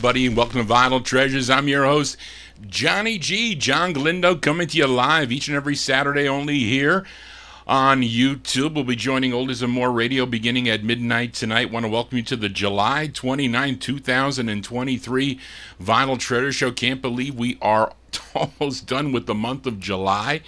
everybody, and welcome to Vinyl Treasures. I'm your host, Johnny G, John Galindo, coming to you live each and every Saturday only here on YouTube. We'll be joining Oldies and More Radio beginning at midnight tonight. Want to welcome you to the July 29, 2023 Vinyl Treasure Show. Can't believe we are almost done with the month of July.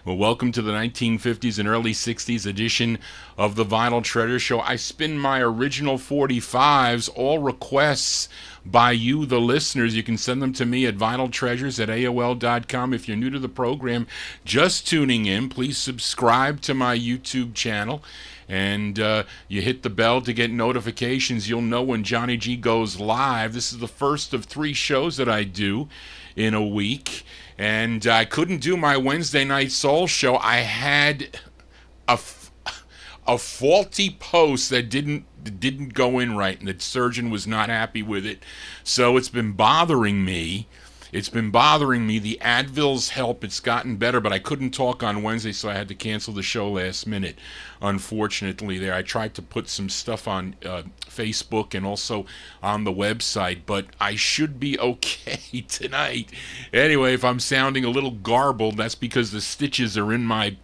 Well, welcome to the 1950s and early 60s edition of the Vinyl Treasure Show. I spin my original 45's, all requests by you, the listeners. You can send them to me at vinyltreasures@aol.com. If you're new to the program, just tuning in, please subscribe to my YouTube channel. And you hit the bell to get notifications. You'll know when Johnny G goes live. This is the first of 3 shows that I do in a week. And I couldn't do my Wednesday night soul show. I had a faulty post that didn't go in right, and the surgeon was not happy with it. So it's been bothering me. The Advil's help. It's gotten better, but I couldn't talk on Wednesday, so I had to cancel the show last minute, unfortunately. There, I tried to put some stuff on Facebook and also on the website, but I should be okay tonight. Anyway, if I'm sounding a little garbled, that's because the stitches are in my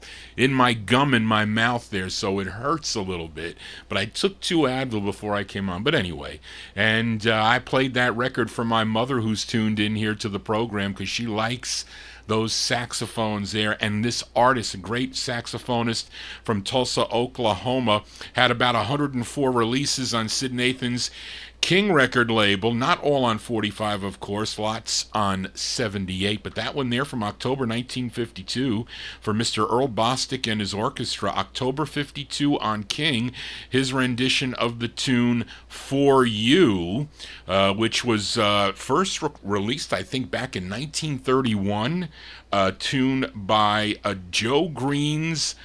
gum in my mouth there, so it hurts a little bit. But I took 2 Advil before I came on. But anyway, and I played that record for my mother, who's tuned in here to the program, because she likes those saxophones there. And this artist, a great saxophonist from Tulsa, Oklahoma, had about 104 releases on Sid Nathan's King record label. Not all on 45, of course, lots on 78, but that one there from October 1952 for Mr. Earl Bostic and his orchestra. October 52 on King, his rendition of the tune For You, which was first released, I think, back in 1931, a tune by Joe Green's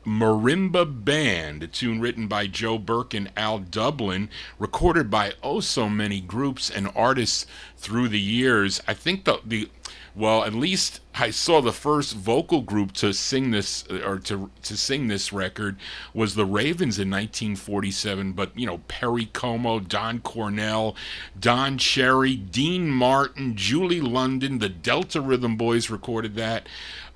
Marimba Band, a tune written by Joe Burke and Al Dublin, recorded by so many groups and artists through the years. I think at least I saw the first vocal group to sing this, or to sing this record, was the Ravens in 1947. But Perry Como, Don Cornell, Don Cherry, Dean Martin, Julie London, the Delta Rhythm Boys recorded that.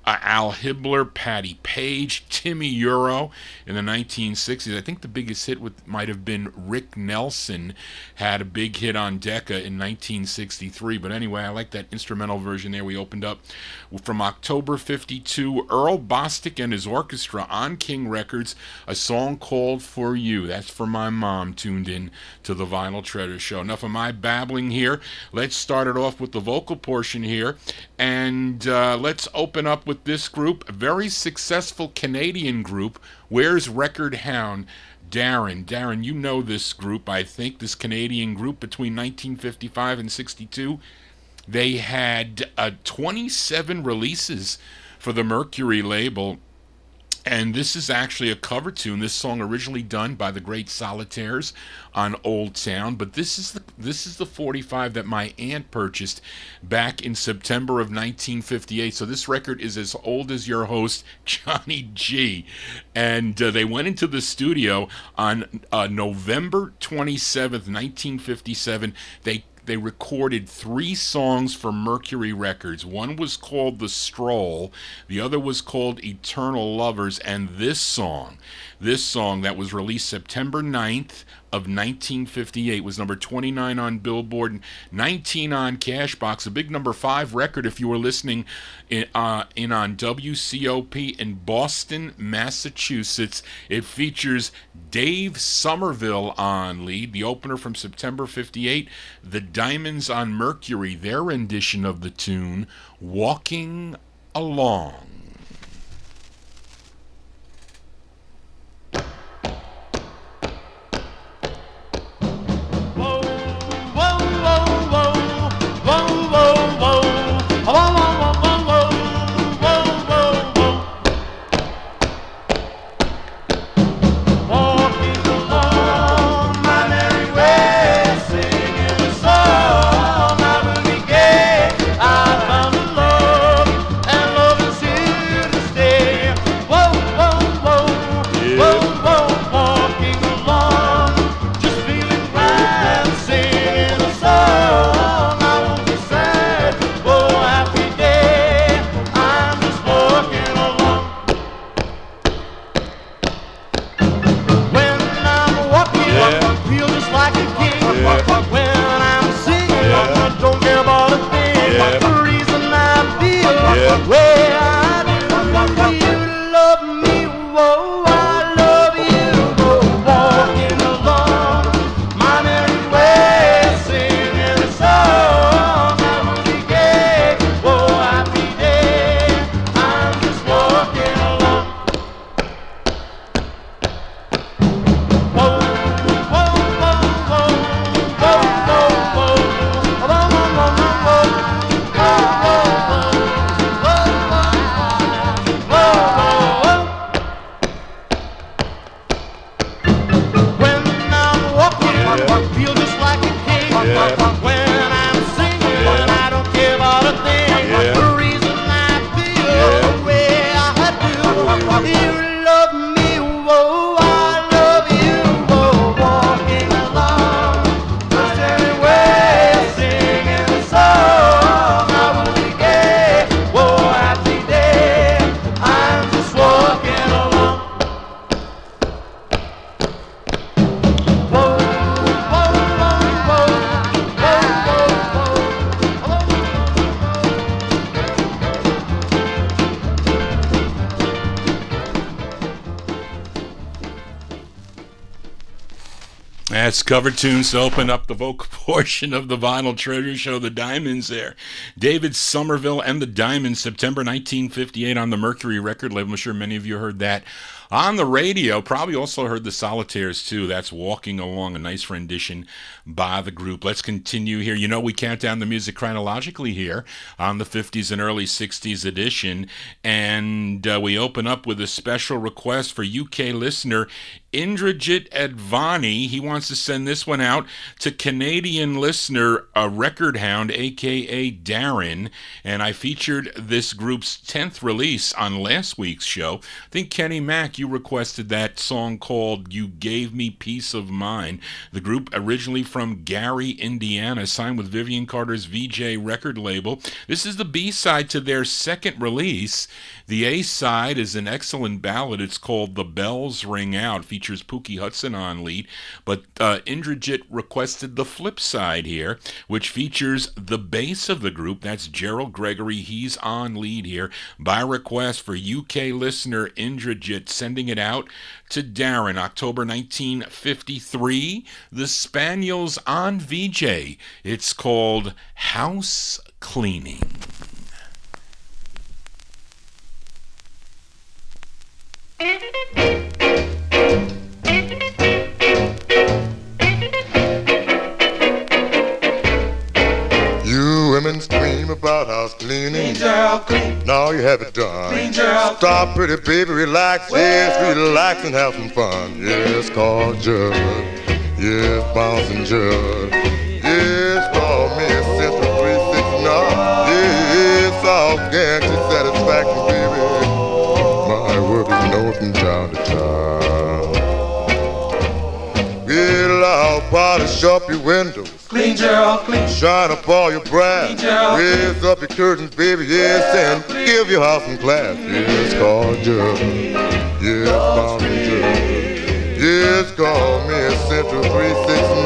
Al Hibbler, Patti Page, Timmy Euro in the 1960s. I think the biggest hit might have been Rick Nelson, had a big hit on Decca in 1963. But anyway, I like that instrumental version there. We opened up from October 52, Earl Bostic and his orchestra on King Records, a song called For You. That's for my mom, tuned in to the Vinyl Treasure Show. Enough of my babbling here. Let's start it off with the vocal portion here. And let's open up with this group, a very successful Canadian group. Where's Record Hound? Darren, you know this group, I think, this Canadian group between 1955 and 62. They had 27 releases for the Mercury label. And this is actually a cover tune. This song originally done by the great Solitaires on Old Town, but this is the 45 that my aunt purchased back in September of 1958. So this record is as old as your host, Johnny G. And they went into the studio on November 27th, 1957. They recorded 3 songs for Mercury Records. One was called The Stroll, the other was called Eternal Lovers, and this song that was released September 9th of 1958 was number 29 on Billboard, 19 on Cashbox, a big number 5 record if you were listening in on WCOP in Boston, Massachusetts. It features Dave Somerville on lead, the opener from September 58, the Diamonds on Mercury, their rendition of the tune Walking Along. I found a love, and love is here. That's cover tunes to open up the vocal portion of the Vinyltreasure show. The Diamonds there. David Somerville and the Diamonds, September 1958 on the Mercury record label. I'm sure many of you heard that on the radio. Probably also heard the Solitaires too. That's Walking Along, a nice rendition by the group. Let's continue here. You know, we count down the music chronologically here on the 50s and early 60s edition, and we open up with a special request for UK listener Indrajit Advani. He wants to send this one out to Canadian listener, a record hound, aka Darren, and I featured this group's 10th release on last week's show. I think Kenny Mack, you requested that song called You Gave Me Peace of Mind. The group originally from Gary, Indiana, signed with Vivian Carter's VJ record label. This is the B-side to their second release. The A-side is an excellent ballad. It's called The Bells Ring Out. Features Pookie Hudson on lead. But Indrajit requested the flip side here, which features the bass of the group. That's Gerald Gregory. He's on lead here. By request for UK listener Indrajit, sending it out to Darren, October 1953. The Spaniels on VJ. It's called House Cleaning. You women scream about house cleaning. Now you have it done. Stop, pretty baby, relax. Yes, relax and have some fun. Yes, call Judd. Yes, bouncing Judd. Yes, call me at Central 369. Yes, I'll guarantee satisfaction, baby. My work is known from town to town. Well, I'll polish up your windows. Clean, Gerald, clean. Shine up all your brass. Raise up your curtains, baby, yes, and give your house some class. Yes, call Judd. Yes, bouncing Judd. Yes, call me at Central 369.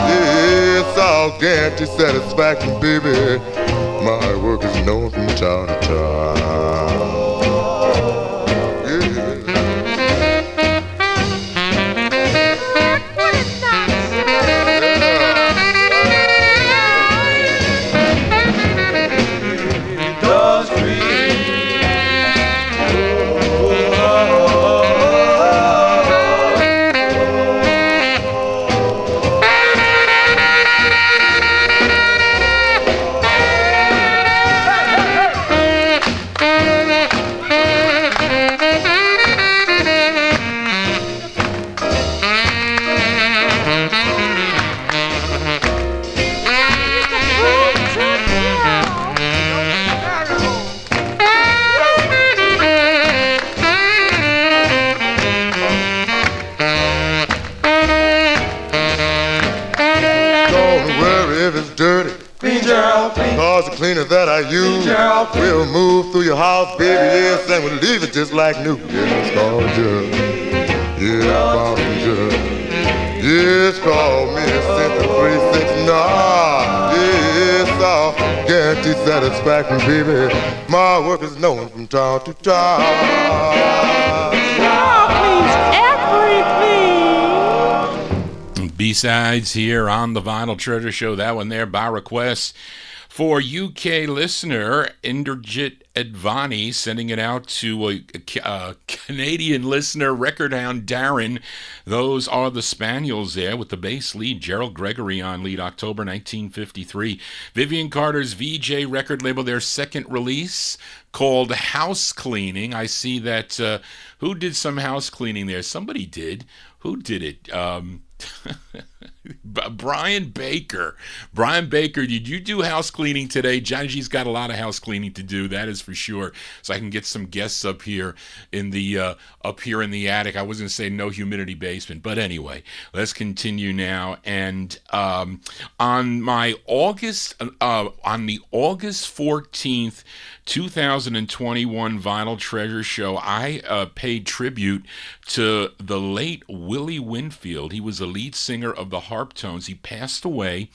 Yes, I'll guarantee satisfaction, baby. My work is known from town to town. Cleaner that I use will move through your house, baby, yes, and we'll leave it just like new. Yes, call Judd. Yes, bouncing Judd. Yes, call me at Central 369. Yes, I'll guarantee plenty satisfaction, baby. My work is known from town to town. B-sides here on the Vinyl Treasure Show. That one there by request for UK listener Inderjit Advani, sending it out to a Canadian listener, Record Hound Darren. Those are the Spaniels there with the bass lead, Gerald Gregory on lead, October 1953. Vivian Carter's VJ record label, their second release called House Cleaning. I see that, who did some house cleaning there? Somebody did. Who did it? Brian Baker. Brian Baker, did you do house cleaning today? Johnny G's got a lot of house cleaning to do, that is for sure. So I can get some guests up here in the attic. I was going to say no humidity basement, but anyway, let's continue now. And on the August 14th, 2021 Vinyl Treasure Show, I paid tribute to the late Willie Winfield. He was a lead singer of the Harptones. He passed away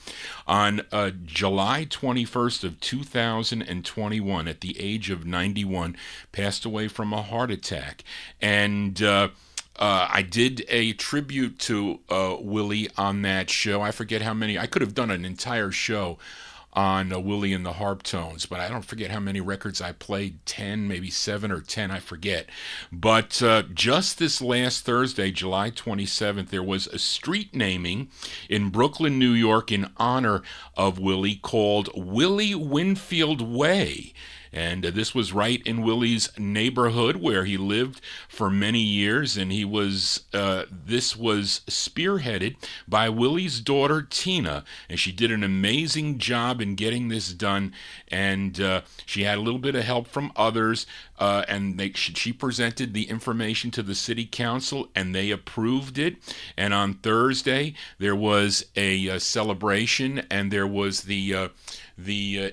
on July 21st of 2021 at the age of 91. Passed away from a heart attack. And I did a tribute to Willie on that show. I forget how many. I could have done an entire show on Willie and the Harptones, but I don't forget how many records I played, 10, maybe 7 or 10, I forget. But just this last Thursday, July 27th, there was a street naming in Brooklyn, New York in honor of Willie called Willie Winfield Way. And this was right in Willie's neighborhood where he lived for many years, and he was this was spearheaded by Willie's daughter Tina, and she did an amazing job in getting this done. And she had a little bit of help from others, and she presented the information to the city council, and they approved it. And on Thursday there was a celebration, and there was the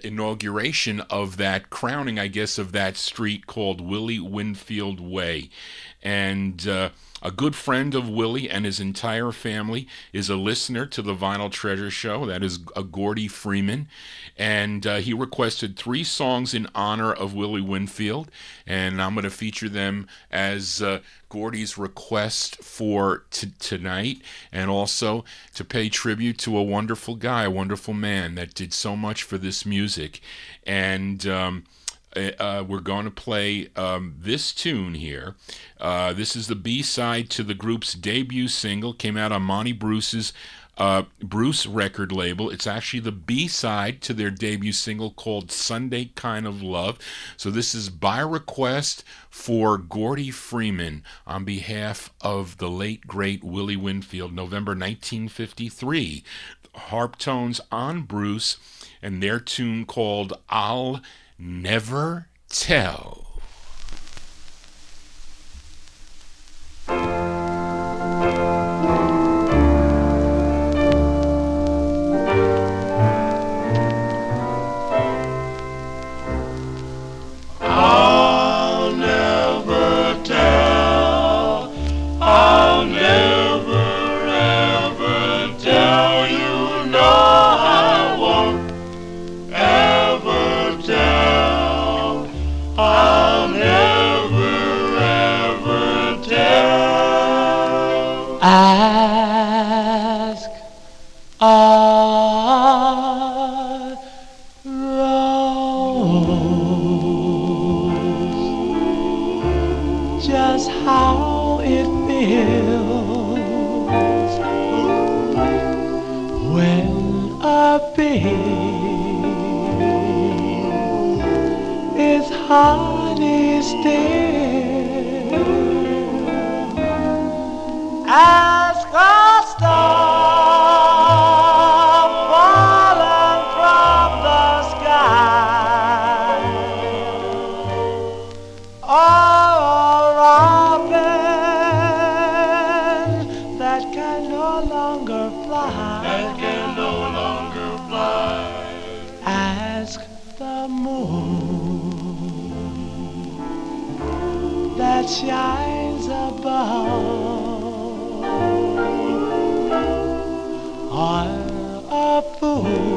inauguration of that crowning, I guess, of that street called Willie Winfield Way. And a good friend of Willie and his entire family is a listener to the Vinyl Treasure Show. That is Gordy Freeman. And he requested 3 songs in honor of Willie Winfield. And I'm going to feature them as Gordy's request for tonight, and also to pay tribute to a wonderful guy, a wonderful man that did so much for this music. And we're going to play this tune here. This is the B-side to the group's debut single. Came out on Monty Bruce's Bruce record label. It's actually the B-side to their debut single called Sunday Kind of Love. So this is by request for Gordy Freeman on behalf of the late, great Willie Winfield, November 1953. Harptones on Bruce, and their tune called I'll Never Tell. Ask a rose just how it feels when a bee is honey still. Ask a star fallen from the sky, or a robin that can no longer fly, Ask the moon that shines above, or a fool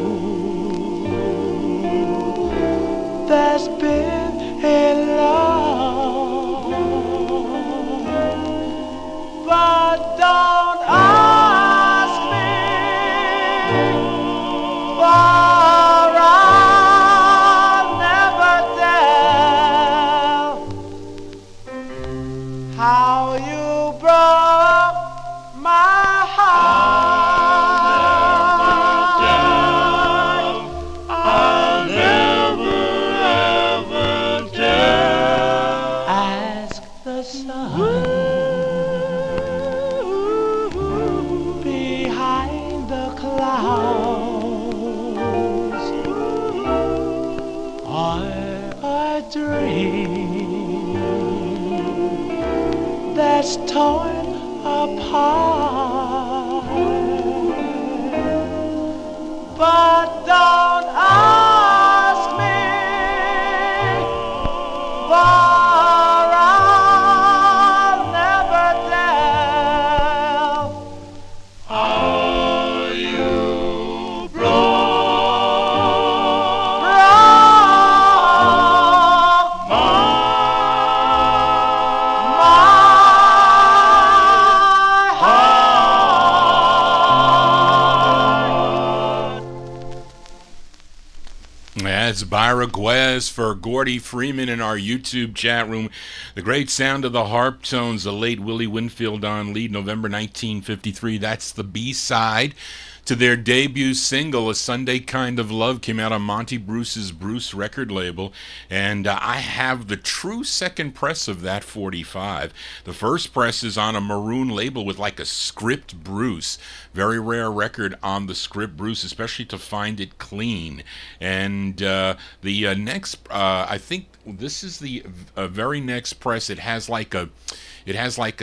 that's been in love, but don't ask me, for I'll never tell how you broke my heart. I'll never tell. Ask the sun behind the clouds, or a dream that's torn apart. But don't ask me, for I'll never tell how you broke my heart. That's by request for Gordy Freeman in our YouTube chat room. The great sound of the harp tones, the late Willie Winfield on lead, November 1953. That's the B-side to their debut single, A Sunday Kind of Love, came out on Monty Bruce's Bruce record label, and I have the true second press of that 45. The first press is on a maroon label with like a script Bruce. Very rare record on the script Bruce, especially to find it clean. And the next, I think this is the very next press. It has like a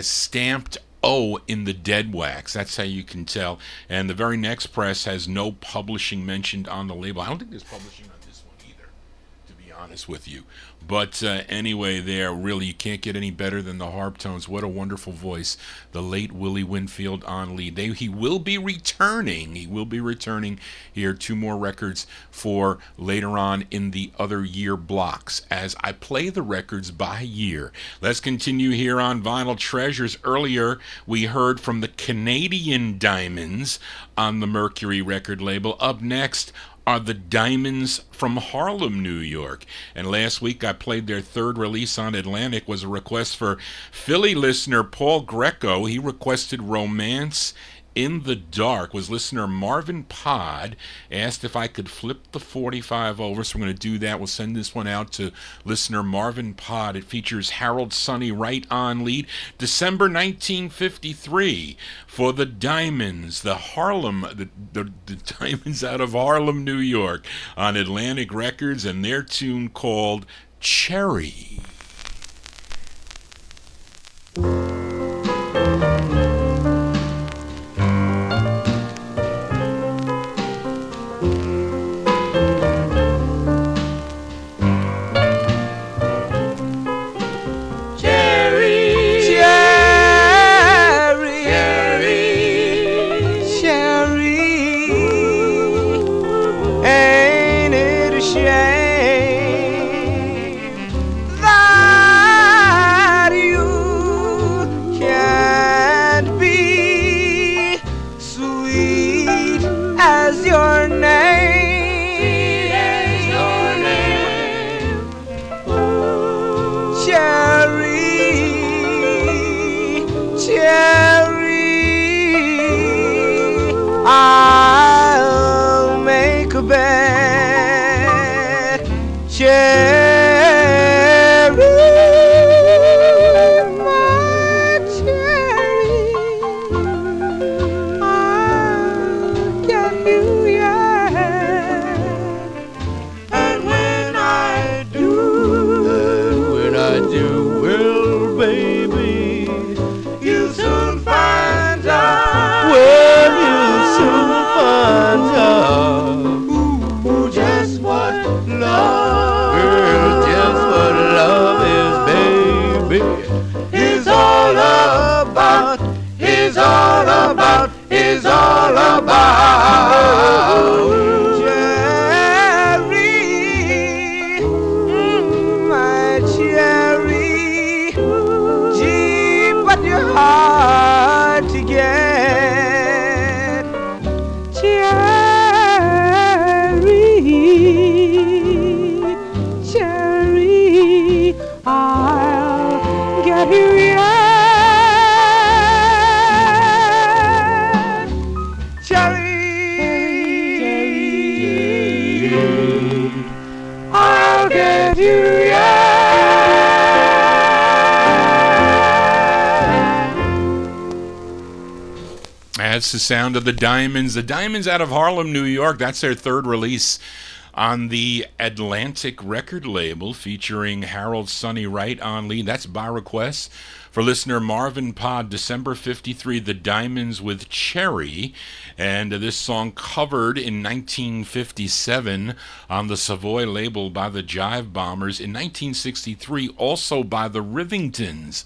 stamped O in the dead wax. That's how you can tell. And the very next press has no publishing mentioned on the label. I don't think there's publishing on this one either, to be honest with you. But anyway, there, really, you can't get any better than the harp tones. What a wonderful voice. The late Willie Winfield on lead. He will be returning. He will be returning here. 2 more records for later on in the other year blocks as I play the records by year. Let's continue here on Vinyl Treasures. Earlier, we heard from the Canadian Diamonds on the Mercury record label. Up next are the Diamonds from Harlem, New York. And last week I played their third release on Atlantic. Was a request for Philly listener Paul Greco. He requested Romance in the Dark. Was listener Marvin Pod asked if I could flip the 45 over, so I'm going to do that. We'll send this one out to listener Marvin Pod. It features Harold Sonny Wright on lead. December 1953 for the Diamonds, the Diamonds out of Harlem, New York, on Atlantic Records, and their tune called Cherry. I'll make a bed, cherry, my cherry, I'll get you, yeah. And when I do, well, baby, you'll soon find out. Well, you'll soon find out. Ooh, just what love, girl, just what love is, baby. Is all about, is all about, is all about. Cherry, I'll get you yet. I'll get you That's the sound of the Diamonds. The Diamonds out of Harlem, New York. That's their third release on the Atlantic record label, featuring Harold Sonny Wright on lead. That's by request for listener Marvin Pod, December 53, The Diamonds with Cherry. And this song covered in 1957 on the Savoy label by the Jive Bombers. In 1963, also by the Rivingtons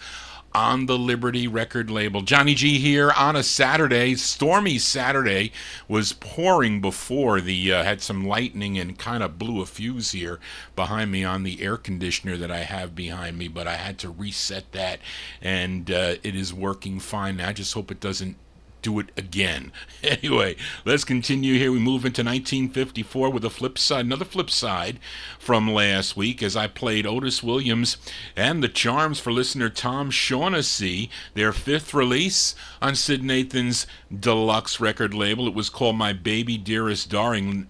on the Liberty record label. Johnny G here on a Saturday. Stormy Saturday. Was pouring before. The had some lightning and kind of blew a fuse here behind me on the air conditioner that I have behind me, but I had to reset that, and it is working fine now. I just hope it doesn't do it again. Anyway, let's continue here. We move into 1954 with a flip side, another flip side from last week, as I played Otis Williams and the Charms for listener Tom Shaughnessy, their fifth release on Sid Nathan's deluxe record label. It was called My Baby Dearest Darling.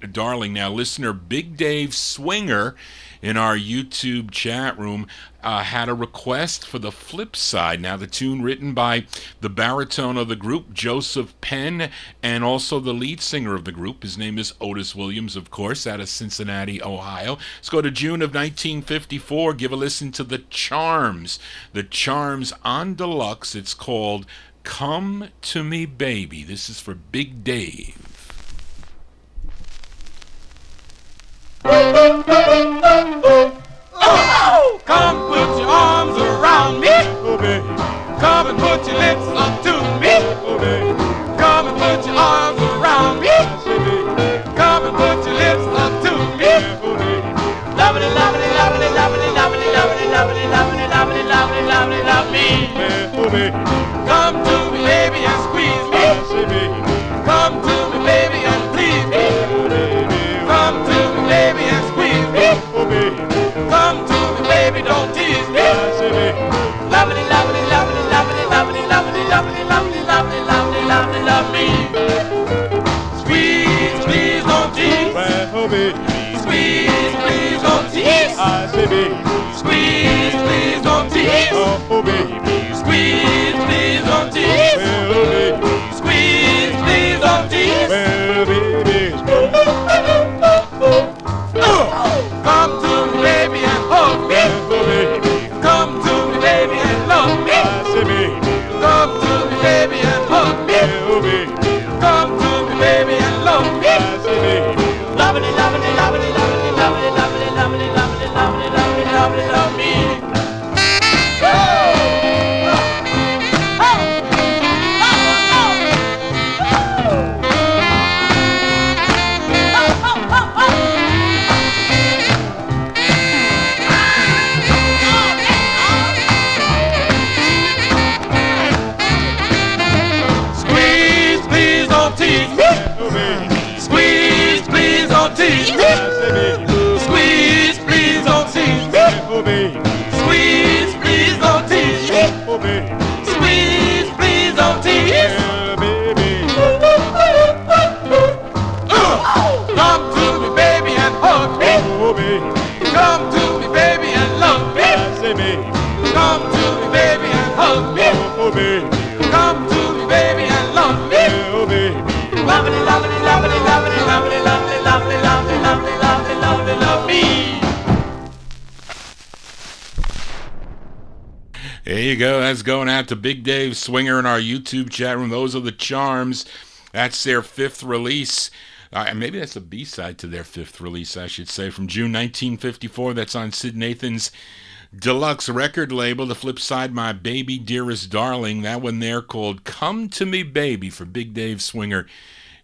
Now, listener Big Dave Swinger in our YouTube chat room had a request for the flip side. Now, the tune written by the baritone of the group, Joseph Penn, and also the lead singer of the group. His name is Otis Williams, of course, out of Cincinnati, Ohio. Let's go to June of 1954. Give a listen to the Charms. The Charms on deluxe. It's called Come to Me Baby. This is for Big Dave. Oh, come put your arms around me. Oh, baby. Come and put your lips up to me. Oh, baby. Come and put your arms around me. Come and put your lips up to me. Oh, baby. Lovely, lovely, lovely, lovely, lovely, lovely, lovely, lovely, lovely, lovely, lovely, love me. Oh, baby. Come to me, baby, and squeeze me. Come to me, baby, and please me. Come to me, baby, and squeeze me. Come to me, baby, don't tease me. Lovely, lovely, lovely, lovely, lovely, lovely, lovely, lovely, lovely, lovely, lovely, love me. Squeeze, please don't tease. Squeeze, please don't tease. Squeeze, please don't tease. Squeeze, please don't tease. Squeeze, please don't tease. Come to me, baby, and hug me. Come to me, baby, and love me. Come to me, baby, and hug me. Come to me, baby, and love me. Lovely, lovely, lovely, lovely, lovely, lovely, lovely, lovely, lovely, lovely, lovely, love me. Squeeze, please don't tease me. Squeeze, please don't tease me. Squeeze, please don't tease me. Squeeze, please don't tease. Come to me, baby, and hug me. Come to me, baby, and love me. Come to me, baby, and hug me. Come to me, baby, and love me. Lovely, lovely, lovely, lovely, lovely, lovely, lovely, lovely, lovely, lovely, lovely, love me. There you go. That's going out to Big Dave Swinger in our YouTube chat room. Those are the Charms. That's their fifth release. Maybe that's a B-side to their fifth release, I should say, from June 1954. That's on Sid Nathan's deluxe record label. The flip side, My Baby Dearest Darling. That one there called Come to Me Baby for Big Dave Swinger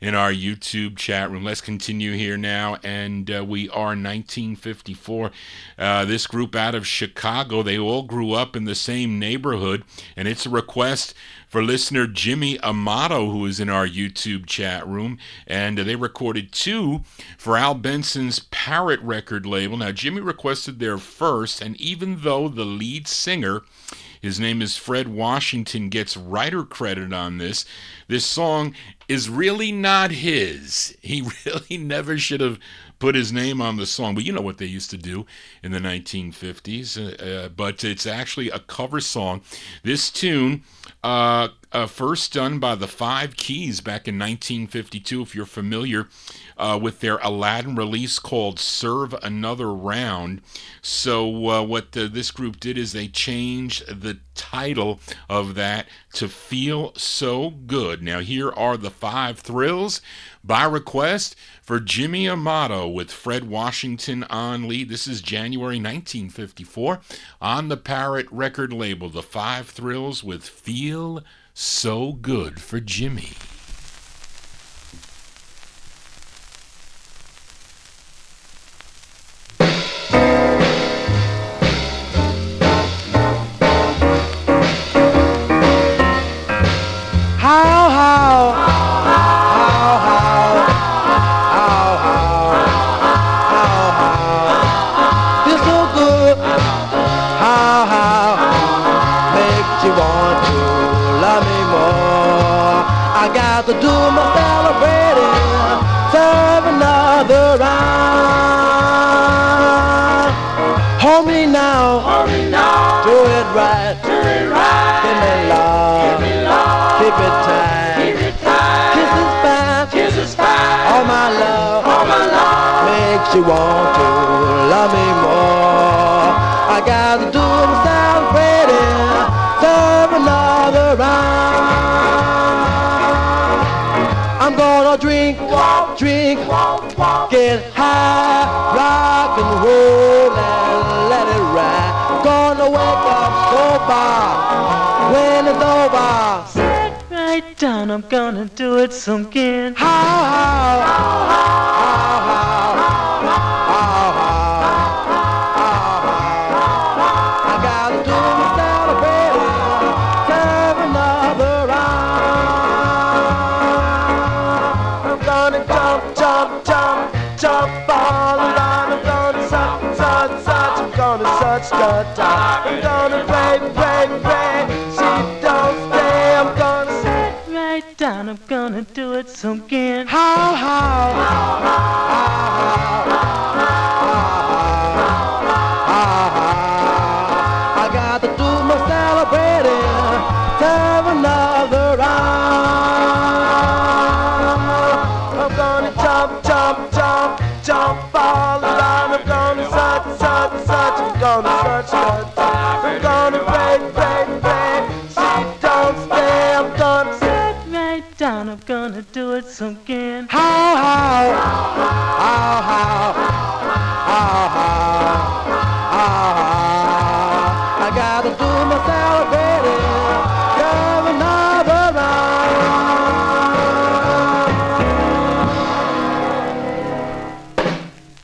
in our YouTube chat room. Let's continue here now, and we are 1954. This group out of Chicago, they all grew up in the same neighborhood, and it's a request for listener Jimmy Amato, who is in our YouTube chat room, and they recorded two for Al Benson's Parrot record label. Now, Jimmy requested their first, and even though the lead singer, his name is Fred Washington, gets writer credit on this song is really not his. He really never should have put his name on the song, but you know what they used to do in the 1950s. But it's actually a cover song. This tune, first done by the Five Keys back in 1952, if you're familiar with their Aladdin release called Serve Another Round. So what this group did is they changed the title of that to Feel So Good. Now here are the Five Thrills by request for Jimmy Amato with Fred Washington on lead. This is January 1954 on the Parrot record label. The Five Thrills with Feel So Good for Jimmy. To do my celebrating, serve another round. Hold me now, do it right, give me love, keep it tight, kisses fast, all my love, makes you want to love me more. I got to do my celebrating, serve another round. I'm gonna drink, get high, rock and roll and let it ride. Gonna wake up sober when it's over. Sit right down, I'm gonna do it some again. How. I gotta do my celebrating, serve another round. Jump all around, I'm gonna such, I'm gonna such the time. I'm gonna pray, she don't stay. I'm gonna sit right down, I'm gonna do it some again. How. I got to do my celebrating, serve another round. I'm gonna jump all around. I'm gonna such, I'm gonna search the time. I'm gonna pray, she don't stay. I'm gonna sit right down, I'm gonna do it some again. How. I gotta do my celebrating, serve another round.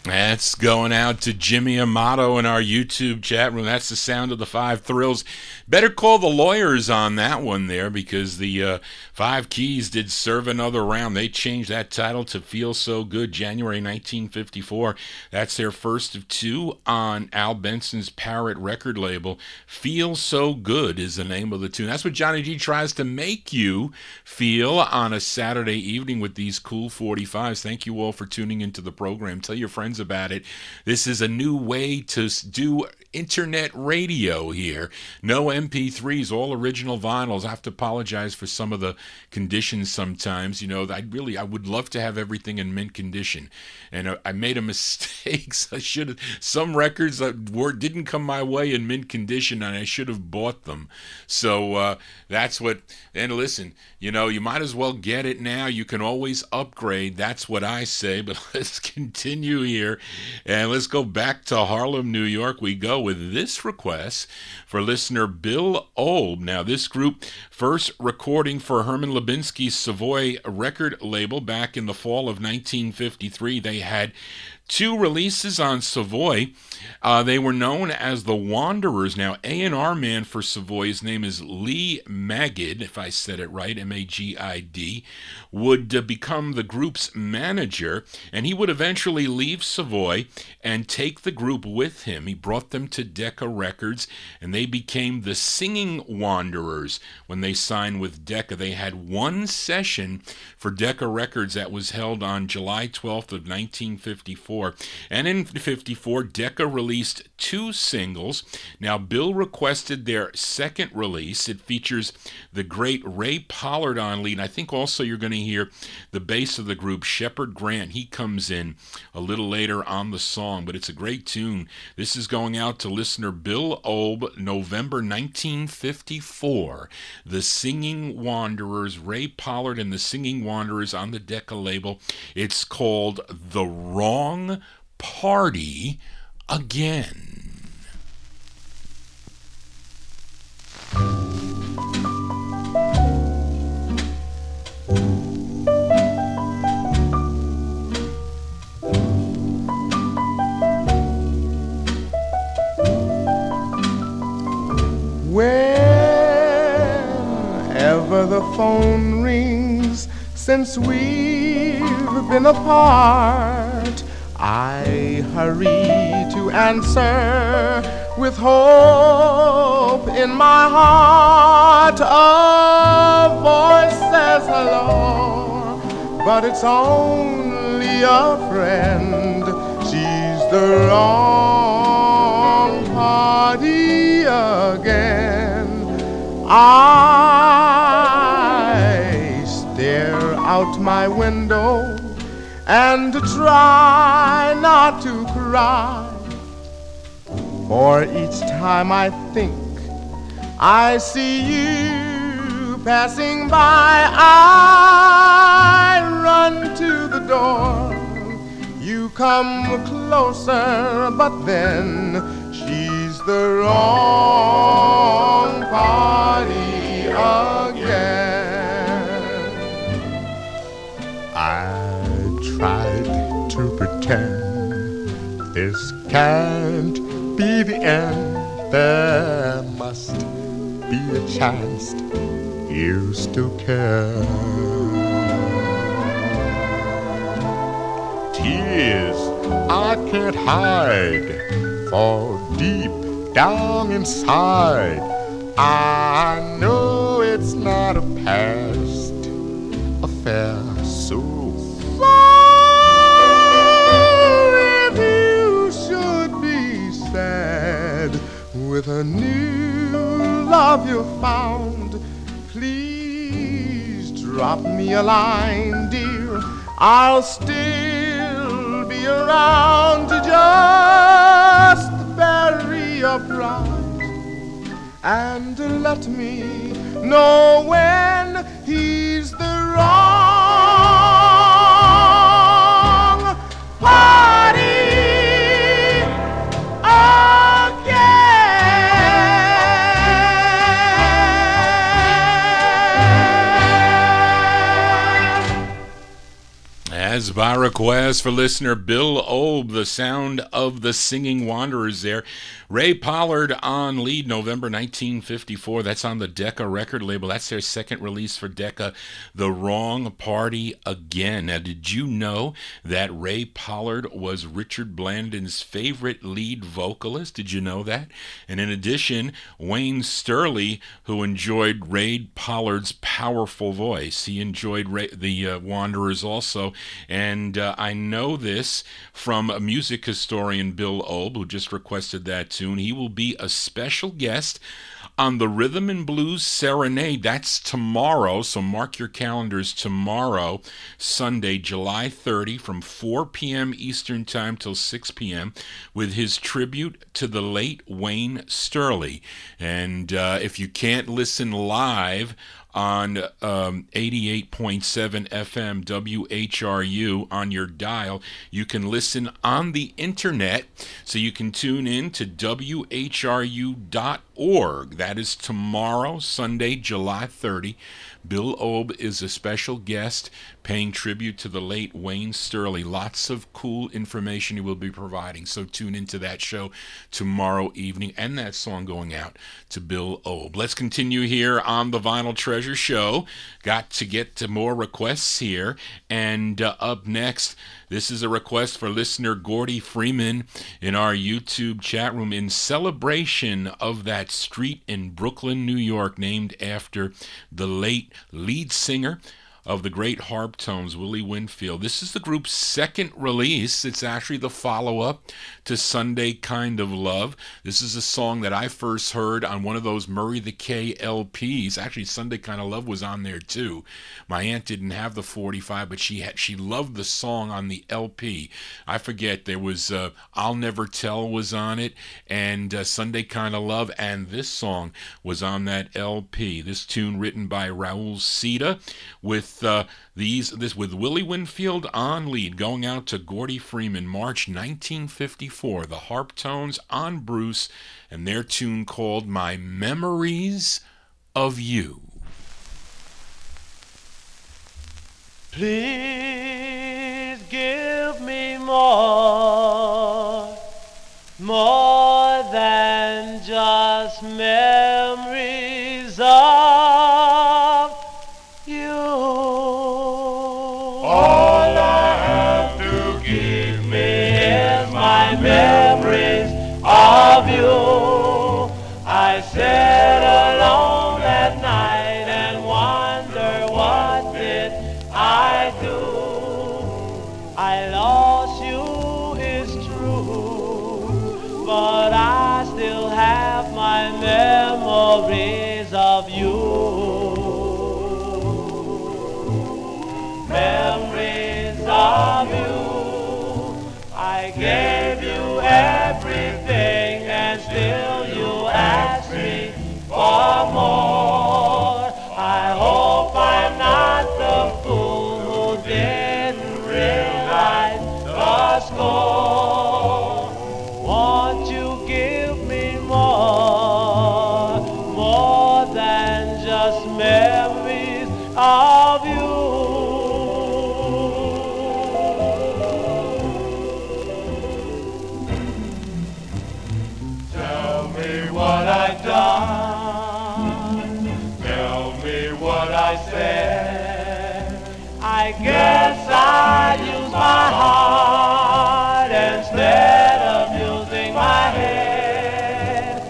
That's going out to Jimmy Amato in our YouTube chat room. That's the sound of the Five Thrills. Better call the lawyers on that one there, because the Five Keys did Serve Another Round. They changed that title to Feel So Good, January 1954. That's their first of two on Al Benson's Parrot record label. Feel So Good is the name of the tune. That's what Johnny G tries to make you feel on a Saturday evening with these cool 45s. Thank you all for tuning into the program. Tell your friends about it. This is a new way to do internet radio here. No MP3s, all original vinyls. I have to apologize for some of the conditions sometimes. You know, I would love to have everything in mint condition. And I made a mistake. So I should have, some records didn't come my way in mint condition, and I should have bought them. So that's what, and listen, you know, you might as well get it now. You can always upgrade. That's what I say. But let's continue here, and let's go back to Harlem, New York. We go with this request for listener Bill Olb. Now, this group first recording for Herman Lubinsky's Savoy record label back in the fall of 1953. They had 2 releases on Savoy. They were known as the Wanderers. Now, A&R man for Savoy, his name is Lee Magid, if I said it right, M-A-G-I-D, would become the group's manager, and he would eventually leave Savoy and take the group with him. He brought them to Decca Records, and they became the Singing Wanderers when they signed with Decca. They had 1 session for Decca Records that was held on July 12th of 1954. And in 54, Decca released 2 singles. Now, Bill requested their second release. It features the great Ray Pollard on lead. I think also you're going to hear the bass of the group, Shepard Grant. He comes in a little later on the song, but it's a great tune. This is going out to listener Bill Olb, November 1954. The Singing Wanderers, Ray Pollard and the Singing Wanderers on the Decca label. It's called The Wrong Party Again. Whenever the phone rings, since we've been apart, I hurry to answer with hope in my heart. A voice says hello, but it's only a friend. She's the wrong party again. I stare out my window and try not to cry, for each time I think I see you passing by, I run to the door. You come closer, but then she's the wrong party again. I tried to pretend this can't be the end. There must be a chance you still care. Tears I can't hide, for deep down inside I know it's not a past affair. So if you should be sad with a new love you found, please drop me a line, dear. I'll still be around to just bury your pride and let me know when he's the wrong party As by request for listener Bill Olb, the sound of the Singing Wanderers there. Ray Pollard on lead, November 1954. That's on the Decca record label. That's their second release for Decca, The Wrong Party Again. Now, did you know that Ray Pollard was Richard Blandon's favorite lead vocalist? Did you know that? And in addition, Wayne Sturley, who enjoyed Ray Pollard's powerful voice, he enjoyed the Wanderers also. And I know this from a music historian, Bill Olb, who just requested that tune. He will be a special guest on the Rhythm and Blues Serenade. That's tomorrow, so mark your calendars. Tomorrow, Sunday, July 30, from 4 p.m. Eastern Time till 6 p.m., with his tribute to the late Wayne Sturley. And if you can't listen live on 88.7 FM WHRU on your dial. You can listen on the internet, so you can tune in to WHRU.org. That is tomorrow, Sunday, July 30. Bill Obe is a special guest paying tribute to the late Wayne Sterling. Lots of cool information he will be providing, so tune into that show tomorrow evening, and that song going out to Bill Obe. Let's continue here on the Vinyl Treasure Show. Got to get to more requests here, and up next, this is a request for listener Gordy Freeman in our YouTube chat room in celebration of that street in Brooklyn, New York, named after the late lead singer of the great harp tones, Willie Winfield. This is the group's second release. It's actually the follow-up to Sunday Kind of Love. This is a song that I first heard on one of those Murray the K LPs. Actually, Sunday Kind of Love was on there too. My aunt didn't have the 45, but she loved the song on the LP. I forget, there was I'll Never Tell was on it, and Sunday Kind of Love, and this song was on that LP. This tune written by Raul Sita with with Willie Winfield on lead, going out to Gordy Freeman, March 1954. The Harp Tones on Bruce, and their tune called My Memories of You. Please give me more than just memories of you. All I have to give me is my memories of you. I sit alone at night and wonder, what did I do? I lost you, is true, but I still have my memories of you. Memories of you. I gave you everything and still you ask me for more. I hope I'm not the fool who didn't realize the score. Won't you give me more than just memories of you? What I've done, tell me what I said. I guess I use my heart instead of using my head.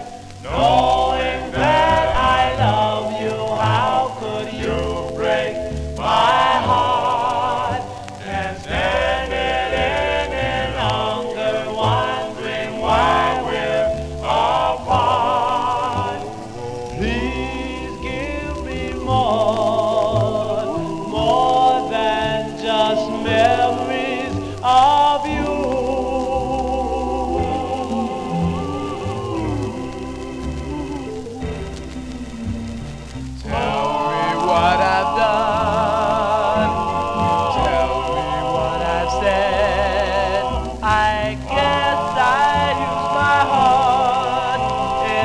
Knowing that I love you, how could you break my heart? And standing any longer, wondering why we're apart. Please give me more than just memories of you. Tell me what I've done. Tell me what I've said. I guess I use my heart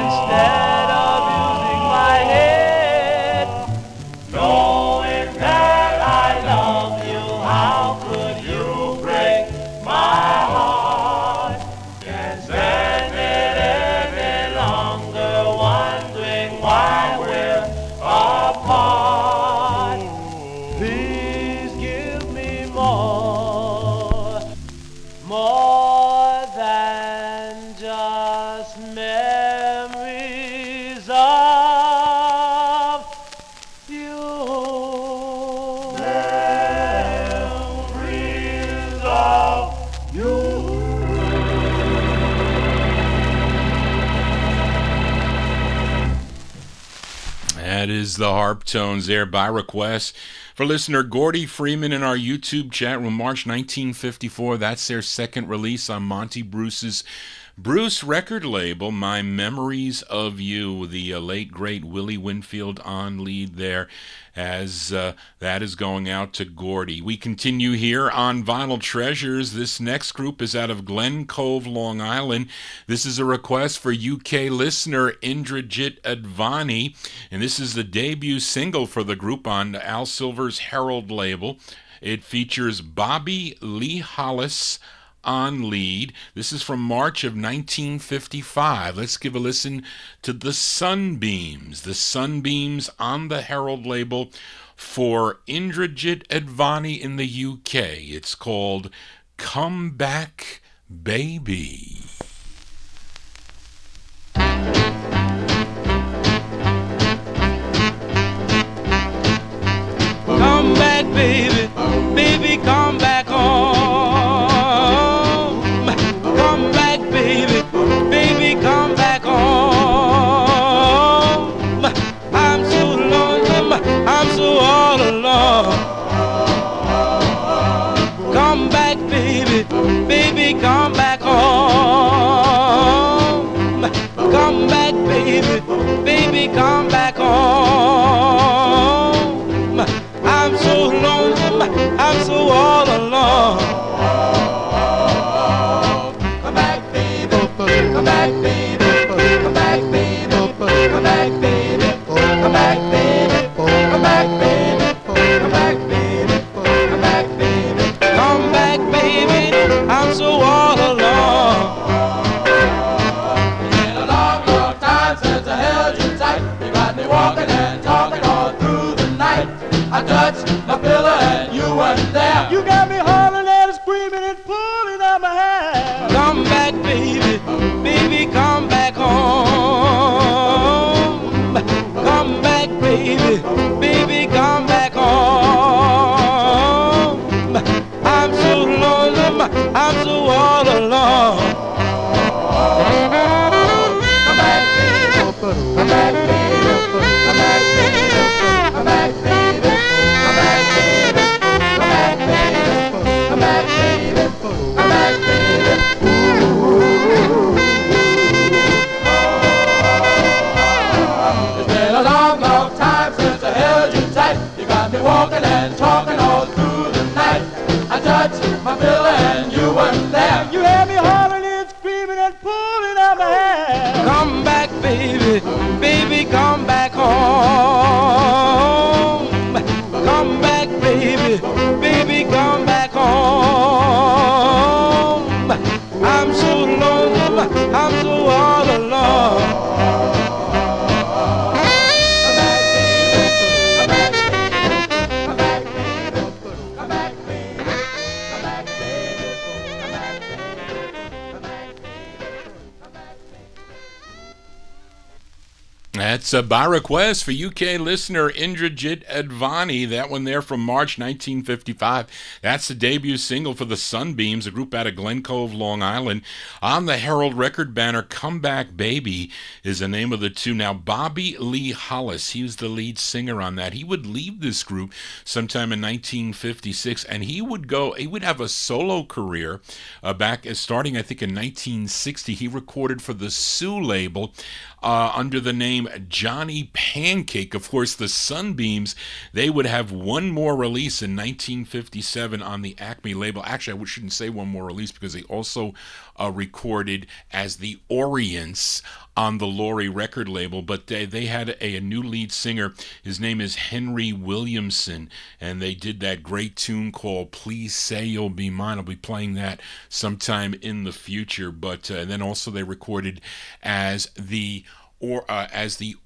instead of using my head. Knowing that I love you, how could you break my heart? Can't stand it any longer, wondering why we're apart. Please give me more than just memories of you. Memories of you. That is the Harp Tones there by request for listener Gordy Freeman in our YouTube chat room, March 1954. That's their second release on Monty Bruce's Bruce record label, My Memories of You, the late, great Willie Winfield on lead there, as that is going out to Gordy. We continue here on Vinyl Treasures. This next group is out of Glen Cove, Long Island. This is a request for UK listener Indrajit Advani, and this is the debut single for the group on Al Silver's Herald label. It features Bobby Lee Hollis on lead. This is from March of 1955. Let's give a listen to The Sunbeams. The Sunbeams on the Herald label for Indrajit Advani in the UK. It's called Come Back, Baby. Come back, baby, baby, come back home. Come back, baby, baby, come back home. I'm so lonesome, I'm so all alone. Come back, baby, baby, come back home. Come back, baby, baby, come back home. I'm so lonesome, I'm so all alone. Come back, baby, come back, baby, come back, baby, come back, baby, come back, baby, come back, baby, come back, baby, come back, baby, come back, baby, I'm so all alone. It's been a long, long time since I held you tight. You got me walking and talking all through the night. I touched my pillow and you weren't there. You got me hollering and screaming and pulling out my hair. Come back, baby, baby, come back home. Come back, baby, baby, come back home. I'm so lonesome, I'm so all alone. Come back, baby, come back, baby, come back, baby, come back, baby. Come back, baby. Come back, baby. Come back, baby. Come back, baby. It's been a long, long time since I held you tight. You got me walking and talking all through the night. I touched my pillow and you weren't there. You had me hollering and screaming and pulling out my hair. Come back, baby, baby, come back home. Come back, baby, baby, come back home. I'm so lonesome, I'm so all alone. Come back, baby, come back, baby, come back, baby, come back, baby, come back, baby, come back, baby, come back, baby. That's by request for UK listener Indrajit Advani. That one there from March 1955. That's the debut single for the Sunbeams, a group out of Glen Cove, Long Island. On the Herald record banner, Come Back Baby is the name of the tune. Now, Bobby Lee Hollis, he was the lead singer on that. He would leave this group sometime in 1956, and he would have a solo career starting, I think, in 1960. He recorded for the Sue label under the name Johnny Pancake. Of course, the Sunbeams, they would have one more release in 1957 on the Acme label. Actually, I shouldn't say one more release because they also recorded as the Orients on the Laurie record label, but they had a new lead singer. His name is Henry Williamson, and they did that great tune called Please Say You'll Be Mine. I'll be playing that sometime in the future, but then also they recorded as the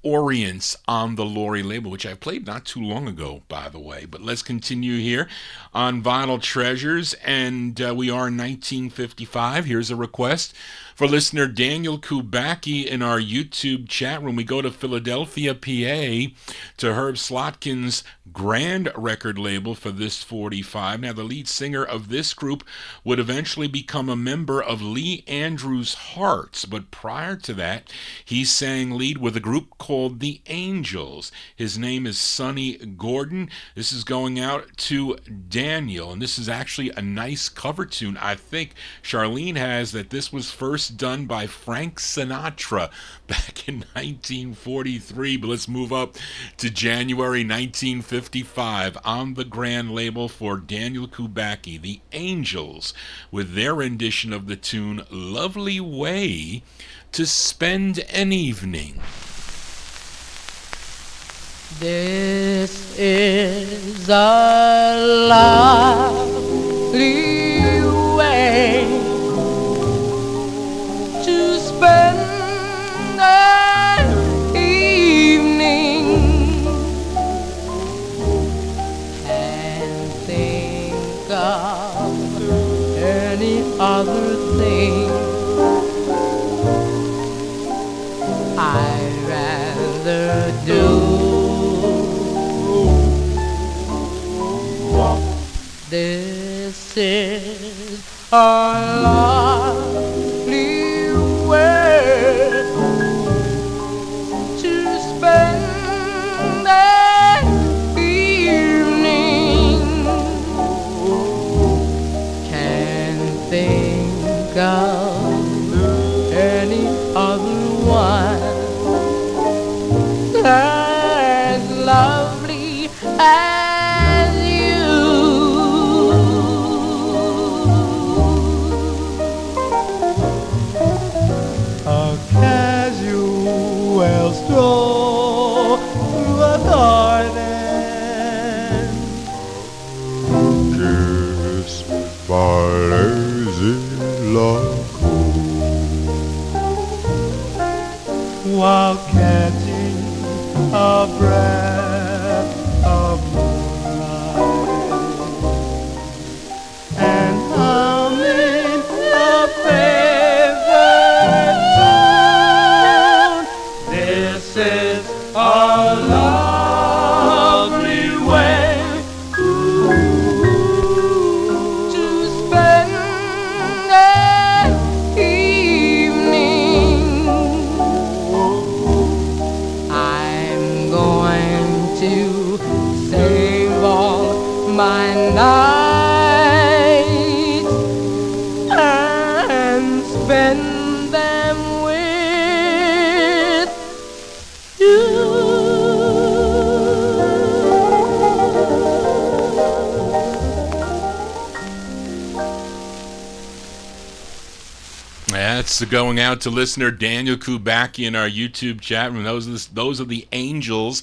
Orients on the Laurie label, which I played not too long ago, by the way. But let's continue here on Vinyl Treasures, and we are in 1955. Here's a request for listener Daniel Kubacki in our YouTube chat room. We go to Philadelphia, PA, to Herb Slotkin's Grand record label for this 45. Now, the lead singer of this group would eventually become a member of Lee Andrews' Hearts, but prior to that, he sang lead with a group called The Angels. His name is Sonny Gordon. This is going out to Daniel, and this is actually a nice cover tune. I think Charlene has that this was first done by Frank Sinatra back in 1943. But let's move up to January 1955 on the grand label for Daniel Kubacki, the Angels, with their rendition of the tune Lovely Way to Spend an Evening. This is a lovely way to spend an evening and think of any other thing. I'd rather do. This is a lovely way to spend an evening. Can't think of any other one as lovely as you. A casual stroll through a garden, Kiss my lazy love while catching a breath of moonlight and humming a favorite tune. This is a lovely way to spend an evening. I'm going to save all my nights and spend them with you. That's going out to listener Daniel Kubacki in our YouTube chat room. Those are the Angels.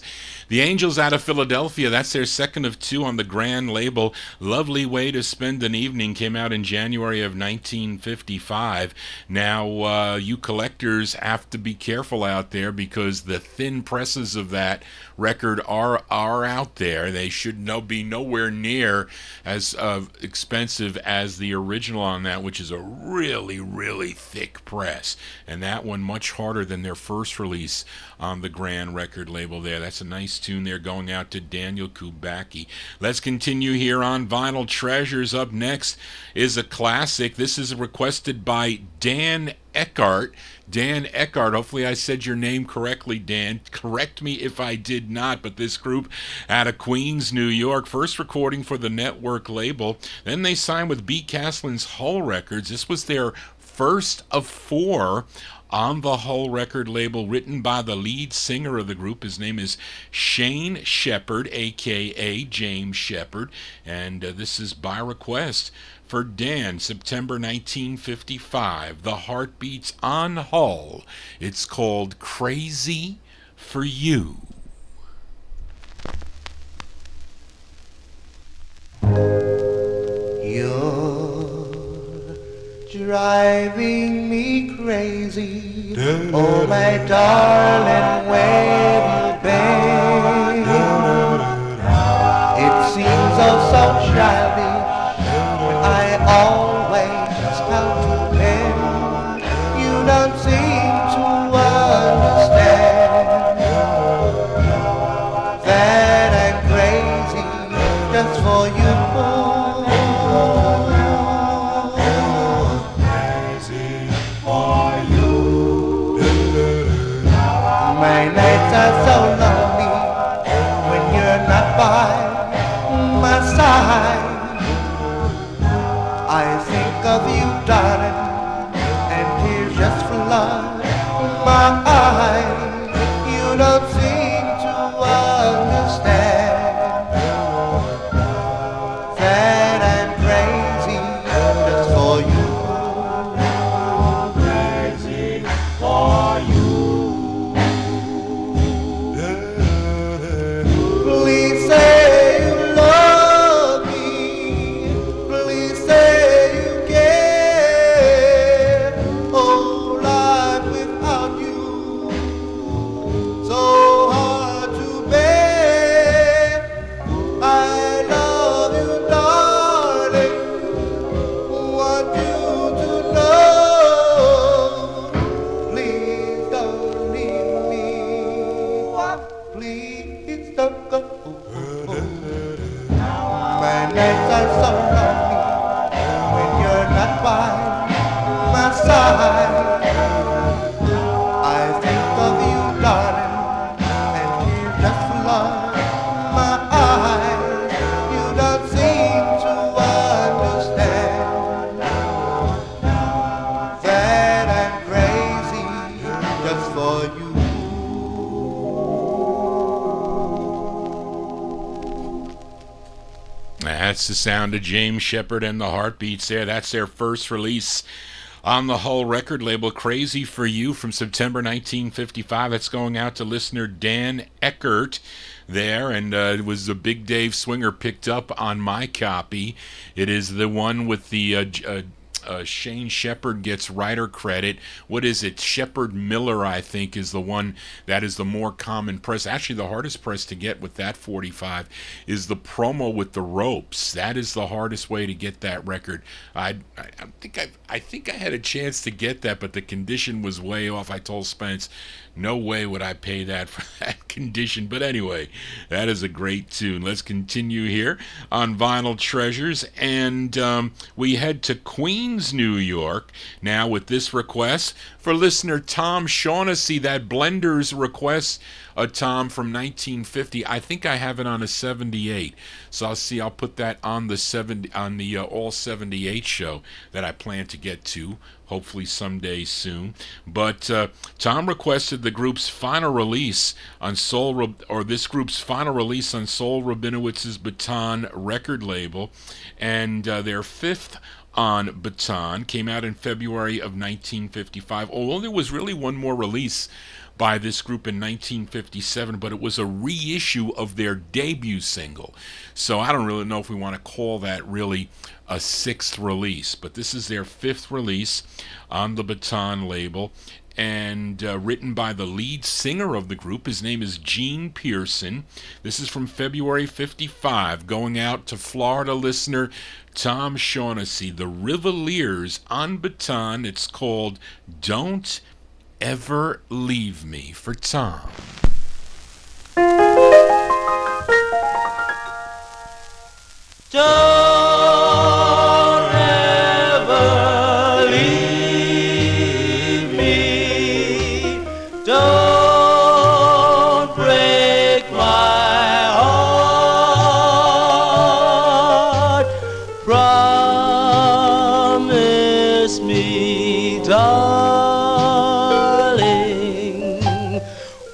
The Angels out of Philadelphia. That's their second of two on the grand label. Lovely Way to Spend an Evening came out in January of 1955. Now, you collectors have to be careful out there because the thin presses of that record are out there. They should be nowhere near as expensive as the original on that, which is a really, really thick press. And that one much harder than their first release on the grand record label there. That's a nice tune there going out to Daniel Kubacki. Let's continue here on Vinyl Treasures. Up next is a classic. This is requested by Dan Eckhart. Dan Eckhart, hopefully I said your name correctly, Dan. Correct me if I did not, but this group out of Queens, New York, first recording for the Network label. Then they signed with B. Caslin's Hull Records. This was their first of four on the Hull record label, written by the lead singer of the group. His name is Shane Shepherd, a.k.a. James Shepherd, and this is by request for Dan, September 1955. The Heartbeats on Hull. It's called Crazy for You. You're driving me crazy. Oh, my darling, where have you been? It seems so childish when I always come to bed. You don't seem to understand that I'm crazy just for you. My nights are so lonely when you're not by my side. I think of you, darling, and tears That's the sound of James Shepard and the Heartbeats there. That's their first release on the whole record label, Crazy for You, from September 1955. That's going out to listener Dan Eckert there, and it was the Big Dave Swinger picked up on my copy. It is the one with the Shane Shepard gets writer credit. What is it? Shepard Miller, I think, is the one that is the more common press. Actually, the hardest press to get with that 45 is the promo with the ropes. That is the hardest way to get that record. I think I had a chance to get that, but the condition was way off. I told Spence, no way would I pay that for that condition. But anyway, that is a great tune. Let's continue here on Vinyl Treasures, and we head to Queens, New York, now with this request for listener Tom Shaughnessy. That Blenders request, Tom, from 1950. I think I have it on a 78, so I'll put that on the all 78 show that I plan to get to, hopefully someday soon. But Tom requested the group's final release on this group's final release on Soul Rabinowitz's Baton record label, and their fifth on Baton came out in February of 1955. Although there was really one more release by this group in 1957, but it was a reissue of their debut single. So I don't really know if we want to call that really a sixth release, but this is their fifth release on the Baton label, and written by the lead singer of the group. His name is Gene Pearson. This is from February 55, going out to Florida listener Tom Shaughnessy. The Rivaliers on Baton. It's called Don't Ever Leave Me, for Tom. Don't ever leave me. Don't break my heart. Promise me, darling,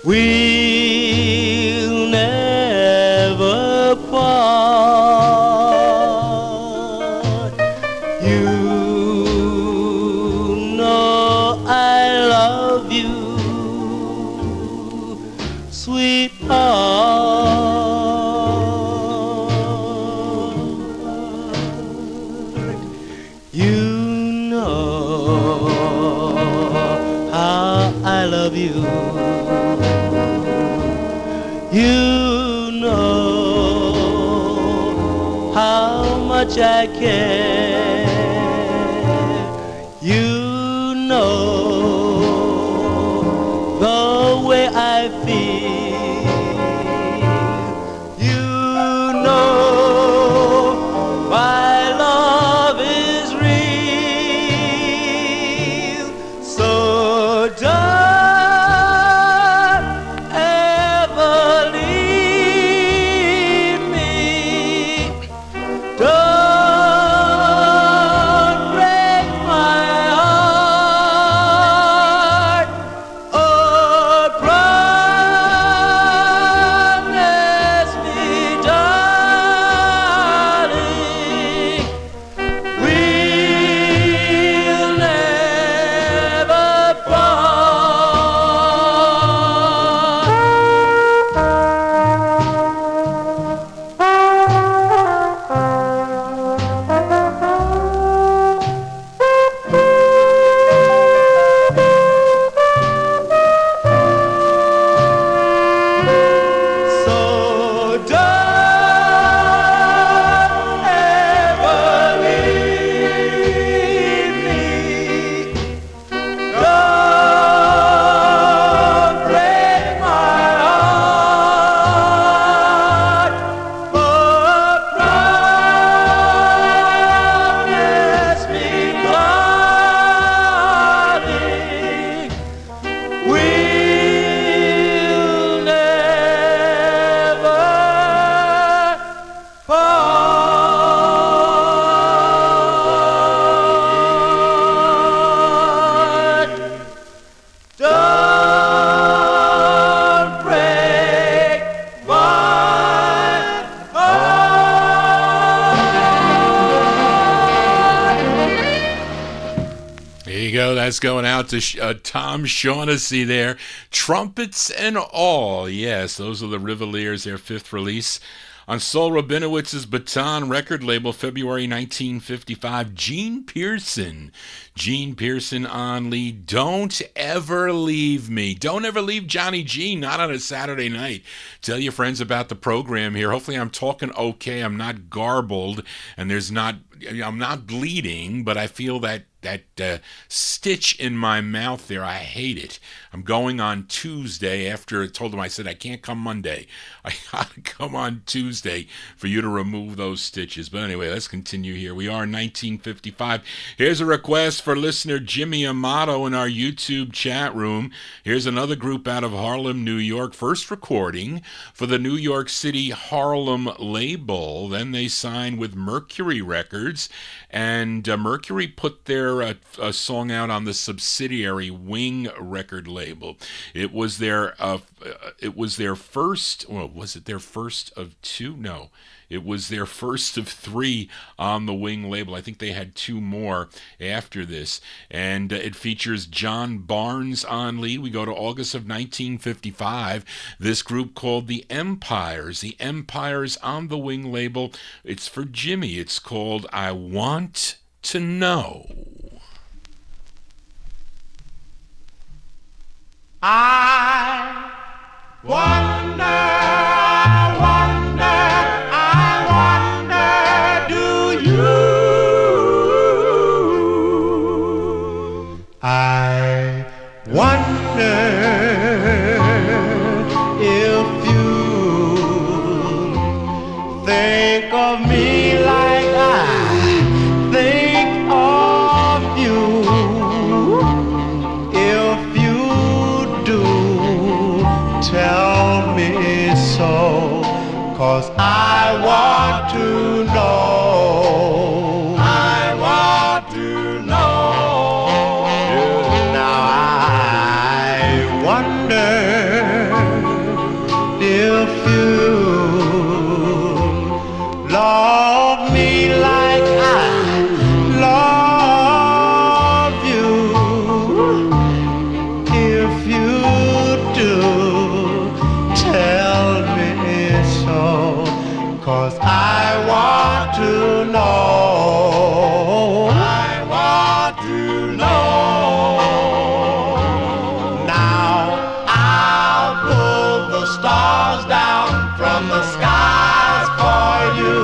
we'll never part. You know I love you, sweetheart. You know how I love you. You know how much I care. You know the way I feel. You know my love is real. So don't ever leave me. Don't break my heart. Oh, promise that's going out to Tom Shaughnessy there. Trumpets and All. Yes, those are the Rivaliers, their fifth release. On Sol Rabinowitz's Baton record label, February 1955, Gene Pearson on lead. Don't ever leave me. Don't ever leave Johnny G, not on a Saturday night. Tell your friends about the program here. Hopefully I'm talking okay. I'm not garbled, and I'm not bleeding, but I feel that stitch in my mouth there. I hate it. I'm going on Tuesday. After I told them, I said I can't come Monday. I gotta come on Tuesday for you to remove those stitches. But anyway, let's continue here. We are in 1955. Here's a request for listener Jimmy Amato in our YouTube chat room. Here's another group out of Harlem, New York. First recording for the New York City Harlem label. Then they signed with Mercury Records, and Mercury put their a song out on the subsidiary Wing record label. It was their first. Well, was it their first of two? No, it was their first of three on the Wing label. I think they had two more after this, and it features John Barnes on lead. We go to August of 1955. This group called the Empires. The Empires on the Wing label. It's for Jimmy. It's called I Want to Know. I wonder, do you? I wonder if you think of me like I think of you. If you do, tell me so, 'cause I want to know. I want to know. Now I wonder if you love me like I love you. If you do, tell me so, 'cause I want to know. I want to know. Now I'll pull the stars down from the skies for you.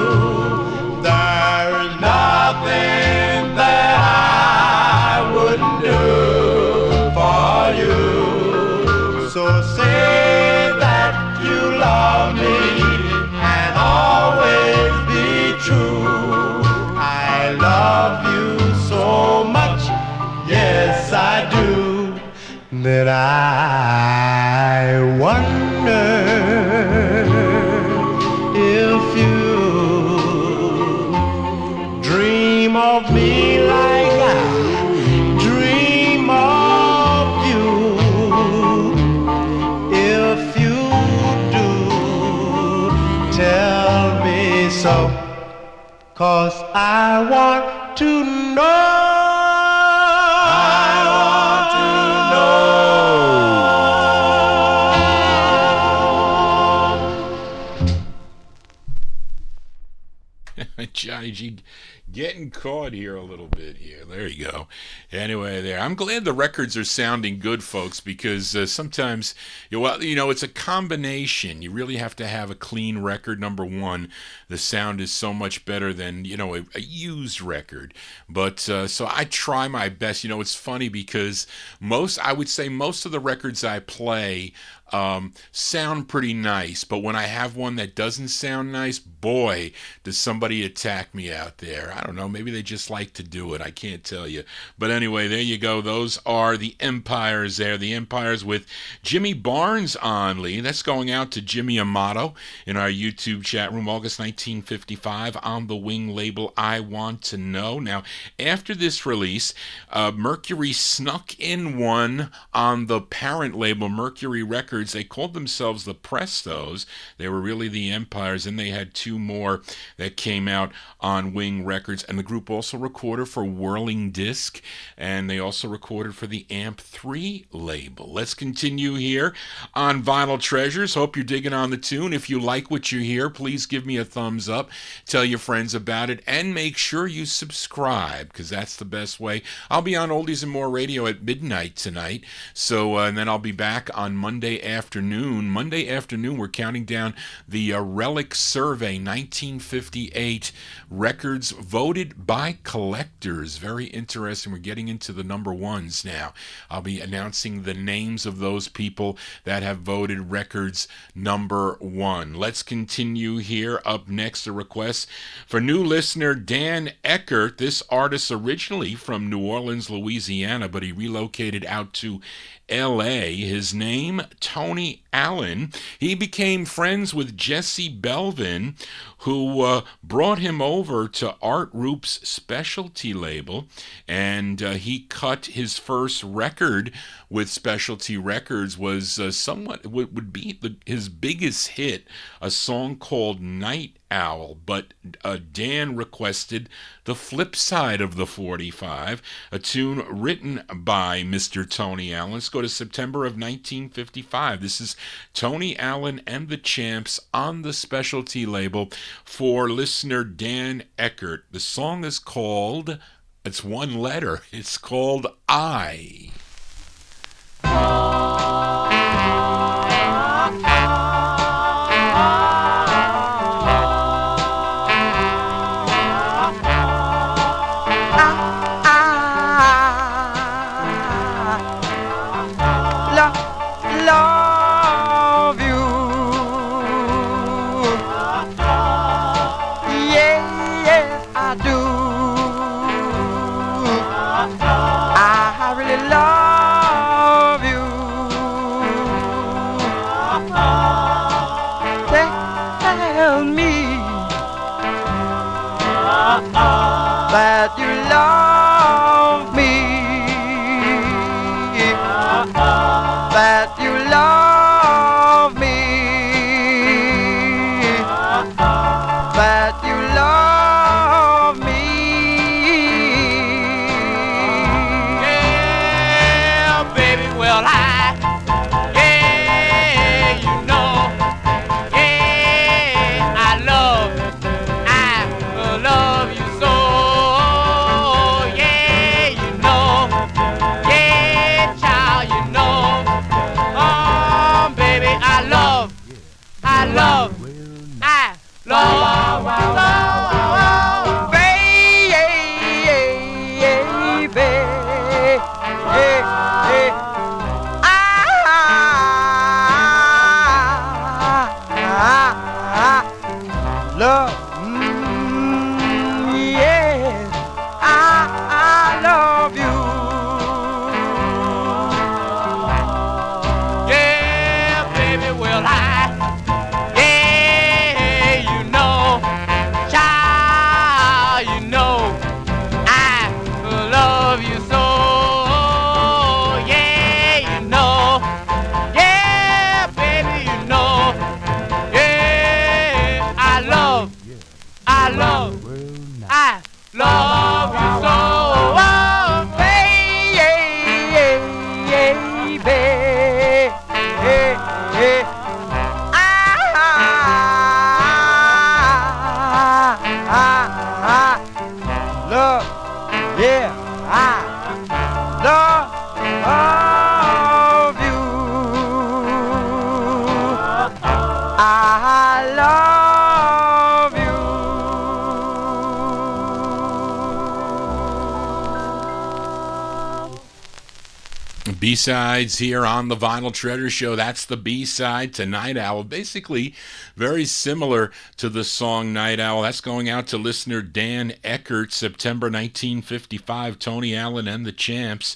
There's nothing that I wouldn't do for you. So say that you love me and always be true. I love you so much, yes I do, that I wonder if you dream of me like I dream of you. If you do, tell me so, 'cause I want to know. I want to know. Johnny G getting caught here a little bit here. There you go. Anyway, there. I'm glad the records are sounding good, folks, because sometimes, it's a combination. You really have to have a clean record, number one. The sound is so much better than, a used record. But so I try my best. It's funny because I would say most of the records I play sound pretty nice, but when I have one that doesn't sound nice, boy, does somebody attack me out there. I don't know, maybe they just like to do it. I can't tell you. But anyway, there you go. Those are the Empires there. The Empires with Jimmy Barnes on lead. That's going out to Jimmy Amato in our YouTube chat room, August 1955, on the Wing label, I Want to Know. Now, after this release, Mercury snuck in one on the parent label, Mercury Records. They called themselves the Prestos. They were really the Empires, and they had two more that came out on Wing Records, and the group also recorded for Whirling Disc, and they also recorded for the Amp 3 label. Let's continue here on Vinyl Treasures. Hope you're digging on the tune. If you like what you hear, please give me a thumbs up, tell your friends about it, and make sure you subscribe, because that's the best way. I'll be on Oldies and More Radio at midnight tonight, so and then I'll be back on Monday afternoon. Monday afternoon, we're counting down the Relic Survey 1958 records voted by collectors. Very interesting. We're getting into the number ones now. I'll be announcing the names of those people that have voted records number one. Let's continue here. Up next, a request for new listener Dan Eckert. This artist originally from New Orleans, Louisiana, but he relocated out to L.A. His name, Tony Allen. He became friends with Jesse Belvin, who brought him over to Art Roop's specialty label, and he cut his first record with Specialty Records, was would be his biggest hit, a song called Night Owl, but Dan requested the flip side of the 45, a tune written by Mr. Tony Allen. Let's go to September of 1955. This is Tony Allen and the Champs on the Specialty label for listener Dan Eckert. The song is called, it's one letter, it's called I. Love you, yes I do. I really love you. Tell me that you love me, that you love me, that you love me. Yeah, baby, well, yeah, you know, yeah, I love you so, yeah, you know, yeah, child, you know, oh, baby, I love, Love, yes, I love you. yeah, baby, well, yeah, you know, child, you know, I love you so, yeah, you know, yeah, baby, you know, yeah, I love you so, oh, love, yeah, I love you. I love you. B-sides here on the Vinyl Treasure Show. That's the B-side to Night Owl. Basically, very similar to the song Night Owl. That's going out to listener Dan Eckert, September 1955, Tony Allen and the Champs.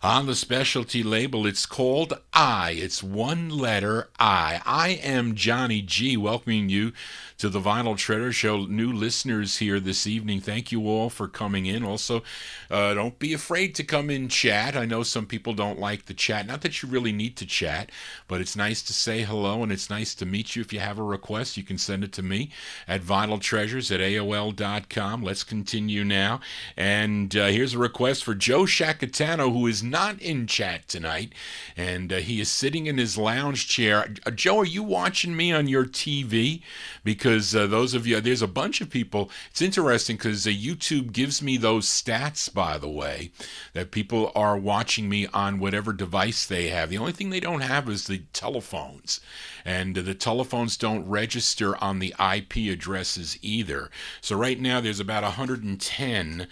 on the specialty label. It's called I. It's one letter I. I am Johnny G, welcoming you to the Vinyl Treasure Show. New listeners here this evening, thank you all for coming in. Also, don't be afraid to come in chat. I know some people don't like the chat. Not that you really need to chat, but it's nice to say hello, and it's nice to meet you. If you have a request, you can send it to me at vinyltreasures@aol.com. Let's continue now. And here's a request for Joe Shacatano, who is not in chat tonight, and he is sitting in his lounge chair. Joe, are you watching me on your TV? Because those of you, there's a bunch of people. It's interesting because YouTube gives me those stats, by the way, that people are watching me on whatever device they have. The only thing they don't have is the telephones, and the telephones don't register on the IP addresses either. So right now there's about 110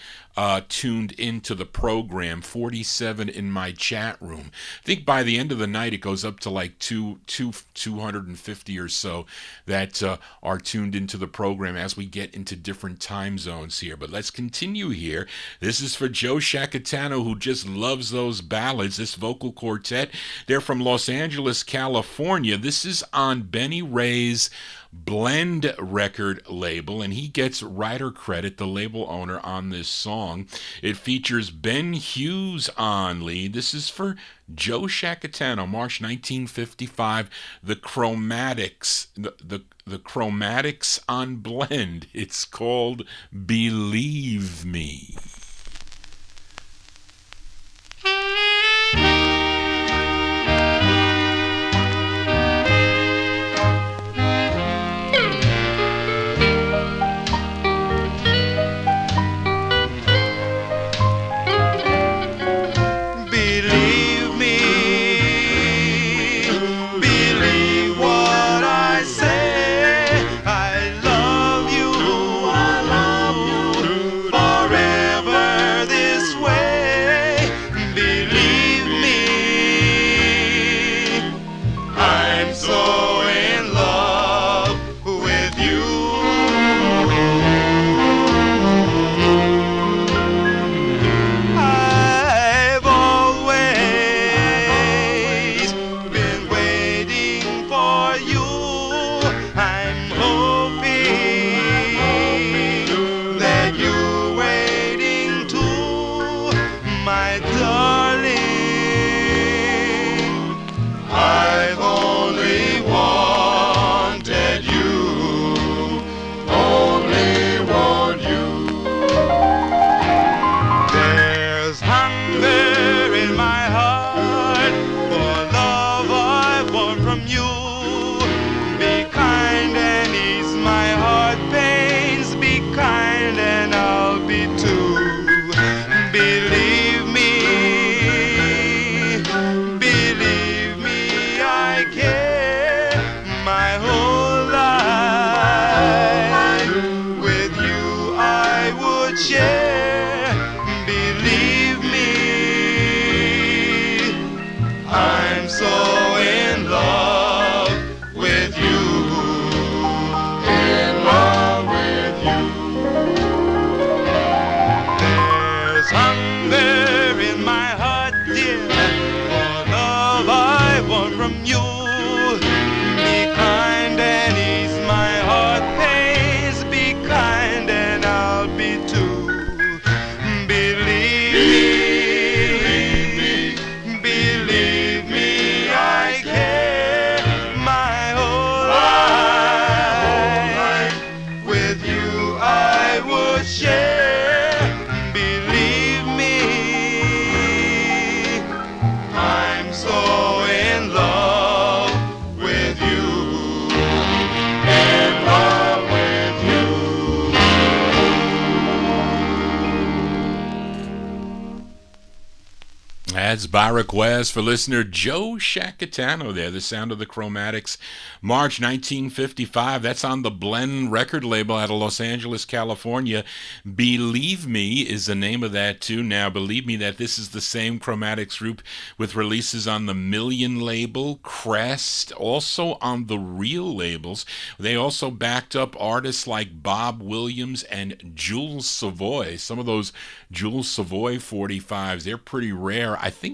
tuned into the program, 47 in my chat room. I think by the end of the night it goes up to like 250 or so that are tuned into the program as we get into different time zones here. But let's continue here. This is for Joe Shacatano, who just loves those ballads, this vocal quartet. They're from Los Angeles, California. This is on Benny Ray's Blend record label, and he gets writer credit, the label owner, on this song. It features Ben Hughes on lead. This is for Joe Shacatano, March 1955. The Chromatics, the Chromatics on Blend. It's called Believe Me. That's by request for listener Joe Shacatano there. The sound of the Chromatics, March 1955. That's on the Blend record label out of Los Angeles, California. Believe Me is the name of that tune. Now, believe me that this is the same Chromatics group with releases on the Million label, Crest, also on the Real labels. They also backed up artists like Bob Williams and Jules Savoy. Some of those Jules Savoy 45's, they're pretty rare. I think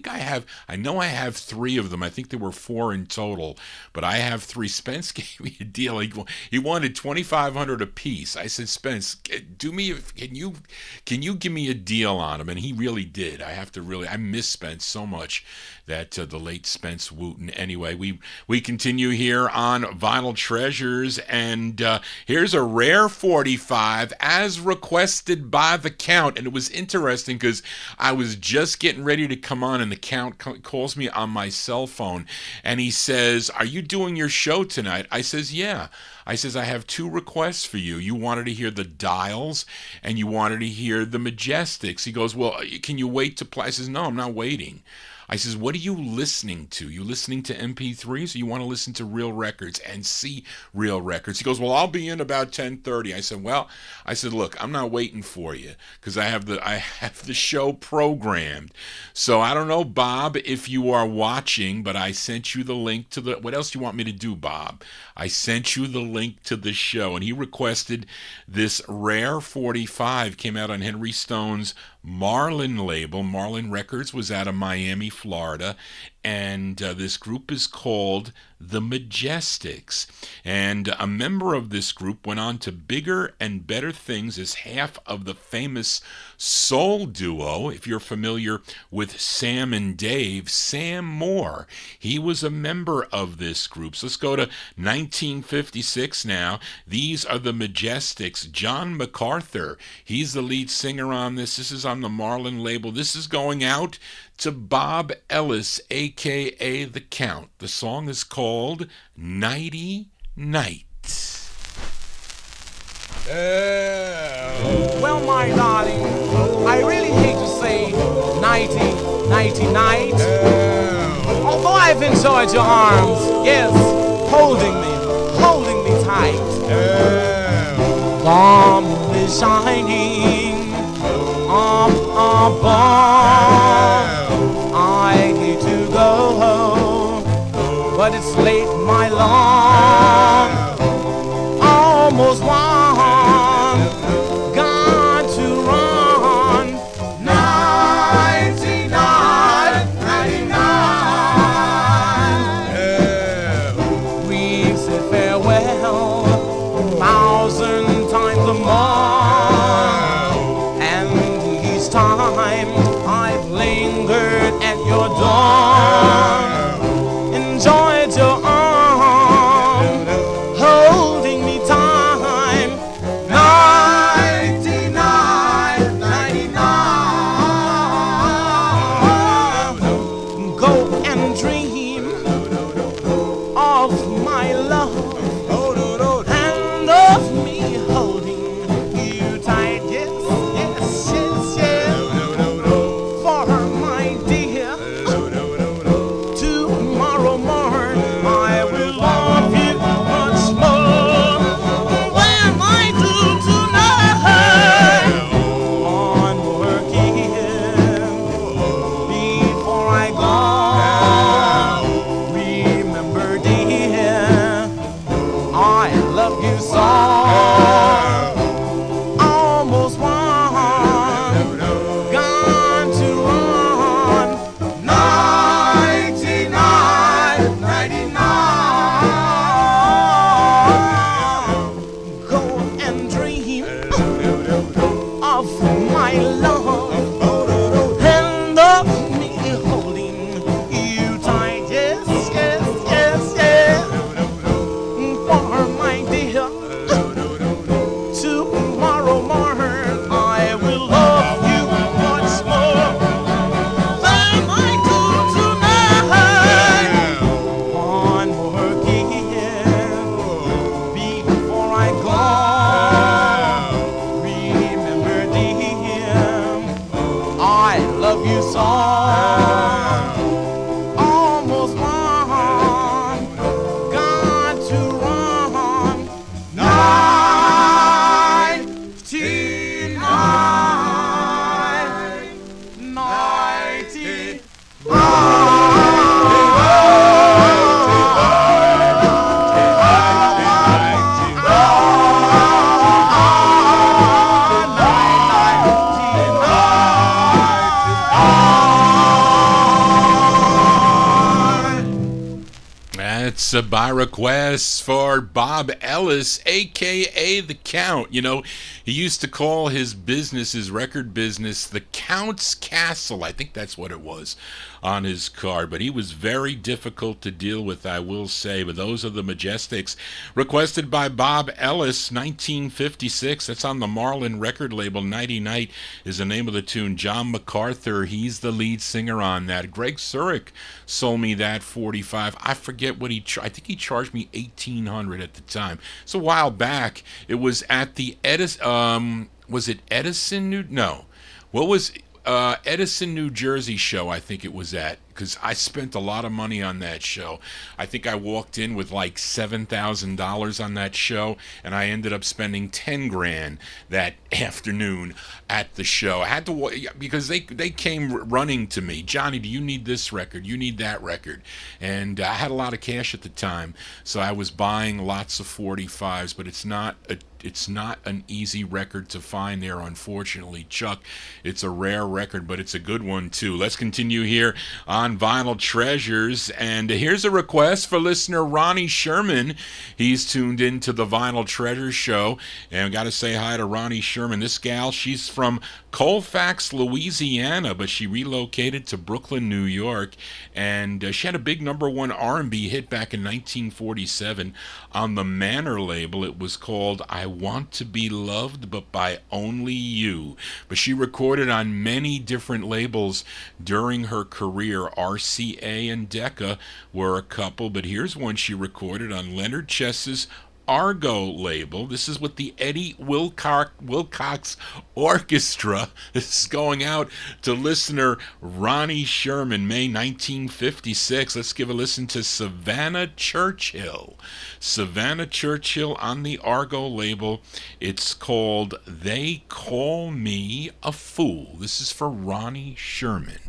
I know I have 3 of them. I think there were 4 in total, but I have 3. Spence gave me a deal. He wanted $2,500 a piece. I said, Spence, can you give me a deal on them? And he really did. I miss Spence so much, that the late Spence Wooten. Anyway, we continue here on Vinyl Treasures, and here's a rare 45 as requested by the Count. And it was interesting because I was just getting ready to come on, and the Count calls me on my cell phone, and he says, "Are you doing your show tonight?" I says, "Yeah." I says, "I have 2 requests for you. You wanted to hear the Dials, and you wanted to hear the Majestics." He goes, "Well, can you wait to play?" I says, "No, I'm not waiting." I says, "What are you listening to? You listening to MP3s, or you want to listen to real records and see real records?" He goes, "Well, I'll be in about 10:30. I said, "Look, I'm not waiting for you because I have the show programmed. So I don't know, Bob, if you are watching, but I sent you the link to the. What else do you want me to do, Bob? I sent you the link to the show." And he requested this rare 45. Came out on Henry Stone's Marlin label. Marlin Records was out of Miami, Florida, and this group is called the Majestics. And a member of this group went on to bigger and better things as half of the famous soul duo. If you're familiar with Sam and Dave, Sam Moore, he was a member of this group. So let's go to 1956 now. These are the Majestics. John MacArthur, he's the lead singer on this. This is on the Marlin label. This is going out to Bob Ellis, a.k.a. The Count. The song is called Nighty Night. Well, my darling, I really hate to say nighty night. Although I've enjoyed your arms, yes, holding me tight. The moon is shining up above. I hate to go home, but it's late, my love. Almost one, got to run. 99. We said farewell 1,000 times or more, and each time I've lingered at your door, enjoyed your arm, holding me time. 99. Go and dream of my love and of me holding you tight. Yes. For my dear, tomorrow morn I will love you much more than I do tonight. One more kiss before I go. Remember, dear, by request for Bob Ellis, a.k.a. The Count. You know, he used to call his business, his record business, the Count's Castle. I think that's what it was on his card. But he was very difficult to deal with, I will say. But those are the Majestics. Requested by Bob Ellis, 1956. That's on the Marlin record label. Nighty Night is the name of the tune. John MacArthur, he's the lead singer on that. Greg Zurich sold me that 45. I forget what I think he charged me $1,800 at the time. It's a while back. It was at the was it Edison? No. What was Edison, New Jersey show, I think it was at, because I spent a lot of money on that show. I think I walked in with like $7,000 on that show, and I ended up spending $10,000 that afternoon at the show. I had to, because they came running to me, Johnny, do you need this record? You need that record. And I had a lot of cash at the time, so I was buying lots of 45s, but it's not an easy record to find there, unfortunately, Chuck. It's a rare record, but it's a good one, too. Let's continue here on Vinyl Treasures, and here's a request for listener Ronnie Sherman. He's tuned into the Vinyl Treasures show, and I got to say hi to Ronnie Sherman. This gal, she's from Colfax, Louisiana, but she relocated to Brooklyn, New York, and she had a big #1 R&B hit back in 1947 on the Manor label. It was called I Want to Be Loved, but by Only You. But she recorded on many different labels during her career. RCA and Decca were a couple, but here's one she recorded on Leonard Chess's Argo label. This is with the Eddie Wilcox Orchestra. This is going out to listener Ronnie Sherman, May 1956. Let's give a listen to Savannah Churchill. Savannah Churchill on the Argo label. It's called They Call Me a Fool. This is for Ronnie Sherman.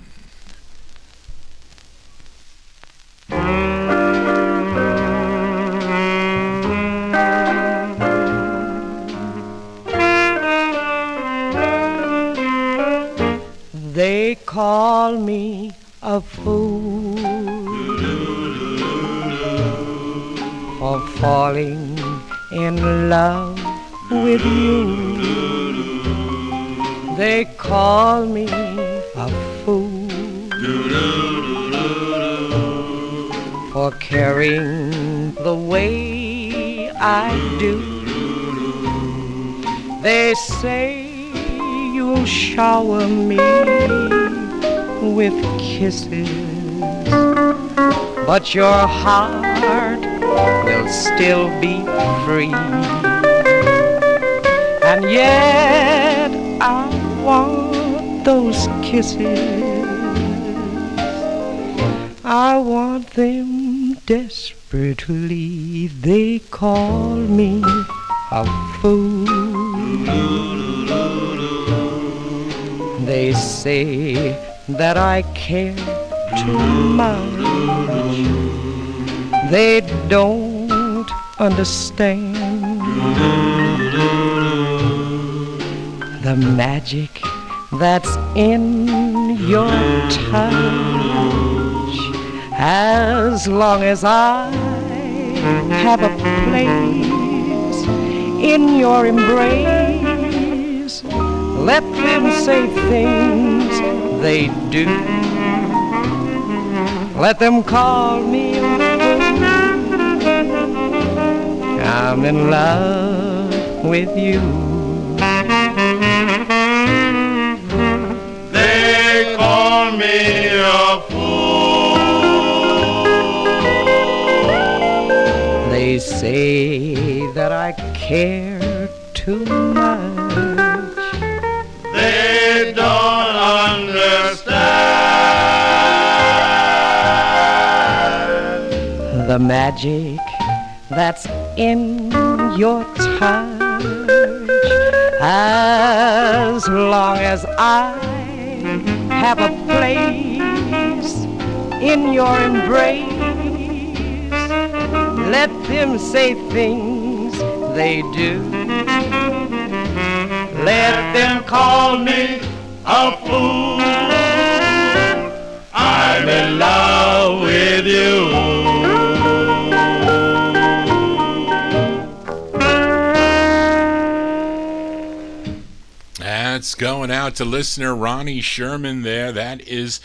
They call me a fool for falling in love with you. They call me a fool for caring the way I do. They say you'll shower me with kisses, but your heart will still be free. And yet I want those kisses. I want them desperately. They call me a fool. They say that I care too much. They don't understand the magic that's in your touch. As long as I have a place in your embrace, let them say things they do. Let them call me a fool. I'm in love with you. They call me a fool. They say that I care too much. They don't understand the magic that's in your touch. As long as I have a place in your embrace, let them say things they do. Let them call me a fool. I'm in love with you. That's going out to listener Ronnie Sherman there. That is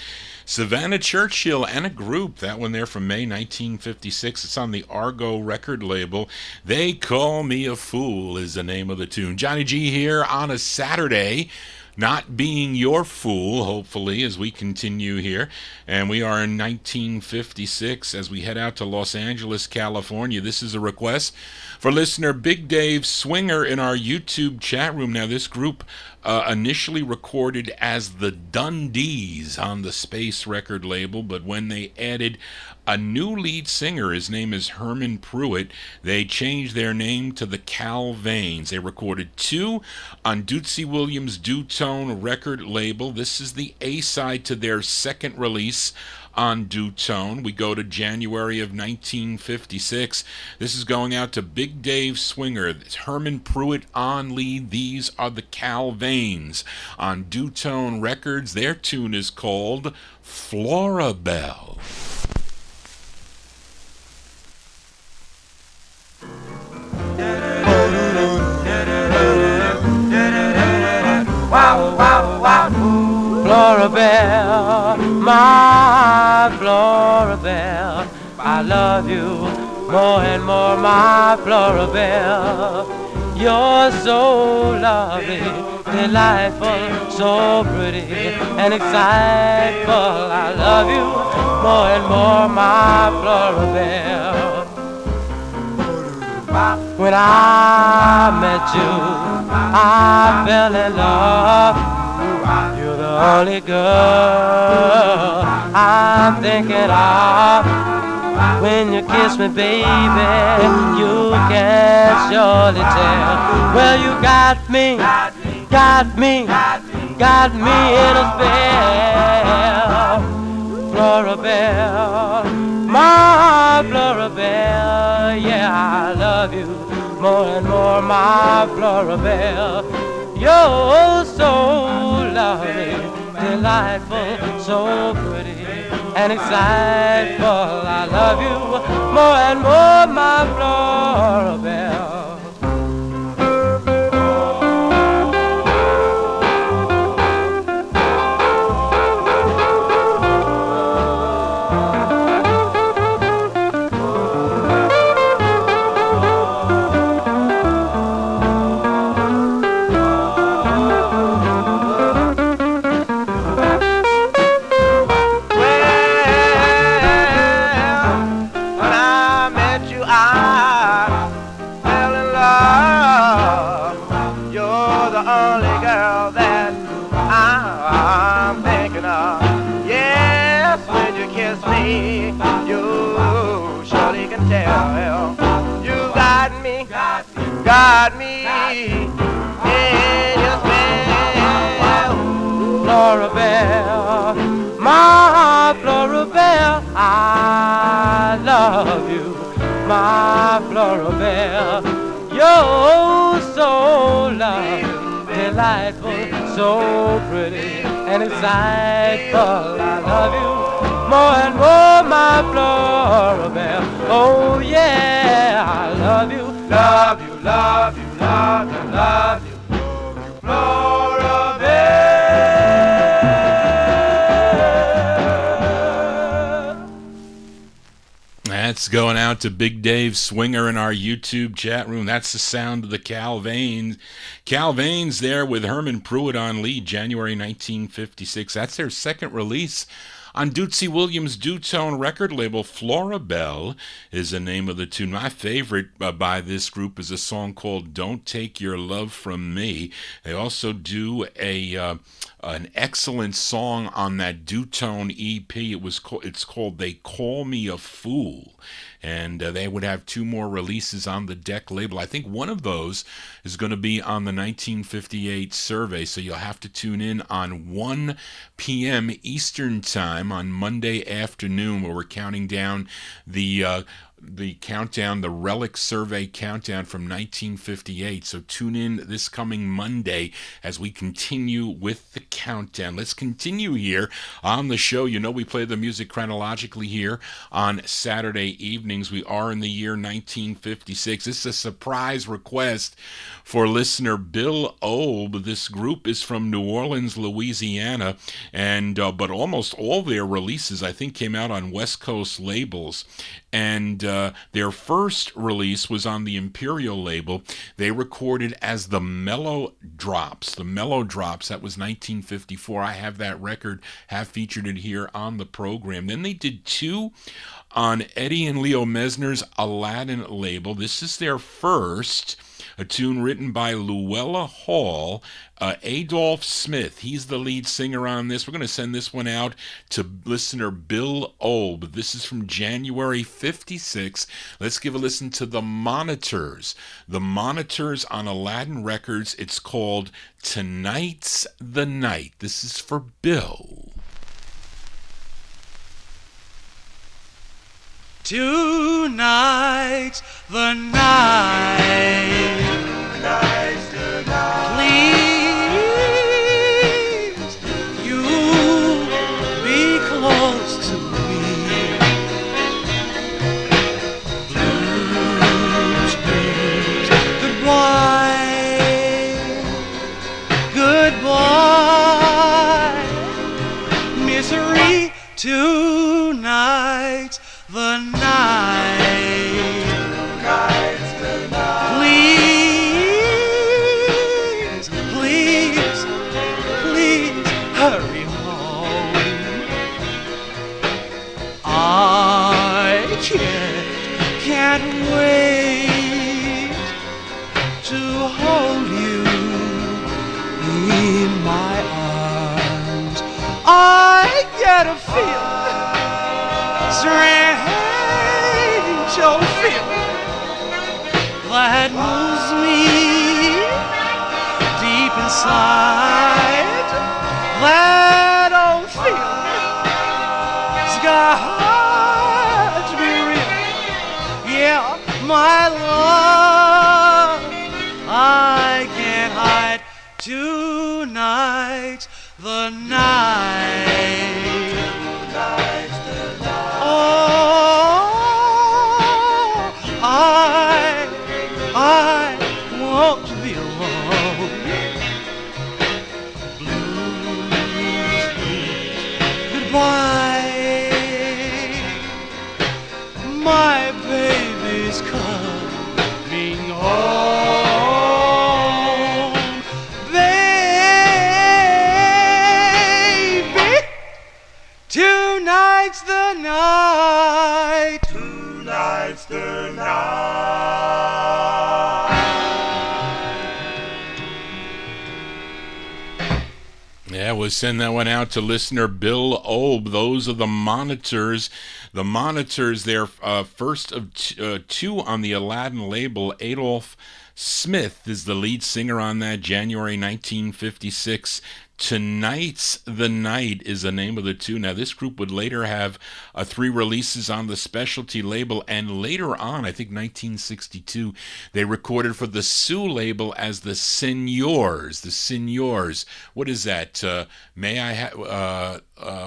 Savannah Churchill and a group. That one there from May 1956. It's on the Argo record label. They Call Me a Fool is the name of the tune. Johnny G here on a Saturday. Not being your fool, hopefully, as we continue here. And we are in 1956 as we head out to Los Angeles, California. This is a request for listener Big Dave Swinger in our YouTube chat room. Now, this group initially recorded as the Dundees on the Space record label, but when they added a new lead singer, his name is Herman Pruitt, they changed their name to the Calvains. They recorded 2 on Dootsy Williams' Doo-Tone record label. This is the A-side to their second release on Doo-Tone. We go to January of 1956. This is going out to Big Dave Swinger. It's Herman Pruitt on lead. These are the Calvains on Doo-Tone Records. Their tune is called Florabelle. Wow, wow, wow. Florabelle, my Florabelle, I love you more and more, my Florabelle. You're so lovely, delightful, so pretty and exciteful. I love you more and more, my Florabelle. When I met you, I fell in love. You're the only girl I'm thinking of. When you kiss me, baby, you can surely tell. Well, you got me in a spell. Florabelle, my Florabelle, yeah, I love you more and more, my Florabelle. You're so lovely, delightful, so pretty and exciteful. I love you more and more, my Florabelle. Got me in your spell. Florabelle, my Florabelle, I love you, my Florabelle. You're so lovely, delightful, so pretty and exciteful. I love you more and more, my Florabelle. Oh yeah, I love you, love you, love you, love you, love you, Florabelle. That's going out to Big Dave Swinger in our YouTube chat room. That's the sound of the Calvains. Calvains there with Herman Pruitt on lead, January 1956. That's their second release on Dootsy Williams' Doo-Tone record label. Florabelle is the name of the tune. My favorite by this group is a song called Don't Take Your Love From Me. They also do an excellent song on that Doo-Tone EP. It's called They Call Me a Fool. And they would have 2 more releases on the Deck label. I think one of those is going to be on the 1958 survey, so you'll have to tune in on 1 p.m. Eastern Time on Monday afternoon, where we're counting down the the countdown, the Relic Survey countdown from 1958. So tune in this coming Monday as we continue with the countdown. Let's continue here on the show. You know, we play the music chronologically here on Saturday evenings. We are in the year 1956. This is a surprise request for listener Bill Obe. This group is from New Orleans, Louisiana, and but almost all their releases, I think, came out on West Coast labels. And their first release was on the Imperial label. They recorded as the Mellow Drops. The Mellow Drops, that was 1954. I have that record, have featured it here on the program. Then they did two on Eddie and Leo Mesner's Aladdin label. This is their first, a tune written by Luella Hall, Adolph Smith. He's the lead singer on this. We're going to send this one out to listener Bill Obe. This is from January 56. Let's give a listen to The Monitors. The Monitors on Aladdin Records. It's called Tonight's the Night. This is for Bill. Tonight's the night. Tonight's the night. Please, you be close to me. Blues, blues, goodbye, goodbye. Misery, tonight's the night. Tonight's the night. Please, please, please hurry home. I can't wait to hold you in my arms. I get a feeling strange, oh feeling that moves me deep inside. That old feeling has got to be real. Yeah, my love, I can't hide. Tonight's the night. Tonight's the night. I want to be alone. Blues, goodbye. My baby's coming home. Baby, tonight's the night. Tonight's the night. Yeah, we'll send that one out to listener Bill Obe. Those are the Monitors. The Monitors, their first of two on the Aladdin label. Adolph Smith is the lead singer on that, January 1956. Tonight's the Night is the name of the tune. Now, this group would later have 3 releases on the Specialty label, and later on, I think 1962, they recorded for the Sue label as the Seniors. The Seniors. What is that? May I have...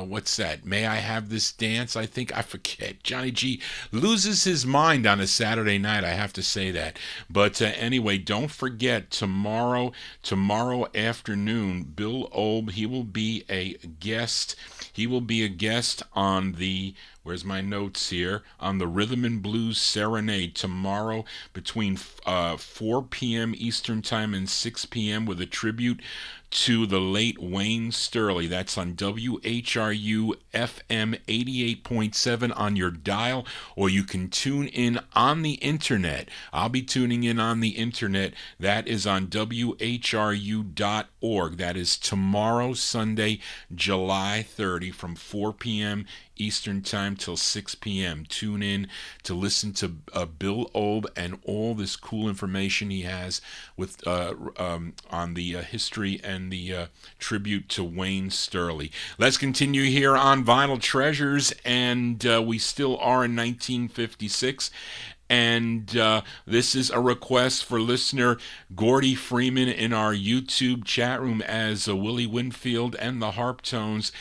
what's that? May I Have This Dance? I think, I forget. Johnny G loses his mind on a Saturday night, I have to say that. But anyway, don't forget, tomorrow afternoon, Bill Obe, he will be a guest. He will be a guest on the, where's my notes here, on the Rhythm and Blues Serenade tomorrow between 4 p.m. Eastern Time and 6 p.m. with a tribute to the late Wayne Sterling. That's on WHRU FM 88.7 on your dial, or you can tune in on the internet. I'll be tuning in on the internet. That is on WHRU.org. That is tomorrow, Sunday, July 30, from 4 p.m. Eastern Time till 6 p.m. Tune in to listen to Bill Old and all this cool information he has with on the history and the tribute to Wayne Sterling. Let's continue here on Vinyl Treasures, and we still are in 1956. And this is a request for listener Gordy Freeman in our YouTube chat room as Willie Winfield and the Harptones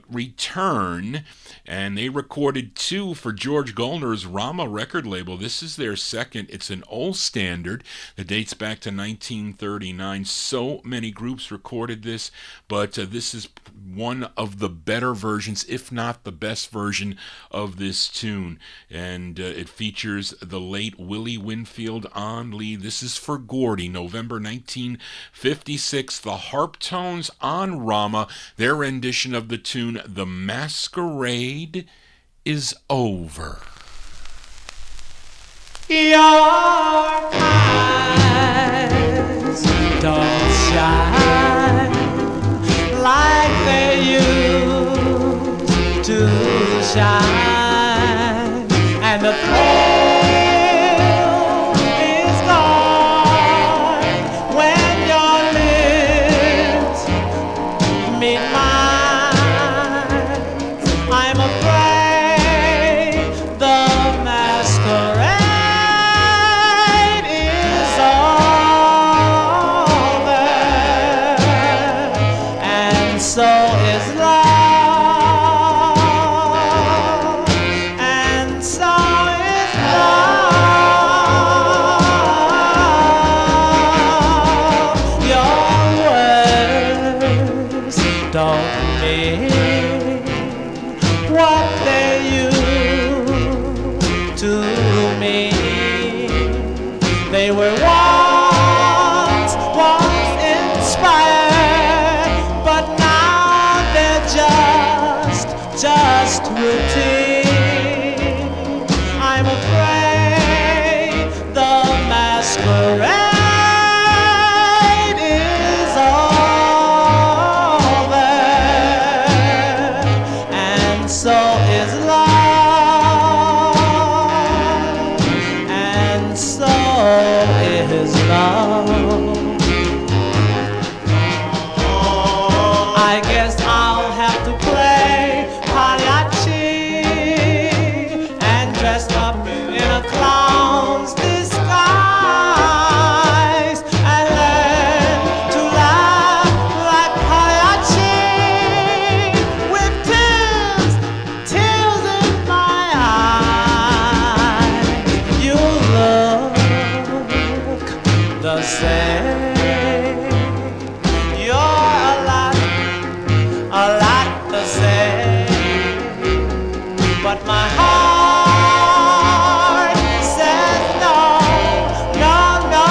return. And they recorded 2 for George Goldner's Rama record label. This is their second. It's an old standard that dates back to 1939. So many groups recorded this, but this is one of the better versions, if not the best version of this tune. And it features the late Willie Winfield on lead. This is for Gordy, November 1956. The Harptones on Rama, their rendition of the tune The Masquerade is Over. Your eyes don't shine like they used to shine, and the thrill is gone when your lips meet mine. I'm afraid the masquerade is over, and so is love, and so is love. Your words don't mean what they used to mean. They were once inspired, but now they're just routine. I'm afraid the masquerade is over, and so is love, and so is love. I guess I'll have to play mariachi and dress up in a clown's disguise and learn to laugh like mariachi with tears in my eyes. You look the same. You're a lot the same, but my heart says no, no, no,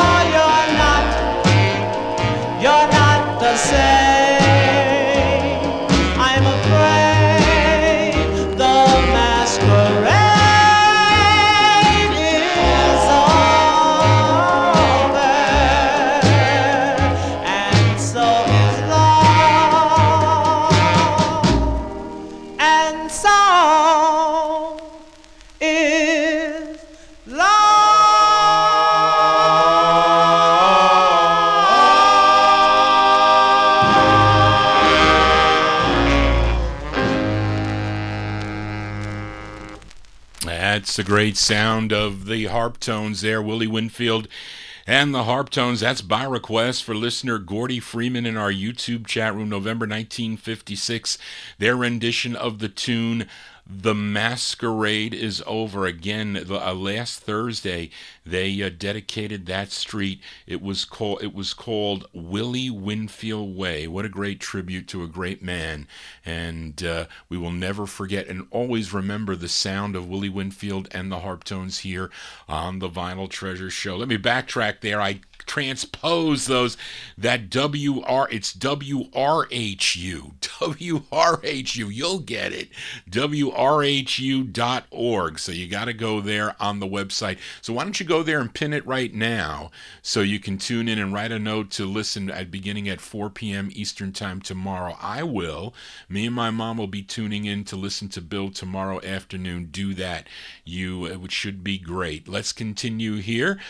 you're not the same. I'm afraid the masquerade is over, and so is love, and so is That's the great sound of the Harptones there, Willie Winfield and the Harptones. That's by request for listener Gordy Freeman in our YouTube chat room, November 1956. Their rendition of the tune The Masquerade is Over. Again, last Thursday they dedicated that street. It was called Willie Winfield Way. What a great tribute to a great man, and we will never forget and always remember the sound of Willie Winfield and the Harptones here on the Vinyl Treasure Show. Let me backtrack there. I transpose that WR, it's WRHU, WRHU, you'll get it, WRHU.org. So you got to go there on the website. So why don't you go there and pin it right now so you can tune in and write a note to listen beginning at 4 p.m. Eastern Time tomorrow. I will. Me and my mom will be tuning in to listen to Bill tomorrow afternoon. Do that. It should be great. Let's continue here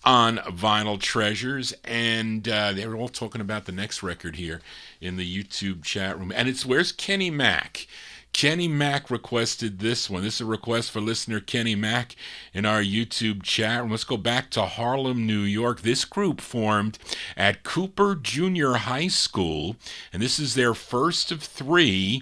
on Vinyl Treasures, and they were all talking about the next record here in the YouTube chat room, and where's Kenny Mack? Kenny Mack requested this one. This is a request for listener Kenny Mack in our YouTube chat room. Let's go back to Harlem, New York. This group formed at Cooper Junior High School, and this is their first of three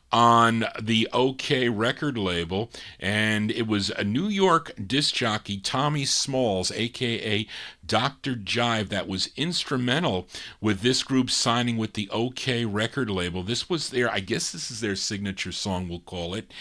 on the OK record label, and it was a New York disc jockey, Tommy Smalls, aka Dr. Jive, that was instrumental with this group signing with the OK record label. This was I guess this is their signature song, we'll call it.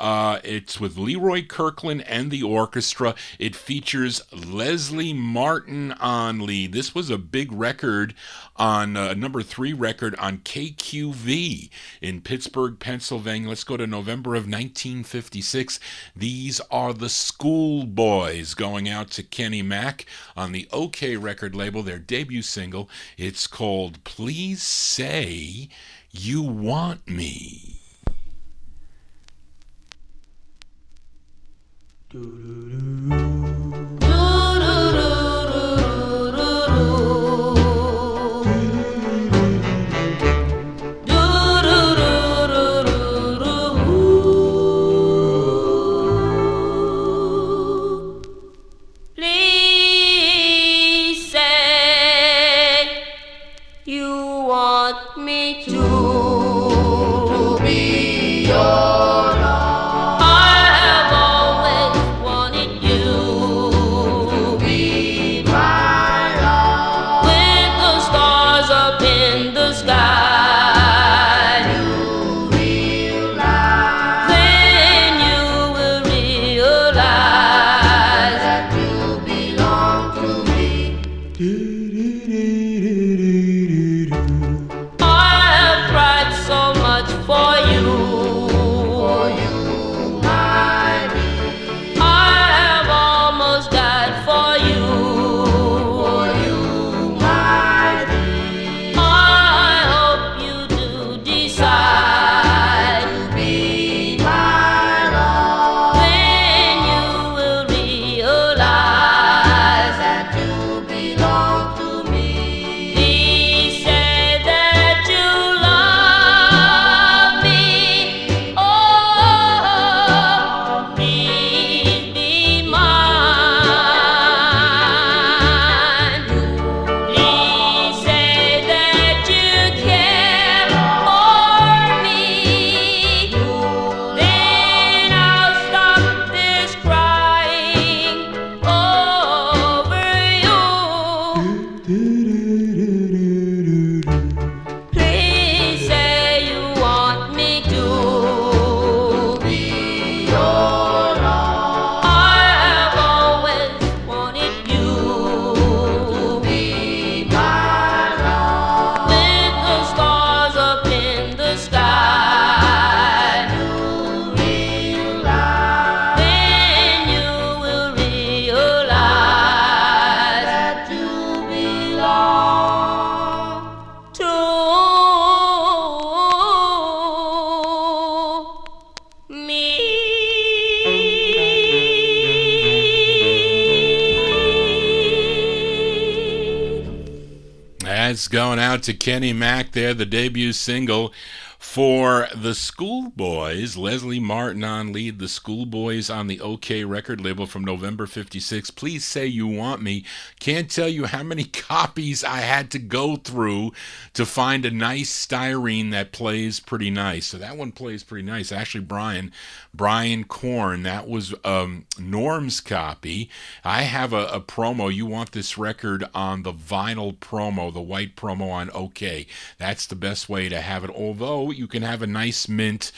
It's with Leroy Kirkland and the orchestra. It features Leslie Martin on lead. This was a big record on number 3 record on KQV in Pittsburgh, Pennsylvania. Let's go to November of 1956. These are the Schoolboys, going out to Kenny Mack on the OK record label, their debut single. It's called Please Say You Want Me. Please say you want me to be your Going out to Kenny Mack there, the debut single for the Schoolboys. Leslie Martin on lead, the Schoolboys on the OK record label from November 56. Please Say You Want Me. Can't tell you how many copies I had to go through to find a nice styrene that plays pretty nice. So that one plays pretty nice. Actually, Brian Korn, that was Norm's copy. I have a promo. You want this record on the vinyl promo, the white promo on OK. That's the best way to have it. Although you can have a nice mint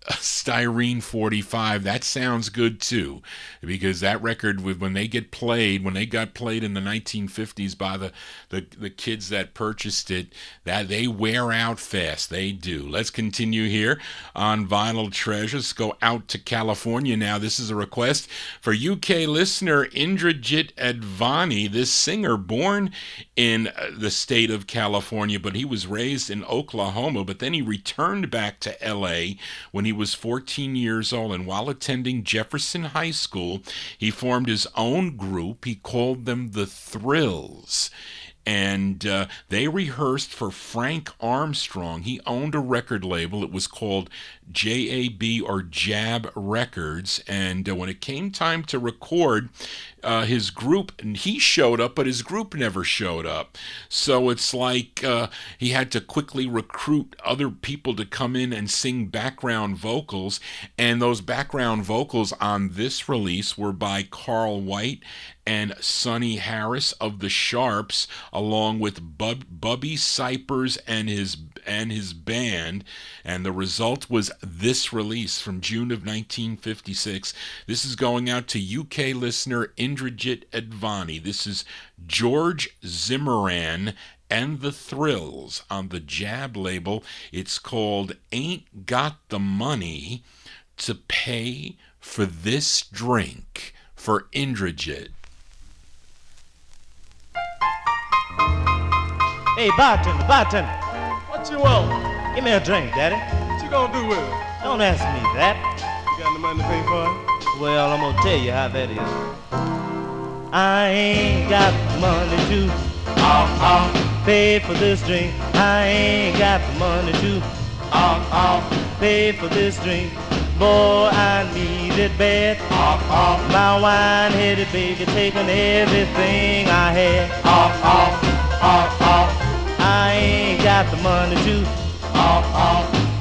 Styrene 45. That sounds good too, because that record, when they got played in the 1950s by the kids that purchased it, that they wear out fast. They do. Let's continue here on Vinyl Treasure. Let's go out to California now. This is a request for UK listener Indrajit Advani. This singer, born in the state of California, but he was raised in Oklahoma, but then he returned back to LA when he was 14 years old, and while attending Jefferson High School, he formed his own group. He called them the Thrills. And they rehearsed for Frank Armstrong. He owned a record label. It was called JAB or Jab Records. And when it came time to record his group, and he showed up, but his group never showed up. So it's like he had to quickly recruit other people to come in and sing background vocals. And those background vocals on this release were by Carl White and Sonny Harris of the Sharps, along with Bubby Cypers and his band. And the result was this release from June of 1956. This is going out to UK listener Indrajit Advani. This is George Zimmerman and the Thrills on the Jab label. It's called Ain't Got the Money to Pay for This Drink, for Indrajit. Hey, bartender, What you want? give me a drink, Daddy. What you gonna do with it? Don't ask me that. You got the money to pay for it? Well, I'm gonna tell you how that is. I ain't got the money to pay for this drink. I ain't got the money to pay for this drink. Boy, I need it bad. My wine-headed baby taking everything I had. I ain't got the money to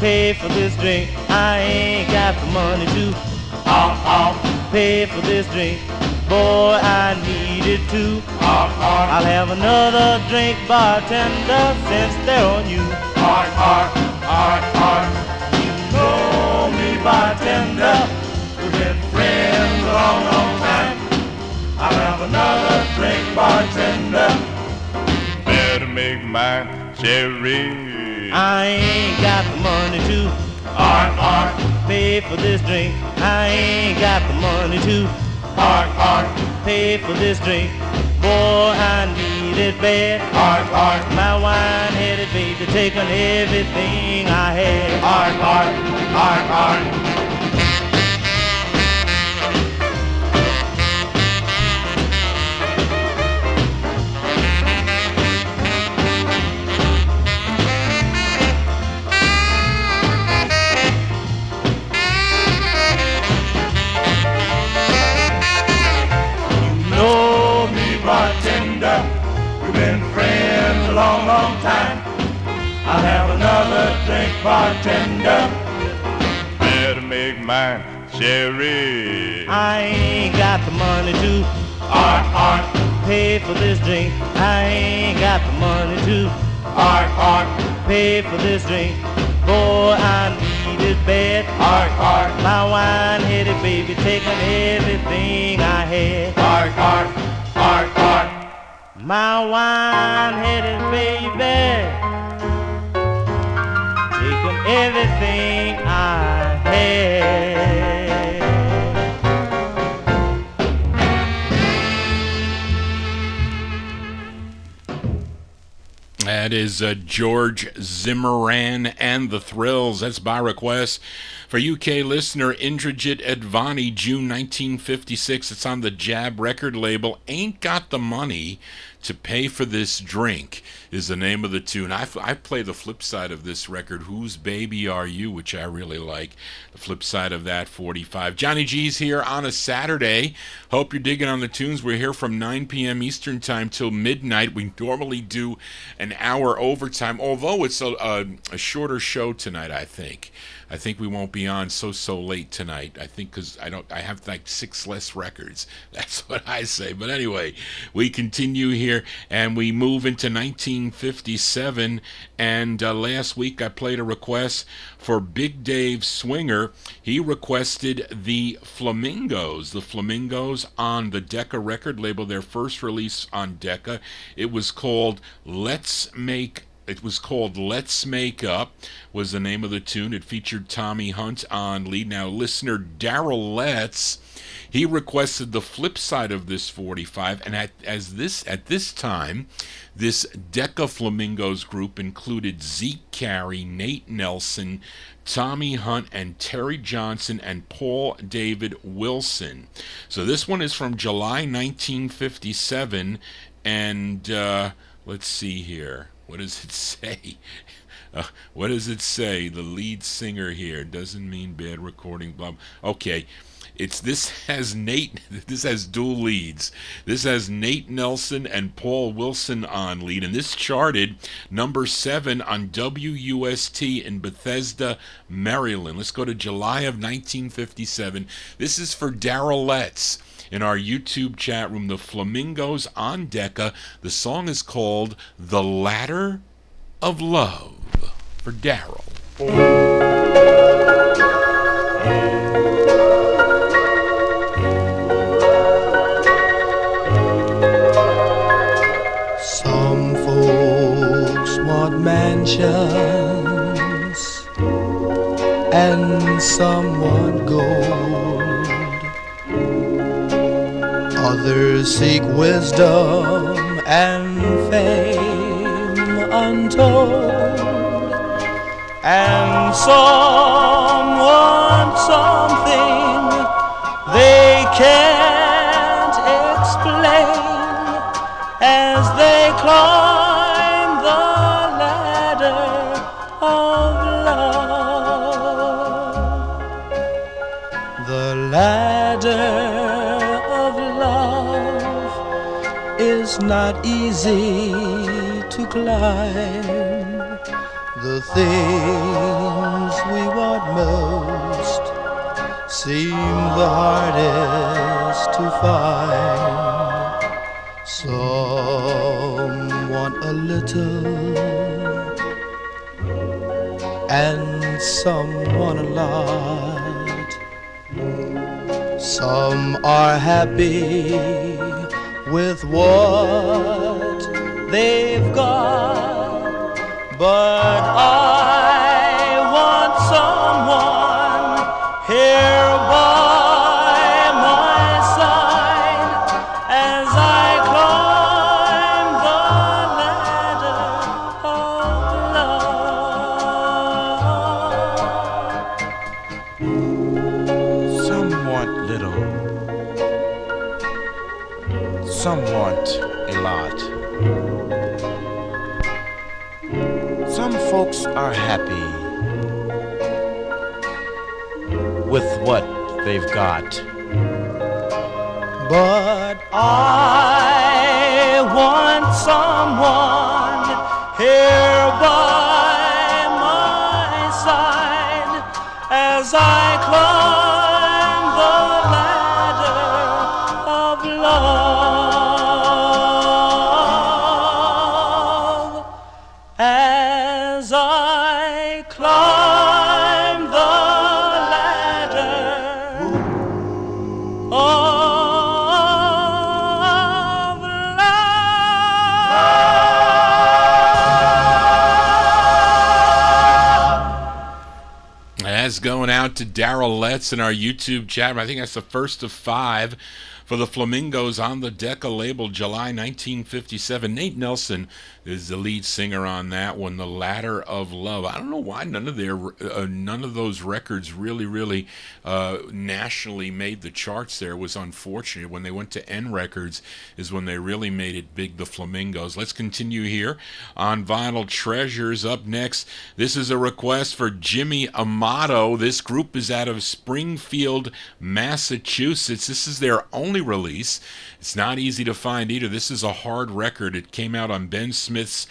pay for this drink. I ain't got the money to pay for this drink. Boy, I need it too. I'll have another drink, bartender, since they're on you. You know me, bartender. We've been friends a long, long time. I'll have another drink, bartender. Better make mine cherry. I ain't got the money to pay for this drink. I ain't got the money to pay for this drink. Boy, I need it bad. My wine-headed baby taking everything I had. Know me, bartender. We've been friends a long, long time. I'll have another drink, bartender. Better make mine cherry. I ain't got the money to pay for this drink. I ain't got the money to pay for this drink. Boy, I need it bad. My wine-headed baby taking everything I had. My wine-headed baby taking everything I had. That is George Zimmerman and the Thrills. That's by request for UK listener Indrajit Advani, June 1956. It's on the Jab record label. Ain't Got the Money to Pay for This Drink is the name of the tune. I play the flip side of this record, Whose Baby Are You, which I really like. The flip side of that, 45. Johnny G's here on a Saturday. Hope you're digging on the tunes. We're here from 9 p.m. Eastern Time till midnight. We normally do an hour overtime, although it's a shorter show tonight, I think. I think we won't be on so late tonight. I think because I have like 6 less records. That's what I say. But anyway, we continue here and we move into 1957. And last week I played a request for Big Dave Swinger. He requested the Flamingos. The Flamingos on the Decca record label, their first release on Decca. It was called Let's Make Up was the name of the tune. It featured Tommy Hunt on lead. Now, listener Darrell Letts, he requested the flip side of this 45, and at this time, this Decca Flamingos group included Zeke Carey, Nate Nelson, Tommy Hunt, and Terry Johnson, and Paul David Wilson. So this one is from July 1957, and let's see here. What does it say? What does it say? The lead singer here doesn't mean bad recording. Blah. Okay, this has dual leads. This has Nate Nelson and Paul Wilson on lead, and this charted number 7 on WUST in Bethesda, Maryland. Let's go to July of 1957. This is for Darrell Letts in our YouTube chat room. The Flamingos on Decca. The song is called The Ladder of Love for Darrell. Some folks want mansions and some want gold. Others seek wisdom and fame untold, and some want something they can't explain as they climb the ladder of love. The ladder is not easy to climb. The things we want most seem the hardest to find. Some want a little and some want a lot. Some are happy with what they've got, but I want someone here by my side as I climb the ladder of love. Some want little, some want a lot. Some folks are happy with what they've got, but I want someone here by my side as I climb the ladder of love. As I climb the ladder of love. That's going out to Darrell Letts in our YouTube chat. I think that's the first of 5 for the Flamingos on the Decca label, July 1957. Nate Nelson is the lead singer on that one, The Ladder of Love. I don't know why none of those records really nationally made the charts there. It was unfortunate. When they went to N Records is when they really made it big, the Flamingos. Let's continue here on Vinyl Treasures. Up next, this is a request for Jimmy Amato. This group is out of Springfield, Massachusetts. This is their only release. It's not easy to find either. This is a hard record. It came out on Ben Smith's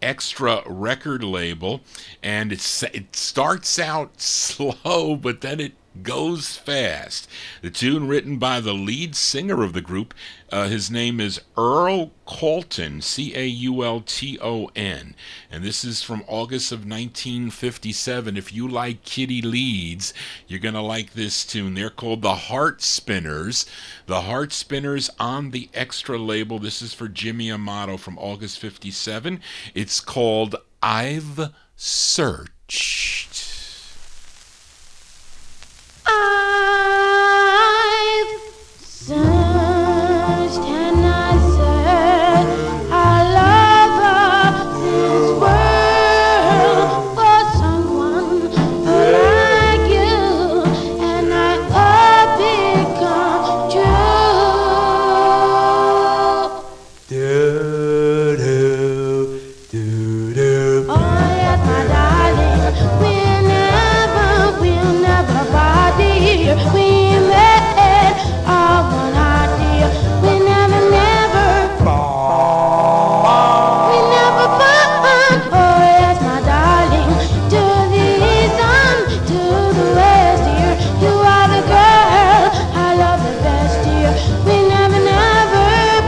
Extra record label, and it starts out slow, but then it goes fast. The tune written by the lead singer of the group, his name is Earl Colton, Caulton, and this is from August of 1957. If you like Kitty Leeds, you're going to like this tune. They're called the Heart Spinners. The Heart Spinners on the Extra label. This is for Jimmy Amato from August 57. It's called I've Searched. I've searched and I said I love this world for someone like you, and I hope it comes true. Oh yes, my darling, we'll never part. We met our one idea. We never part. Oh yes, my darling. To the east and to the west, dear. You are the girl I love the best, dear. We never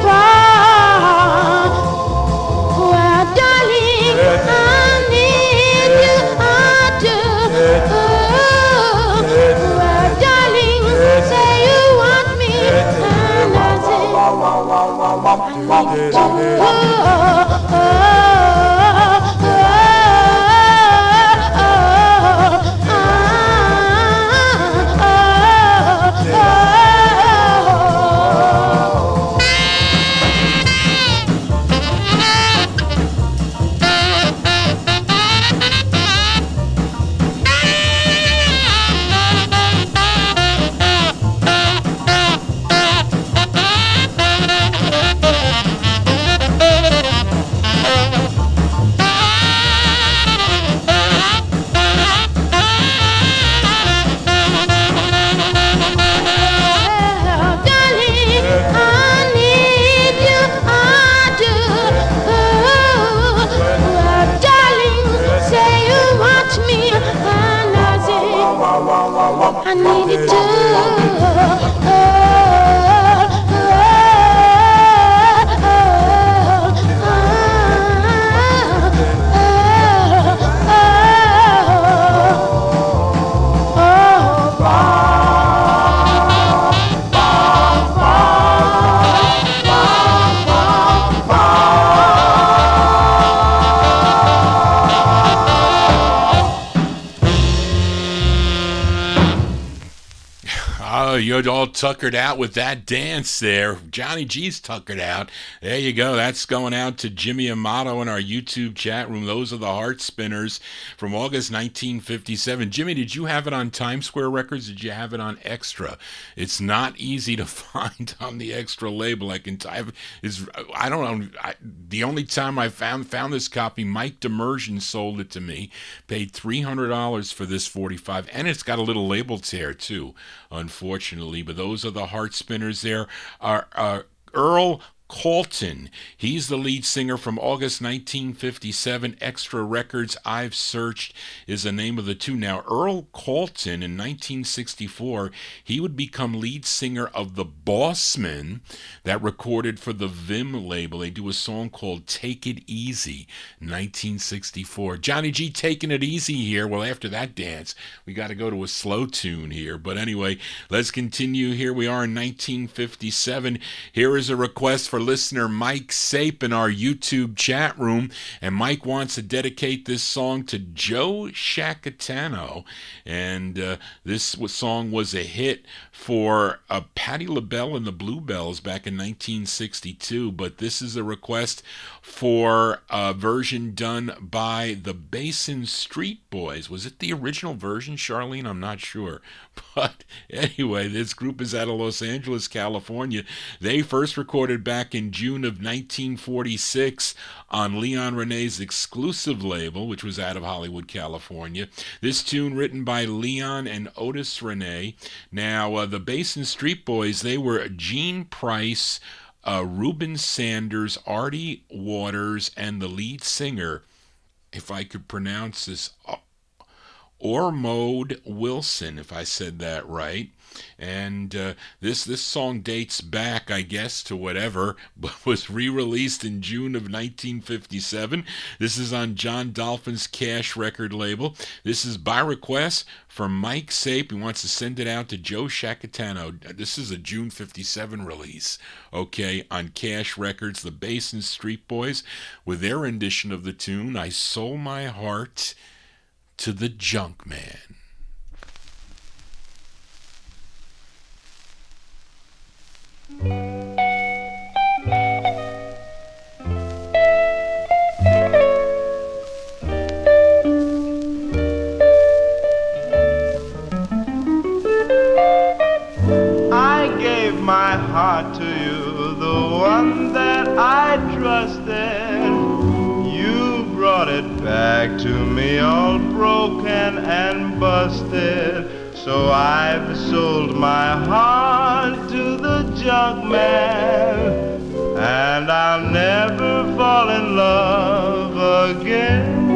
part. Well, darling, I need you. I do. I need you to. You're all tuckered out with that dance there. Johnny G's tuckered out. There you go. That's going out to Jimmy Amato in our YouTube chat room. Those are the Heart Spinners from August 1957. Jimmy, did you have it on Times Square Records? Did you have it on Extra? It's not easy to find on the Extra label. I don't know. The only time I found this copy, Mike Demersion sold it to me. Paid $300 for this 45, and it's got a little label tear too, unfortunately. But those are the Heart Spinners there. Earl Colton, he's the lead singer from August 1957. Extra Records, I've Searched is the name of the tune. Now, Earl Colton in 1964, he would become lead singer of the Bossmen that recorded for the Vim label. They do a song called Take It Easy, 1964. Johnny G taking it easy here. Well, after that dance, we got to go to a slow tune here. But anyway, let's continue. Here we are in 1957. Here is a request for listener Mike Sape in our YouTube chat room, and Mike wants to dedicate this song to Joe Shacatano, and this song was a hit for Patti LaBelle and the Bluebells back in 1962, but this is a request for a version done by the Basin Street Boys. Was it the original version, Charlene? I'm not sure. But anyway, this group is out of Los Angeles, California. They first recorded back in June of 1946 on Leon Renee's exclusive label, which was out of Hollywood, California. This tune written by Leon and Otis Renee. Now, the Basin Street Boys, they were Gene Price, Reuben Sanders, Artie Waters, and the lead singer, if I could pronounce this, Ormode Wilson, if I said that right. And this song dates back, I guess, to whatever, but was re-released in June of 1957. This is on John Dolphin's Cash record label. This is by request from Mike Sape. He wants to send it out to Joe Shacatano. This is a June 57 release, okay, on Cash Records. The Basin Street Boys with their rendition of the tune, I Sold My Heart to the Junk Man. I gave my heart to you, the one that I trusted. You brought it back to me all broken and busted. So I've sold my heart to the junk man, and I'll never fall in love again.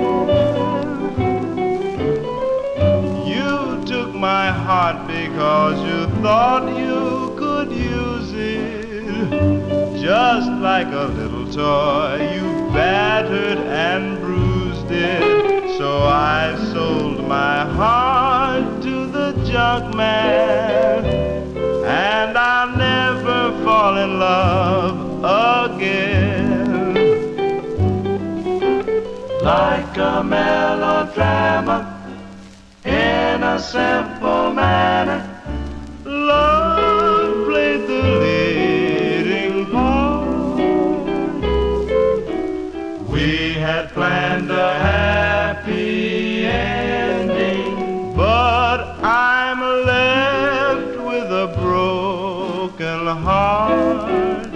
You took my heart because you thought you could use it. Just like a little toy, you battered and bruised it. So I sold my heart to the junk man, and I'll never fall in love again. Like a melodrama in a simple manner, love played the leading part. We had planned a happy ending, but I'm left with a broken heart.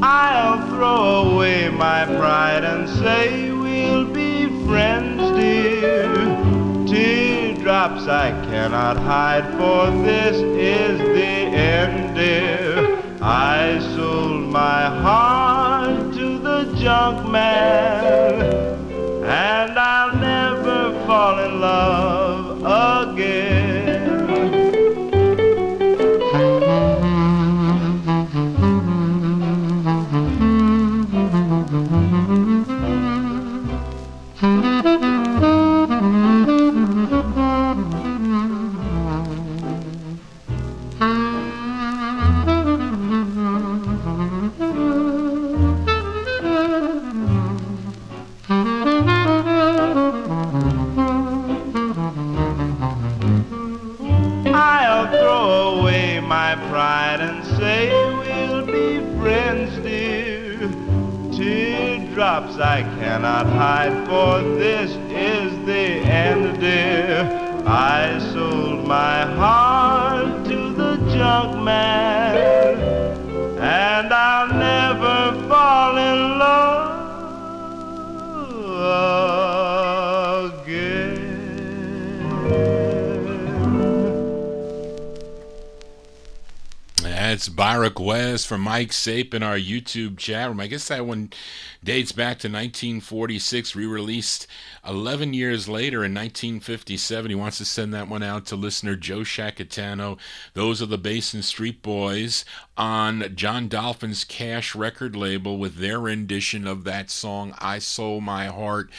I'll throw away my pride and say we'll be friends, dear. Teardrops I cannot hide, for this is the end, dear. I sold my heart to the junk man, and I'll never fall in love again. I'll throw away my pride and say we'll be friends, dear. Teardrops I cannot hide, for this is the end, dear. I sold my heart to the junk man, and I'll never fall in love again. That's by request from Mike Sape in our YouTube chat room. I guess that one dates back to 1946, re-released 11 years later in 1957. He wants to send that one out to listener Joe Shacatano. Those are the Basin Street Boys on John Dolphin's Cash record label with their rendition of that song, I Sold My Heart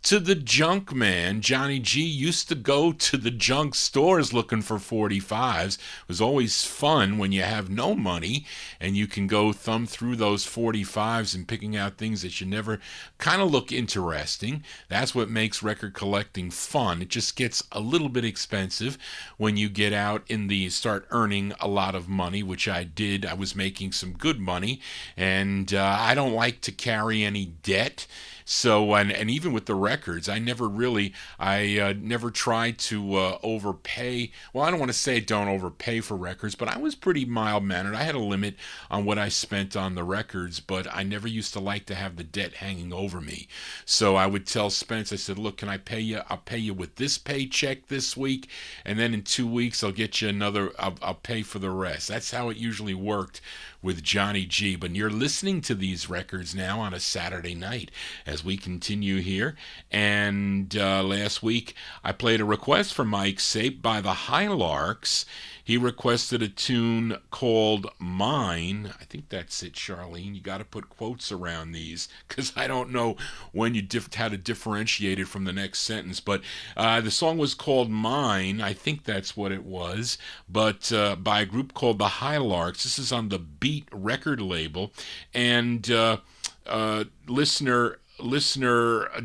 to the Junk Man. Johnny G used to go to the junk stores looking for 45's. It was always fun when you have no money and you can go thumb through those 45's and picking out things that you never kind of look interesting. That's what makes record collecting fun. It just gets a little bit expensive when you get out in the start earning a lot of money, which I did. I was making some good money, and I don't like to carry any debt. So, and even with the records, I never tried to overpay. Well, I don't want to say don't overpay for records, but I was pretty mild-mannered. I had a limit on what I spent on the records, but I never used to like to have the debt hanging over me. So I would tell Spence, I said, look, can I pay you? I'll pay you with this paycheck this week, and then in 2 weeks I'll get you another, I'll pay for the rest. That's how it usually worked with Johnny G. But you're listening to these records now on a Saturday night as we continue here. And last week I played a request for Mike Sape by the Highlarks. He requested a tune called Mine. I think that's it, Charlene. You got to put quotes around these because I don't know when you how to differentiate it from the next sentence. But the song was called Mine. I think that's what it was. But by a group called the Highlarks. This is on the Beat record label. And listener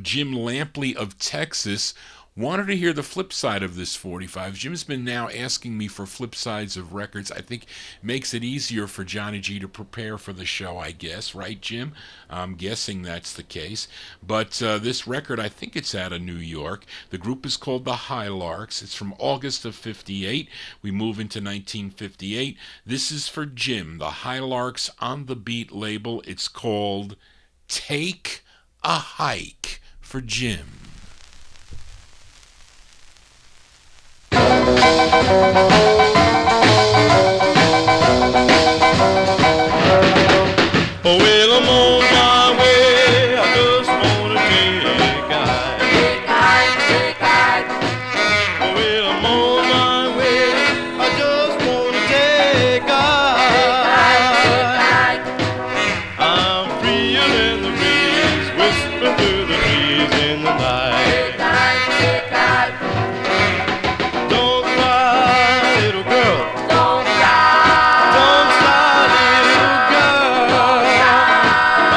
Jim Lampley of Texas wanted to hear the flip side of this 45. Jim's been now asking me for flip sides of records. I think makes it easier for Johnny G to prepare for the show, I guess. Right, Jim? I'm guessing that's the case. But this record, I think it's out of New York. The group is called the Highlarks. It's from August of 58. We move into 1958. This is for Jim, the Highlarks on the Beat label. It's called Take a Hike for Jim. Oh, well, I'm on my way. I just wanna take a hike. Oh, well, I'm on my way. I just wanna take a hike. I'm feeling the breeze whisper through the trees in the night. Don't cry, little girl. Don't cry, little girl.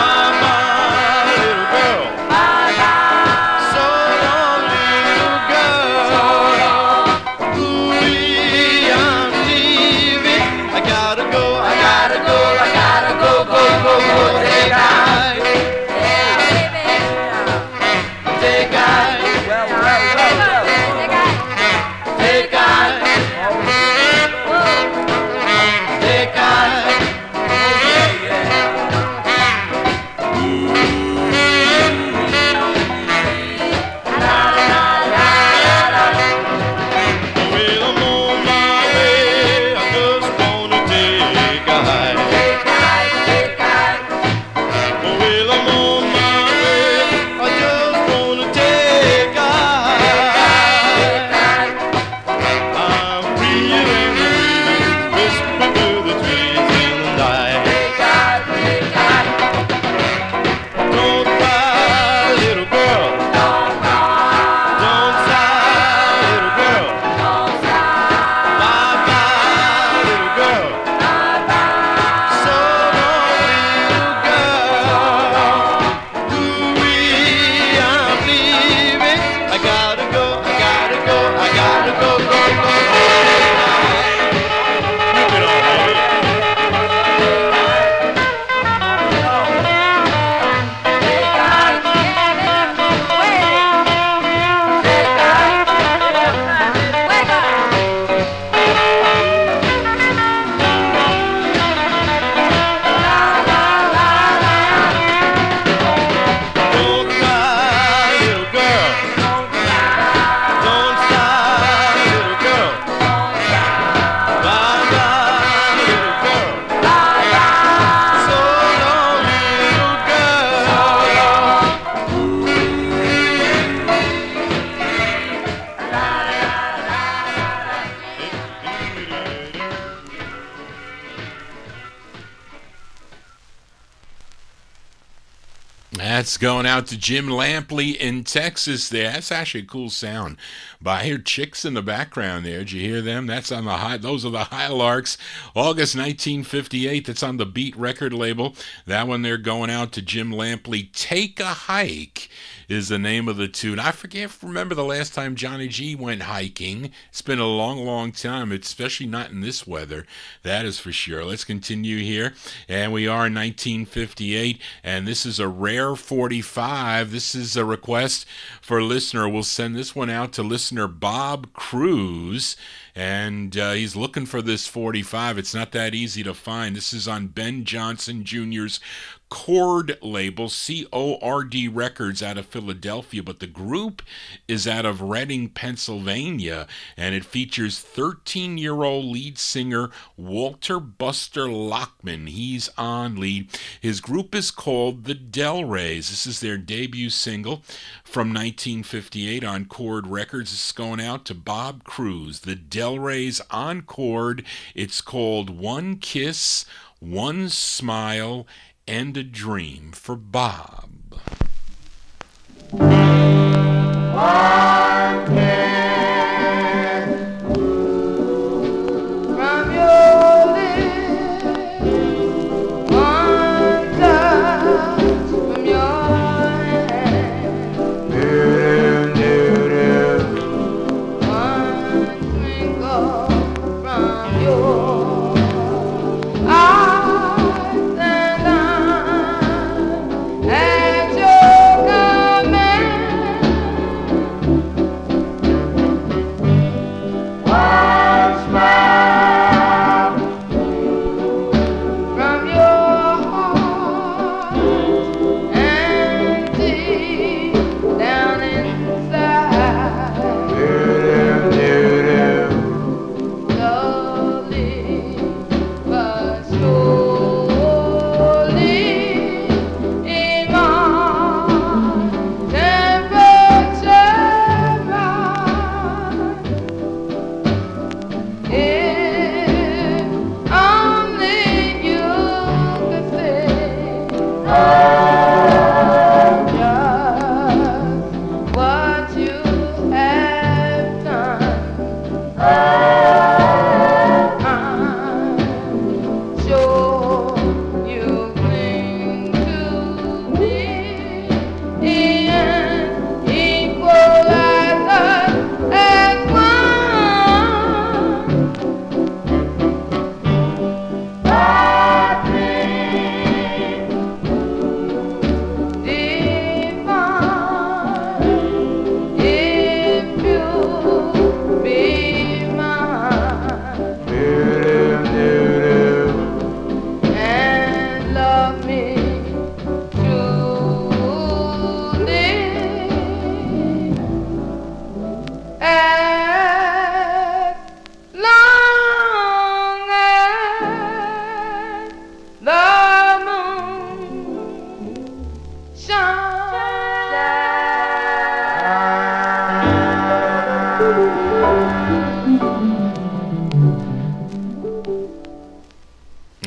My little girl. So long, little girl. Ooh-wee, I'm leaving. I gotta go. Take a hike. Take a hike. Take a hike. Take a hike. Well, I'm on my way. I just wanna take a hike. Well, I'm on my way. I just wanna take a hike. I'm feeling the breeze whisper through the trees in the night. Don't cry, little girl. Don't sigh, little girl. Bye-bye, little girl. So long, little girl. Ooh-wee, I'm leaving. I gotta go. Whip it on, baby. Don't cry, little girl. Don't sigh, little girl. Bye-bye, little girl. So long, little girl. That's going out to Jim Lampley in Texas there. That's actually a cool sound. But I hear chicks in the background there. Did you hear them? That's on the those are the Highlarks. August 1958. That's on the Beat record label. That one there going out to Jim Lampley. Take a Hike is the name of the tune. I remember the last time Johnny G went hiking. It's been a long, long time, especially not in this weather. That is for sure. Let's continue here. And we are in 1958, and this is a rare Rare 45. This is a request for a listener. We'll send this one out to listener Bob Cruz, and he's looking for this 45. It's not that easy to find. This is on Ben Johnson Jr.'s Chord label, CORD Records, out of Philadelphia, but the group is out of Reading, Pennsylvania, and it features 13-year-old lead singer Walter Buster Lockman. He's on lead. His group is called the Del Rays. This is their debut single from 1958 on Chord Records. This is going out to Bob Cruz. The Del Rays on Chord. It's called One Kiss, One Smile, and a Dream for Bob. One kiss from your lips, one touch from your hand, one twinkle from your eyes.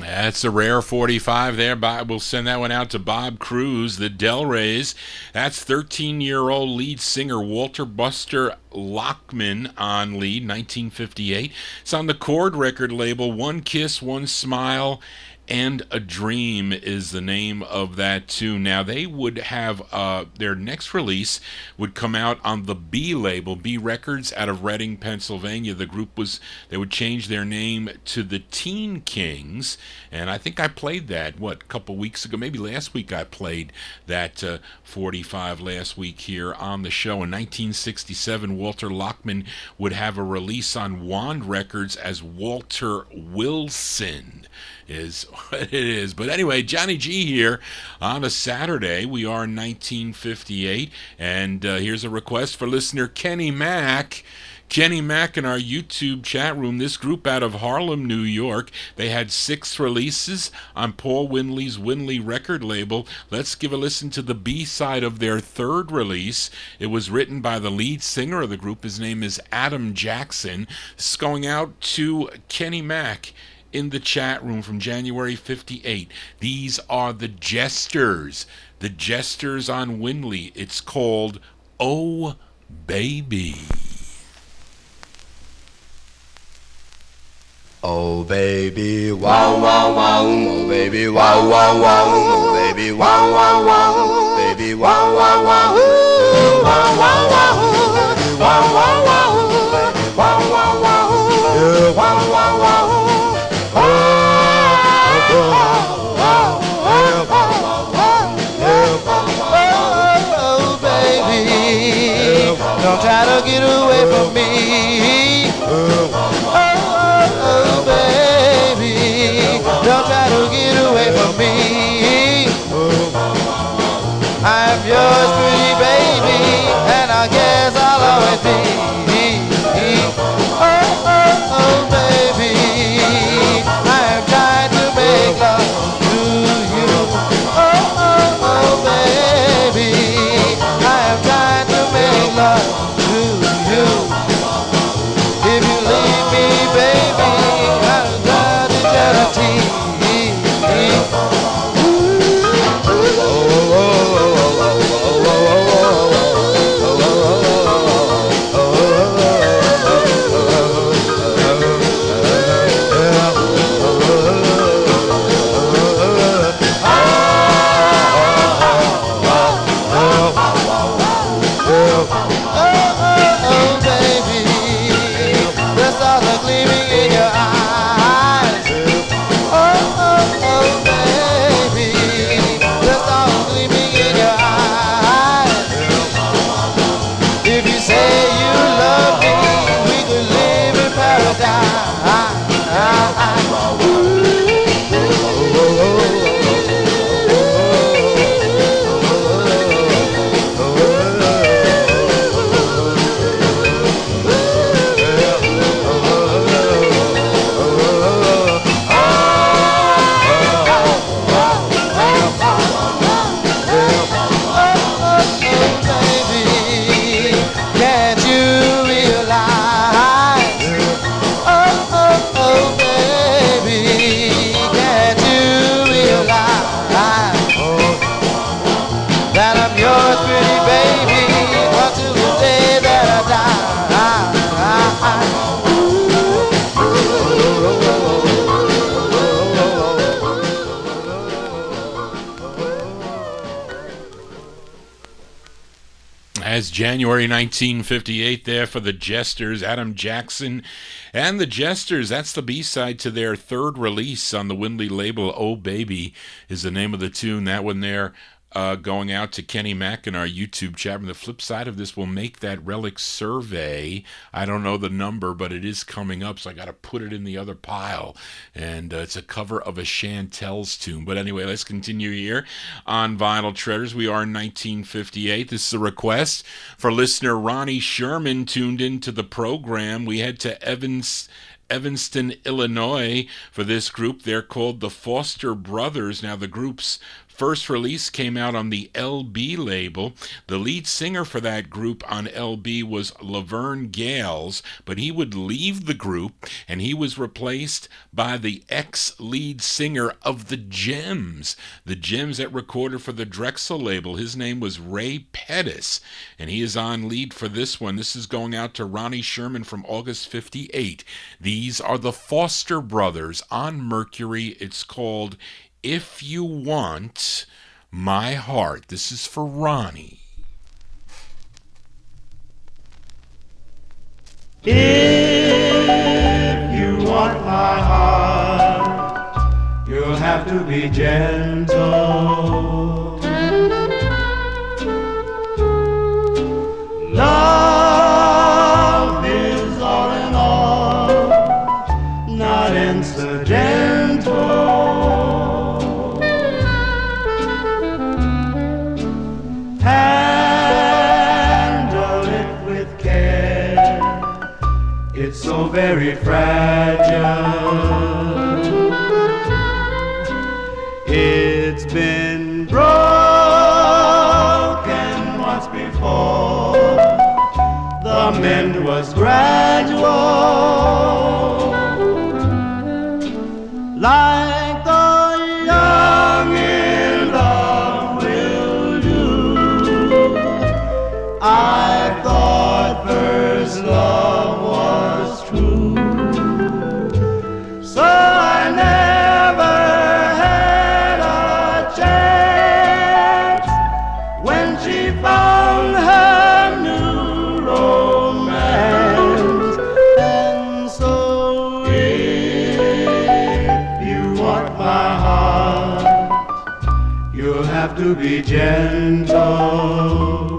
That's a Rare 45 there. We'll send that one out to Bob Cruz, the Del Rays. That's 13-year-old lead singer Walter Buster Lockman on lead, 1958. It's on the Chord record label. One Kiss, One Smile, and a Dream is the name of that tune. Now, they would have their next release would come out on the B label, B Records, out of Reading, Pennsylvania. The group they would change their name to the Teen Kings, and I think I played that, a couple weeks ago, maybe last week I played that 45 last week here on the show. In 1967, Walter Lockman would have a release on Wand Records as Walter Wilson. Is what it is. But anyway, Johnny G here on a Saturday. We are in 1958, and here's a request for listener Kenny Mack. Kenny Mack in our YouTube chat room. This group out of Harlem, New York, they had 6 releases on Paul Winley's Winley record label. Let's give a listen to the B-side of their 3rd release. It was written by the lead singer of the group. His name is Adam Jackson. This is going out to Kenny Mack in the chat room from January 58. These are the Jesters. The Jesters on Winley. It's called Oh Baby. Oh baby, wow wow wow, oh baby, wow wow wow, oh baby, wow wow wow, oh baby, wow wow wow, wow wow wow, wow wow wow, wow wow wow, wow wow wow. Oh, from me. Oh, baby, don't try to get away from me. I'm yours, pretty baby, and I guess I'll always be. Oh, baby, I am trying to make love to you. Oh, baby, I am trying to make love to you. If you leave me, baby, I'll try to charity. January 1958 there for the Jesters, Adam Jackson and the Jesters. That's the B-side to their third release on the Winley label. Oh Baby is the name of the tune. That one there going out to Kenny Mack in our YouTube chat. And the flip side of this will make that relic survey. I don't know the number, but it is coming up, so I got to put it in the other pile. And it's a cover of a Chantel's tune. But anyway, let's continue here on Vinyl Treasures. We are in 1958. This is a request for listener Ronnie Sherman, tuned into the program. We head to Evanston, Illinois for this group. They're called the Foster Brothers. Now, the group's first release came out on the LB label. The lead singer for that group on LB was Laverne Gales, but he would leave the group and he was replaced by the ex-lead singer of the Gems. The Gems that recorded for the Drexel label. His name was Ray Pettis, and he is on lead for this one. This is going out to Ronnie Sherman from August 58. These are the Foster Brothers on Mercury. It's called If You Want My Heart. This is for Ronnie. If you want my heart, you'll have to be gentle. Love is all in all, not incidental. Handle it with care, it's so very fragile. It's been broken once before, the mend was gradual. Like the young in love will do, I thought first love was true, so I never had a chance. When she found her new romance, and so if you want my heart, you'll have to be gentle.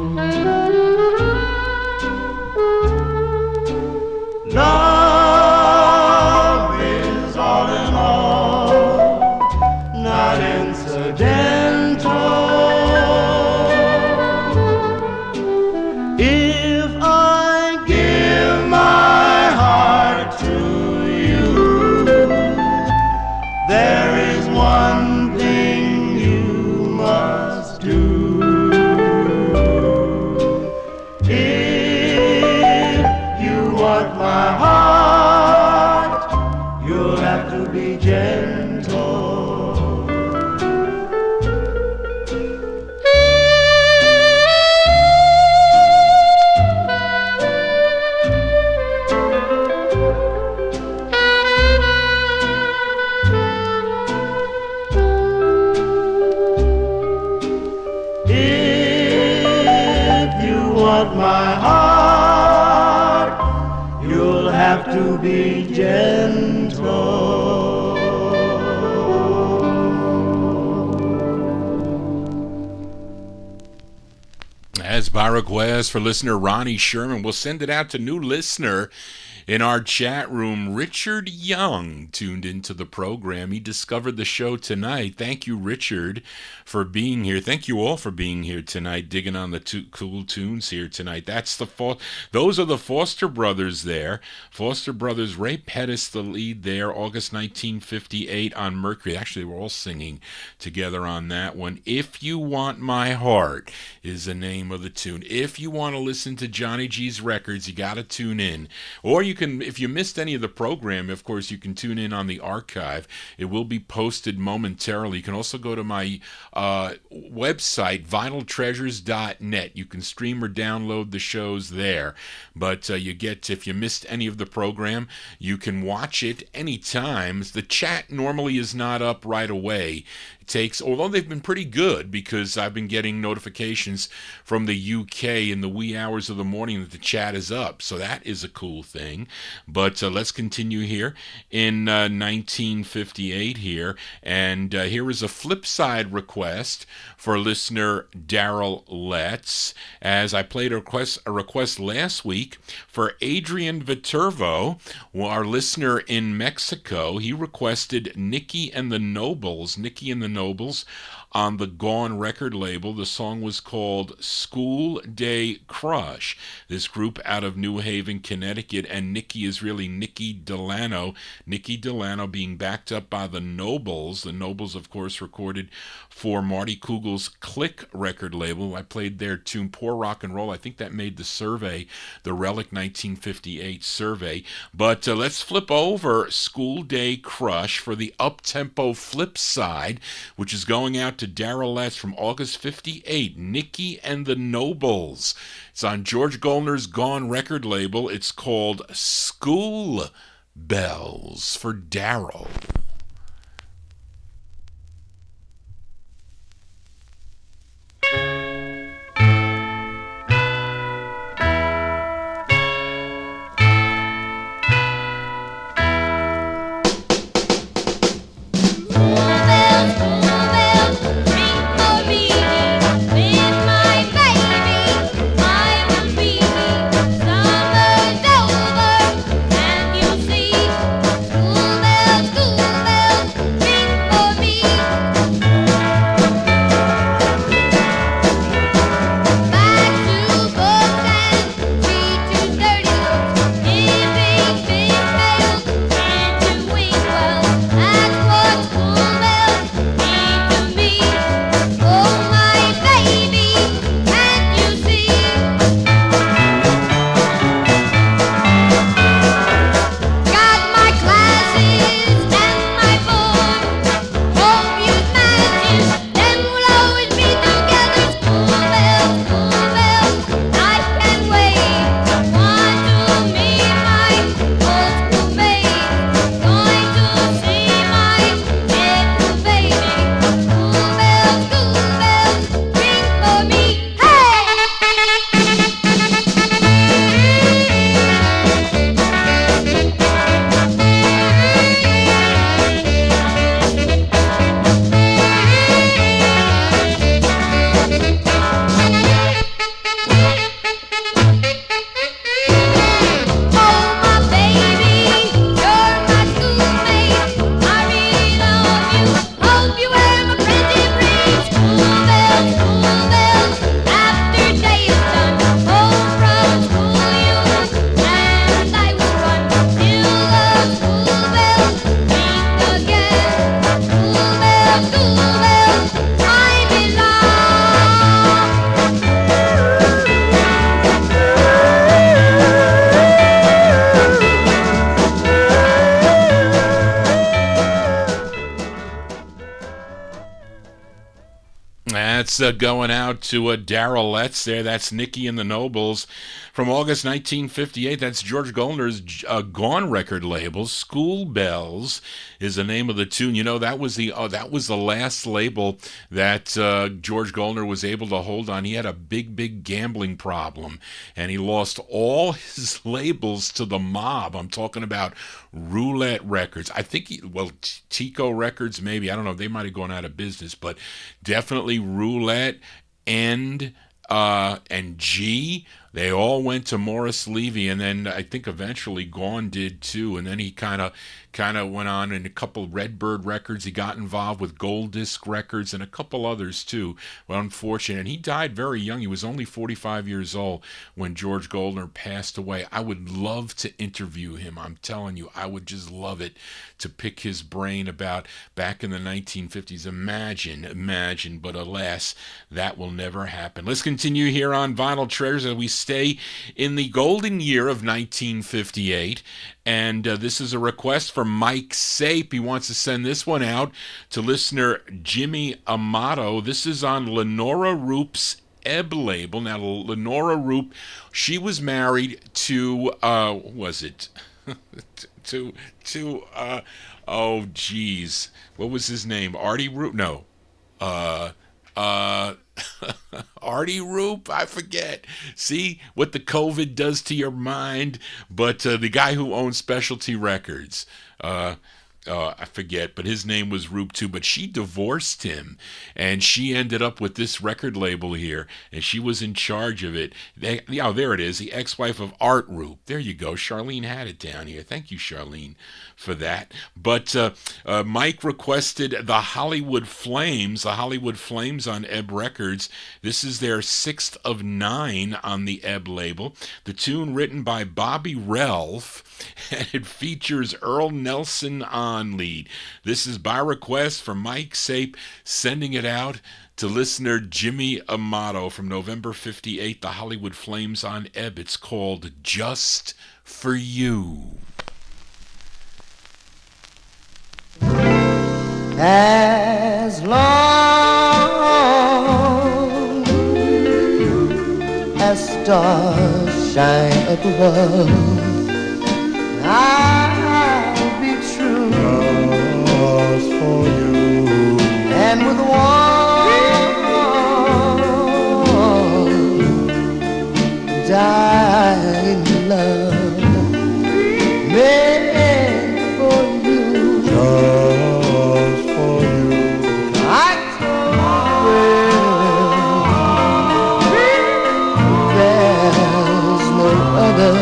want my heart, you'll have to be gentle. As by request for listener Ronnie Sherman, we'll send it out to new listener in our chat room. Richard Young tuned into the program. He discovered the show tonight. Thank you, Richard, for being here. Thank you all for being here tonight, digging on the two cool tunes here tonight. Those are the Foster Brothers there. Foster Brothers, Ray Pettis, the lead there, August 1958 on Mercury. Actually, we're all singing together on that one. If You Want My Heart is the name of the tune. If you want to listen to Johnny G's records, you got to tune in. Or you can, if you missed any of the program, of course, you can tune in on the archive. It will be posted momentarily. You can also go to my website, vinyltreasures.net. You can stream or download the shows there. But if you missed any of the program, you can watch it anytime. The chat normally is not up right away. Although they've been pretty good, because I've been getting notifications from the UK in the wee hours of the morning that the chat is up, so that is a cool thing. But let's continue here in 1958 here, and here is a flip side request for listener Daryl Letts, as I played a request last week for Adrian Viterbo, our listener in Mexico. He requested Nicky and the Nobles on the Gone record label. The song was called School Day Crush. This group out of New Haven, Connecticut, and Nicky is really Nicky Delano. Nicky Delano being backed up by the Nobles. The Nobles, of course, recorded for Marty Kugel's Click record label. I played their tune Poor Rock and Roll. I think that made the survey, the Relic 1958 survey. But let's flip over School Day Crush for the up-tempo flip side, which is going out to Daryl Letts from August 58, Nicky and the Nobles. It's on George Goldner's Gone record label. It's called School Bells for Daryl. Going out to Daryl Letts there. That's Nicky and the Nobles From August 1958, that's George Goldner's Gone record label. School Bells is the name of the tune. You know, that was the last label that George Goldner was able to hold on. He had a big gambling problem, and he lost all his labels to the mob. I'm talking about Roulette Records. I think, Tico Records, maybe. I don't know. They might have gone out of business, but definitely Roulette and G. They all went to Morris Levy, and then I think eventually Gone did too. And then he kind of went on in a couple Redbird records. He got involved with Gold Disc Records and a couple others too. Well, unfortunate, and he died very young. He was only 45 years old when George Goldner passed away. I would love to interview him. I'm telling you, I would just love it to pick his brain about back in the 1950s. Imagine, but alas, that will never happen. Let's continue here on Vinyl Treasures as we stay in the golden year of 1958. And this is a request from Mike Sape. He wants to send this one out to listener Jimmy Amato. This is on Lenora Roop's Ebb label. Now, Lenora Roop, she was married to, oh geez, what was his name? Artie Roop? No. Artie Roop, I forget. See what the COVID does to your mind. But the guy who owns Specialty Records, I forget, but his name was Roop too. But she divorced him, and she ended up with this record label here, and she was in charge of it. There it is, the ex-wife of Art Roop. There you go. Charlene had it down here. Thank you, Charlene, for that. But Mike requested the Hollywood Flames on Ebb Records. This is their 6th of 9 on the Ebb label. The tune written by Bobby Relf, and it features Earl Nelson on lead. This is by request from Mike Sape, sending it out to listener Jimmy Amato from November 58, the Hollywood Flames on Ebb. It's called Just For You. As long as stars shine above, I'll be true just for you, and with one dying love made for you, just for you. I told there's no other.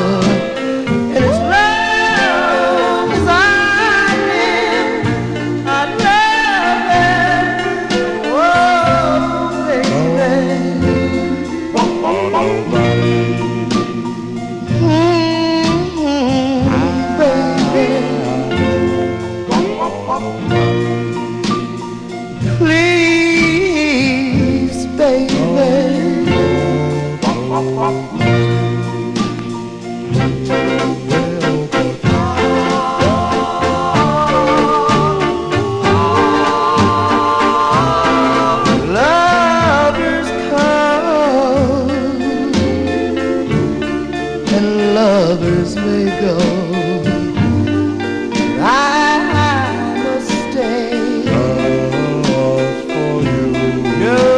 No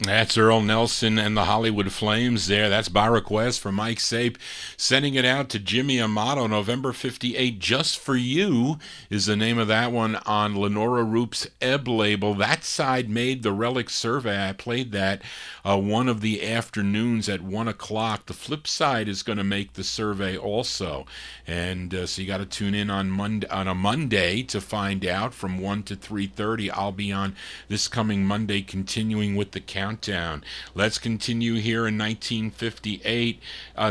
That's Earl Nelson and the Hollywood Flames there. That's by request for Mike Sape. Sending it out to Jimmy Amato, November 58. Just For You is the name of that one on Lenora Roop's Ebb label. That side made the Relic Survey. I played that one of the afternoons at 1 o'clock. The flip side is going to make the survey also. And so you got to tune in on a Monday to find out from 1 to 3:30. I'll be on this coming Monday continuing with the countdown. Let's continue here in 1958.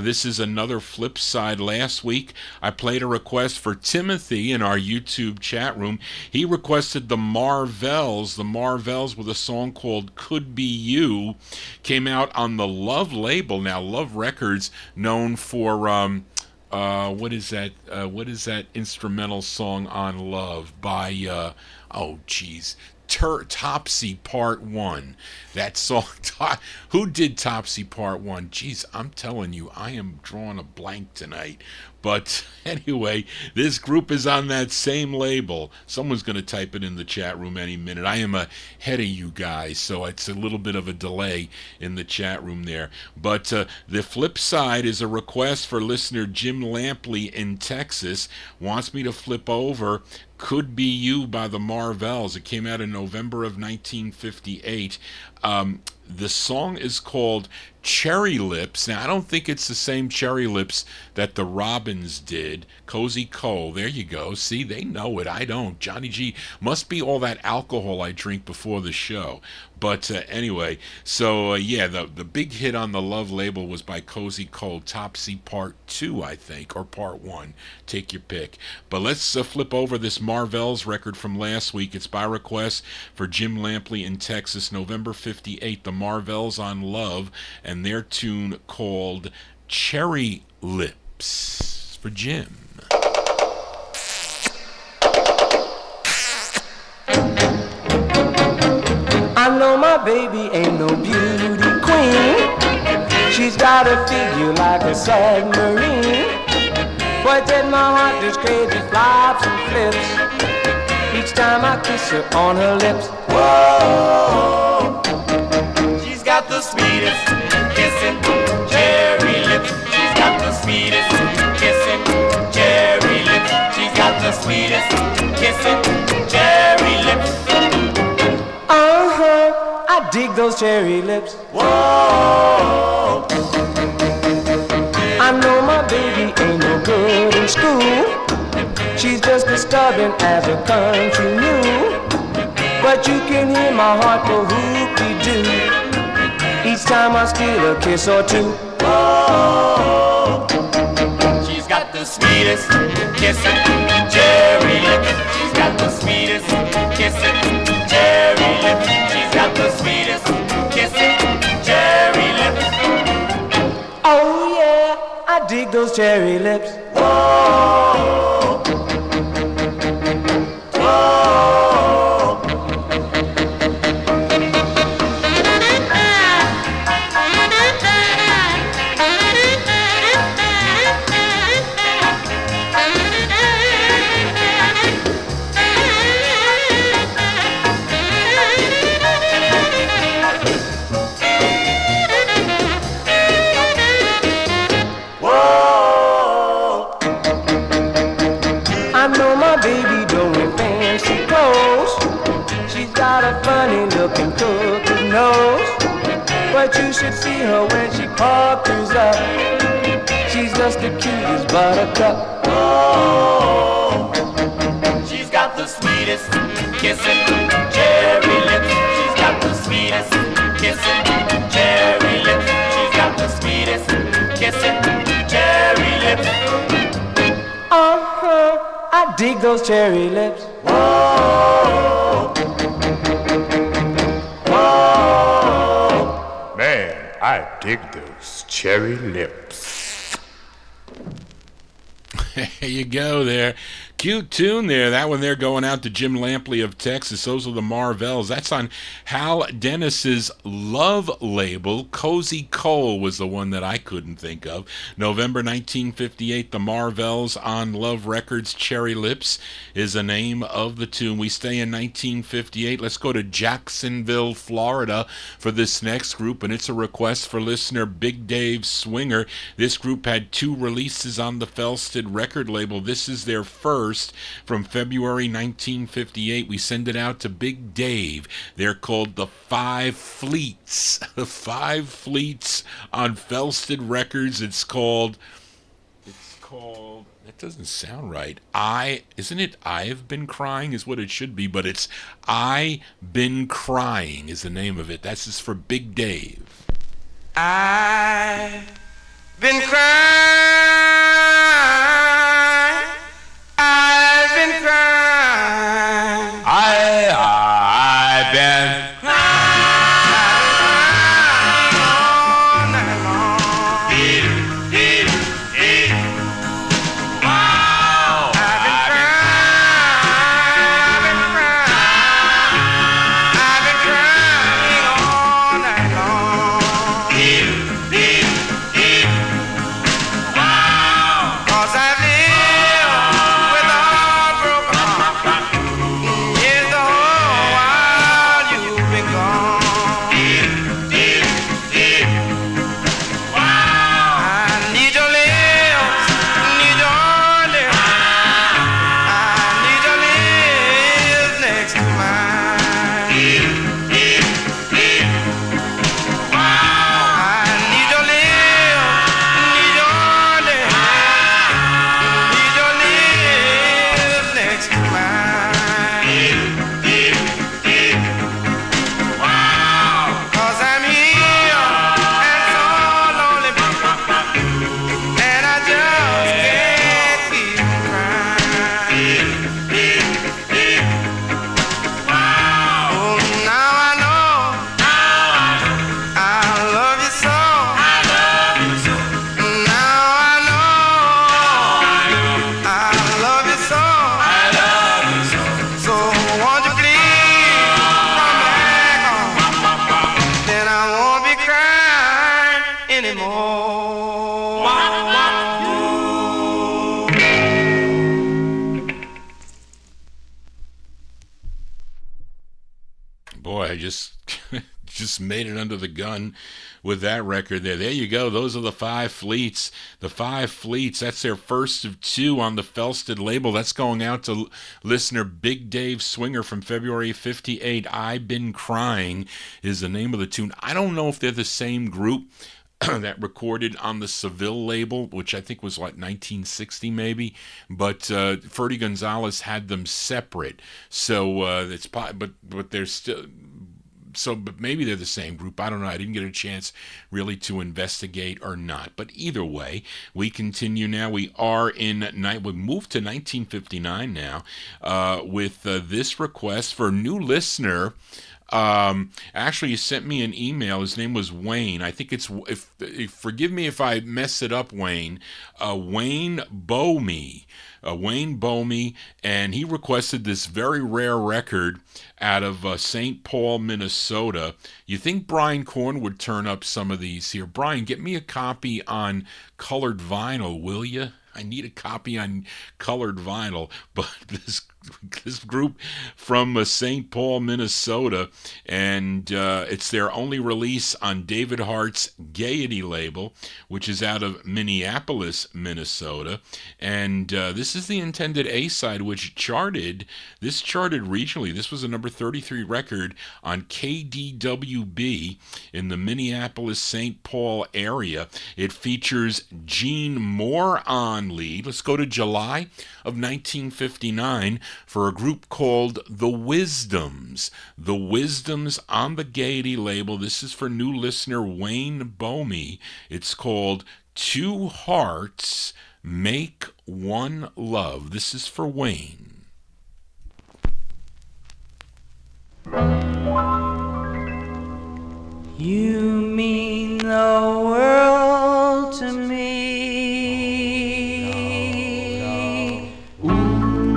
This is another flip side. Last week, I played a request for Timothy in our YouTube chat room. He requested the Marvels. The Marvels with a song called Could Be You. Came out on the Love label. Now, Love Records, known for what is that instrumental song on Love by Topsy Part 1. That song, who did Topsy Part 1? Jeez, I'm telling you, I am drawing a blank tonight. But anyway, this group is on that same label. Someone's going to type it in the chat room any minute. I am ahead of you guys, so it's a little bit of a delay in the chat room there. But the flip side is a request for listener Jim Lampley in Texas. Wants me to flip over Could Be You by the Marvels. It came out in November of 1958. The song is called Cherry Lips. Now, I don't think it's the same Cherry Lips that the Robins did. Cozy Cole, there you go. See, they know it. I don't. Johnny G, must be all that alcohol I drink before the show. But anyway, so the big hit on the Love label was by Cozy Cole, Topsy Part 2, I think, or Part 1. Take your pick. But let's flip over this Marvels record from last week. It's by request for Jim Lampley in Texas, November 58, the Marvels on Love, and their tune called Cherry Lips for Jim. I know my baby ain't no beauty queen. She's got a figure like a submarine. But then my heart does crazy flops and flips each time I kiss her on her lips. Whoa, She's got the sweetest kissing cherry lips. She's got the sweetest kissing cherry lips. She's got the sweetest kissing cherry lips. I dig those cherry lips. Whoa, I know my baby ain't no good in school. She's just as stubborn as a country mule. But you can hear my heart go whoop-de-doo each time I steal a kiss or two. whoa. She's got the sweetest kissing cherry lips. She's got the sweetest kissing cherry lips. She's got the sweetest kissing cherry lips. Oh yeah, I dig those cherry lips. Whoa, whoa. I know my baby don't wear fancy clothes. She's got a funny looking crooked nose. But you should see her when she puckers up. She's just the cutest buttercup. Oh, she's got the sweetest kissing cherry lips. She's got the sweetest kissing cherry lips. She's got the sweetest kissing cherry lips. I dig those cherry lips. Whoa, whoa. Man, I dig those cherry lips. There you go there. Cute tune there. That one there going out to Jim Lampley of Texas. Those are the Marvels. That's on Hal Dennis's Love label. Cozy Cole was the one that I couldn't think of. November 1958, the Marvels on Love Records. Cherry Lips is the name of the tune. We stay in 1958. Let's go to Jacksonville, Florida for this next group, and it's a request for listener Big Dave Swinger. This group had 2 releases on the Felsted record label. This is their first from February 1958. We send it out to Big Dave. They're called the Five Fleets. The Five Fleets on Felsted Records. It's called, that doesn't sound right. Isn't it I've Been Crying is what it should be, but it's I Been Crying is the name of it. That's just for Big Dave. I've been crying, I've been crying, I've been crying all night long. Wow. I've been crying all night long. Cause I've lived with a heart broken heart. Yes, the whole while you've been gone. I need your lips, need your lips. I need your lips next to mine. I need your lips, need your lips. Need your lips next to mine. 'Cause I'm here and so lonely, and I just can't keep crying. Oh, now I know I love you so. Now I know I love you so. So won't you please come back home? Then I won't be crying anymore. Boy, I just made it under the gun with that record there. There you go. Those are the Five Fleets. The Five Fleets, that's their first of 2 on the Felsted label. That's going out to listener Big Dave Swinger from February 58. I've Been Crying is the name of the tune. I don't know if they're the same group that recorded on the Seville label, which I think was like 1960 maybe, but Ferdy Gonzalez had them separate. So but they're still. So, but maybe they're the same group. I don't know. I didn't get a chance really to investigate or not. But either way, we continue now. We moved to 1959 now with this request for a new listener. Actually, he sent me an email. His name was Wayne. I think it's, forgive me if I mess it up, Wayne. Wayne Bomey. Wayne Bomey, and he requested this very rare record out of St. Paul, Minnesota. You think Brian Korn would turn up some of these here? Brian, get me a copy on colored vinyl, will you? I need a copy on colored vinyl. But this group from St. Paul, Minnesota, and it's their only release on David Hart's Gaiety label, which is out of Minneapolis, Minnesota. And this is the intended A-side, which charted regionally. This was a number 33 record on KDWB in the Minneapolis-St. Paul area. It features Gene Moore on lead. Let's go to July of 1959 for a group called The Wisdoms. The Wisdoms on the Gaiety label. This is for new listener Wayne Bomey. It's called Two Hearts Make One Love. This is for Wayne. You mean the world to me. Ooh.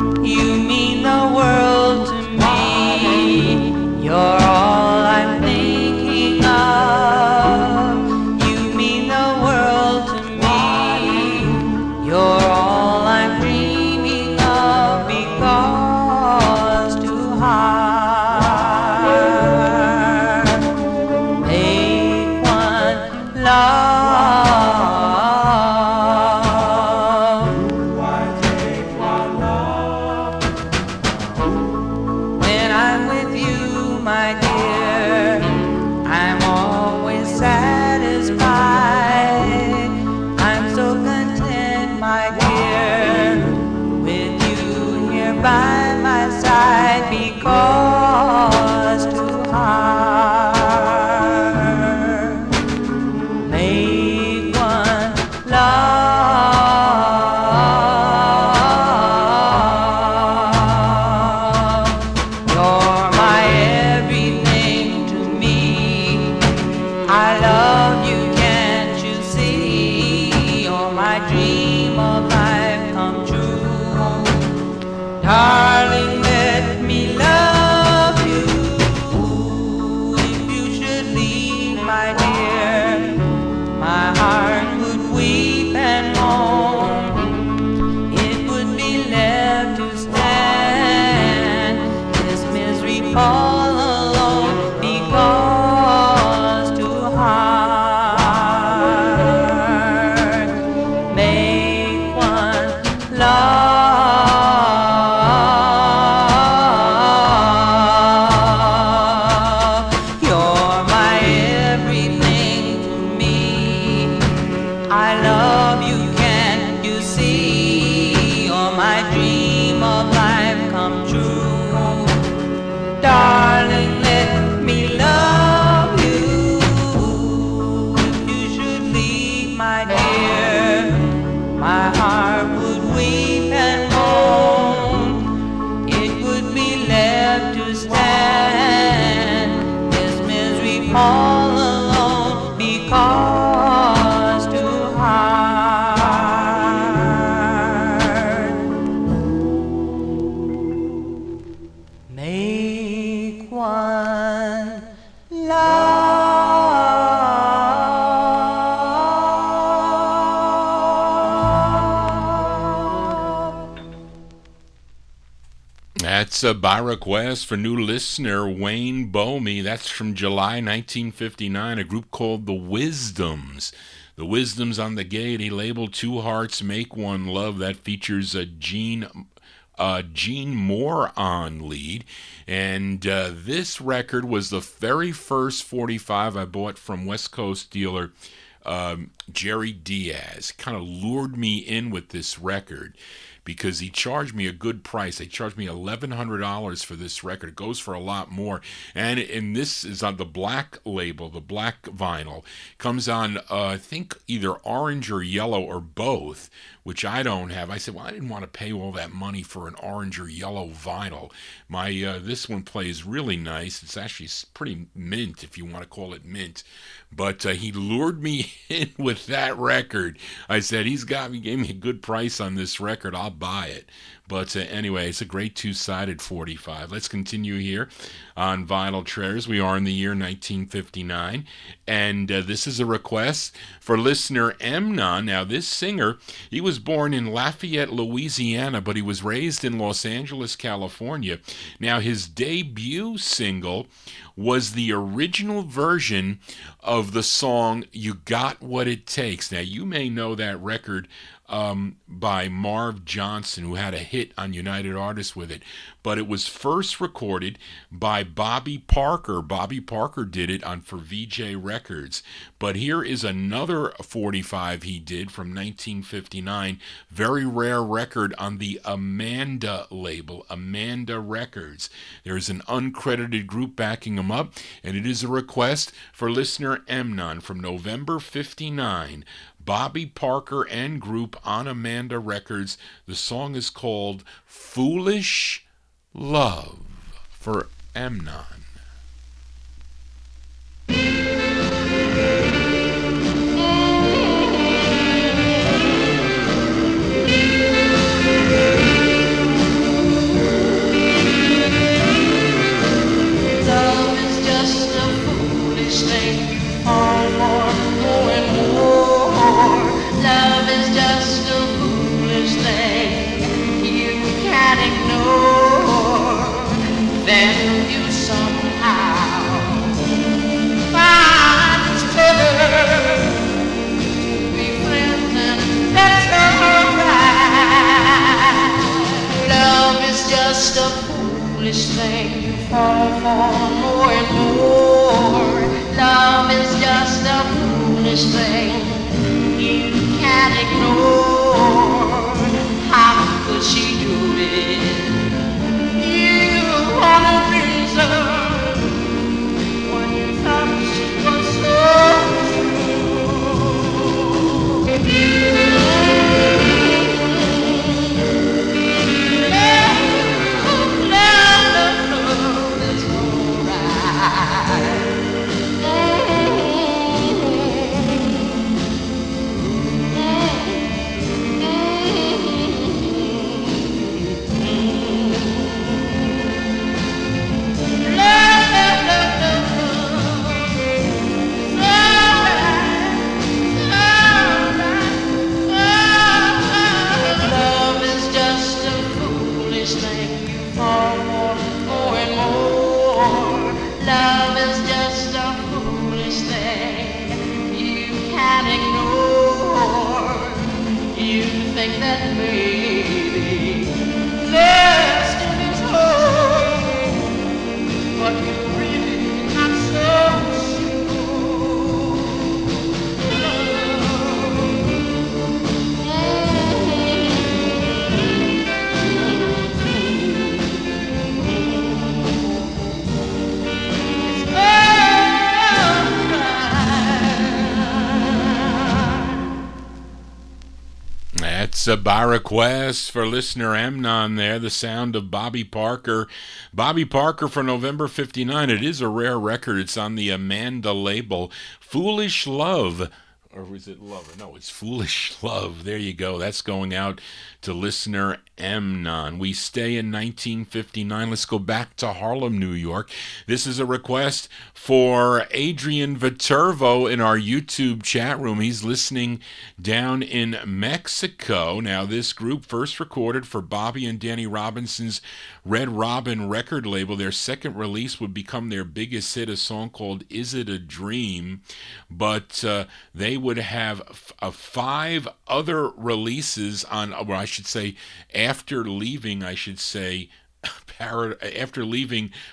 When I'm with you, my dear, I'm always satisfied. I'm so content, my dear, with you here by my side, because to heart make one love. You're my everything to me. I love you, can't you see? You're my dream of life come true. Darling, let me love you. If you should leave, my dear, my heart would weep and moan. It would be left to stand this misery all alone, because to heart make one love. You're my everything to me. I love you, can't you see? You're my dream of life come true. Darling, let me love you. If you should leave, my dear, my heart would weep and moan. It would be left to stand this misery all alone, because to heart make one love. That's by request for new listener Wayne Bomey. That's from July 1959, a group called The Wisdoms. The Wisdoms on the Gaiety label, Two Hearts Make One Love. That features a Gene Moore on lead. And this record was the very first 45 I bought from West Coast dealer Jerry Diaz. Kind of lured me in with this record because he charged me a good price. They charged me $1,100 for this record. It goes for a lot more. And this is on the black label, the black vinyl. Comes on, I think, either orange or yellow or both, which I don't have. I said, well, I didn't want to pay all that money for an orange or yellow vinyl. My this one plays really nice. It's actually pretty mint, if you want to call it mint. But he lured me in with that record. I said, he gave me a good price on this record. I'll buy it. But anyway, it's a great two-sided 45. Let's continue here on Vinyl Treasures. We are in the year 1959, and this is a request for listener Emnon. Now, this singer, he was born in Lafayette, Louisiana, but he was raised in Los Angeles, California. Now, his debut single was the original version of the song You Got What It Takes. Now, you may know that record by Marv Johnson, who had a hit on United Artists with it. But it was first recorded by Bobby Parker. Bobby Parker did it on For VJ Records. But here is another 45 he did from 1959. Very rare record on the Amanda label, Amanda Records. There's an uncredited group backing him up, and it is a request for listener Emnon from November 59. Bobby Parker and group on Amanda Records. The song is called Foolish Love for Emnon. Love is just a foolish thing, all more and more. Love is just a foolish thing you can't ignore. Then you somehow find it's better to be friends, and that's alright. Love is just a foolish foolish thing you fall for more and more. Love is just a foolish thing you can't ignore. How could she do it? You want a reason when you thought she was so by request for listener Amnon there, the sound of Bobby Parker. Bobby Parker for November 59. It is a rare record. It's on the Amanda label. Foolish Love. Or was it Lover? No, it's Foolish Love. There you go. That's going out to listener Amnon. We stay in 1959. Let's go back to Harlem, New York. This is a request for Adrian Viterbo in our YouTube chat room. He's listening down in Mexico. Now, this group first recorded for Bobby and Danny Robinson's Red Robin record label. Their second release would become their biggest hit, a song called Is It a Dream? But they would have 5 other releases on, or I should say, after leaving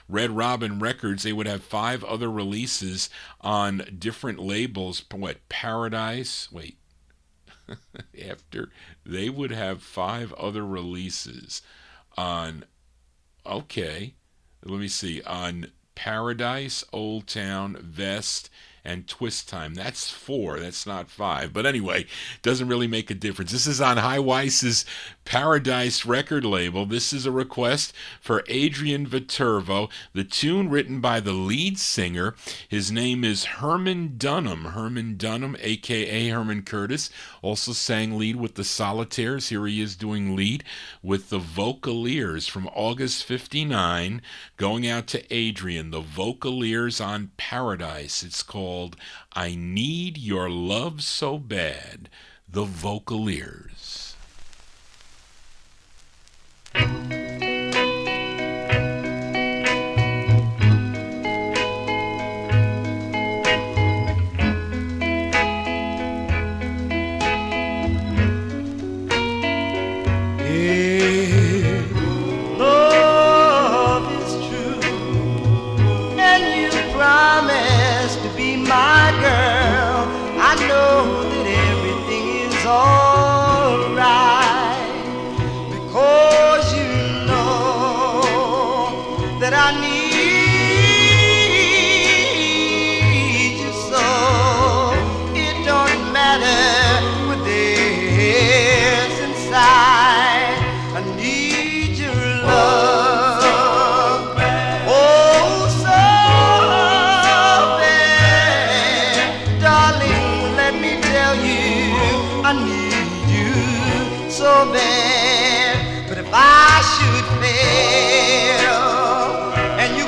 Red Robin Records, they would have 5 other releases on different labels. What, Paradise? Wait. After they would have 5 other releases on, okay, let me see, on Paradise, Old Town, Vest, and Twist Time. That's 4. That's not 5. But anyway, doesn't really make a difference. This is on High Weiss's Paradise record label. This is a request for Adrian Viterbo. The tune written by the lead singer. His name is Herman Dunham. Herman Dunham, a.k.a. Herman Curtis, also sang lead with the Solitaires. Here he is doing lead with the Vocaliers from August 59. Going out to Adrian, the Vocaliers on Paradise. It's called I Need Your Love So Bad, the Vocaliers. But if I should fail and you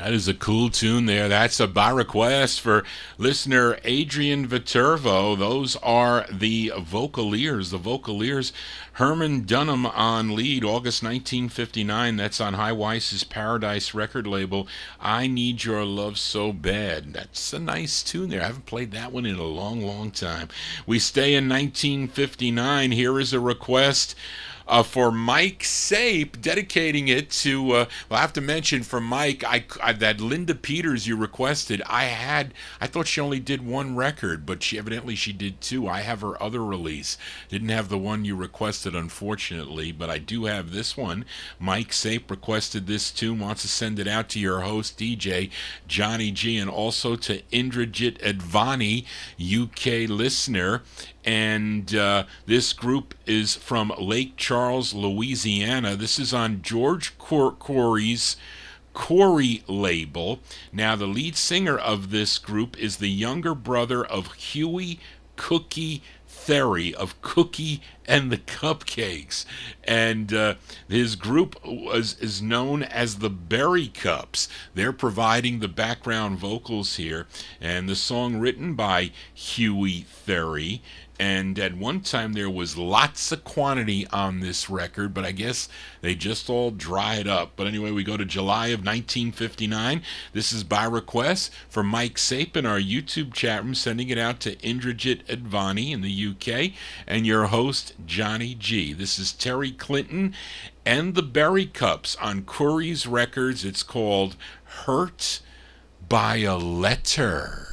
That is a cool tune there. That's a by request for listener Adrian Viterbo. Those are the Vocaliers. The Vocaliers, Herman Dunham on lead, August 1959. That's on High Weiss's Paradise record label. I Need Your Love So Bad. That's a nice tune there. I haven't played that one in a long, long time. We stay in 1959. Here is a request for Mike Sape, dedicating it to, well, I have to mention for Mike, I that Linda Peters you requested, I thought she only did one record, but she did two. I have her other release. Didn't have the one you requested, unfortunately, but I do have this one. Mike Sape requested this tune, wants to send it out to your host, DJ Johnny G, and also to Indrajit Advani, UK listener. And this group is from Lake Charles, Louisiana. This is on George Corey's Corey label. Now, the lead singer of this group is the younger brother of Huey Cookie Theory of Cookie and the Cupcakes, and his group is known as the Berry Cups. They're providing the background vocals here, and the song written by Huey Theory. And at one time there was lots of quantity on this record, but I guess they just all dried up. But anyway, we go to July of 1959. This is by request for Mike Sape in our YouTube chat room, sending it out to Indrajit Advani in the UK, and your host, Johnny G. This is Terry Clinton and the Berry Cups on Curry's Records. It's called Hurt by a Letter.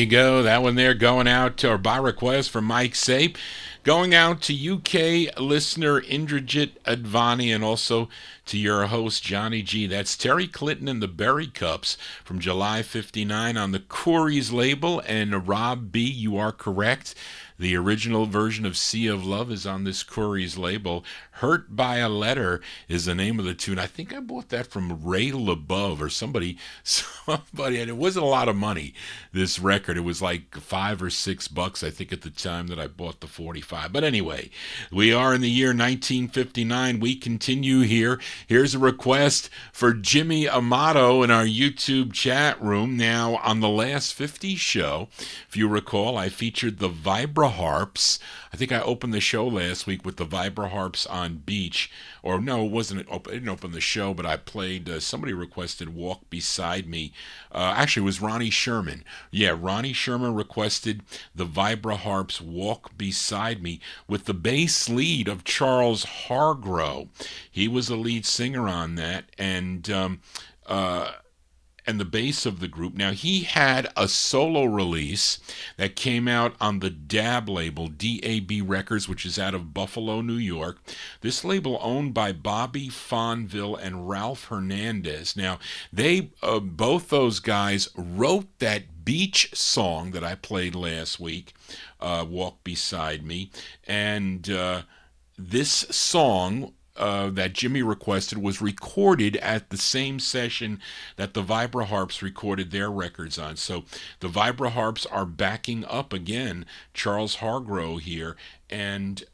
Go. That one there going out, or by request from Mike Sape, going out to UK listener Indrajit Advani, and also to your host Johnny G. That's Terry Clinton and the Berry Cups from July 59 on the Corey's label. And Rob B, you are correct. The original version of Sea of Love is on this Corey's label. Hurt by a Letter is the name of the tune. I think I bought that from Ray LeBeau or somebody, and it wasn't a lot of money, this record. It was like $5 or $6, I think, at the time that I bought the 45. But anyway, we are in the year 1959. We continue here. Here's a request for Jimmy Amato in our YouTube chat room. Now, on the last 50 show, if you recall, I featured the Vibra Harps. I think I opened the show last week with the Vibra Harps on Beach. Or no, it wasn't. I didn't open the show, but I played. Somebody requested "Walk Beside Me." Actually, it was Ronnie Sherman. Yeah, Ronnie Sherman requested the Vibra Harps "Walk Beside Me" with the bass lead of Charles Hargrove. He was the lead singer on that, and the bass of the group. Now, he had a solo release that came out on the DAB label, DAB Records, which is out of Buffalo, New York. This label owned by Bobby Fonville and Ralph Hernandez. Now, they both those guys wrote that beach song that I played last week, Walk Beside Me, and this song that Jimmy requested was recorded at the same session that the Vibra Harps recorded their records on. So the Vibra Harps are backing up again Charles Hargrove here, and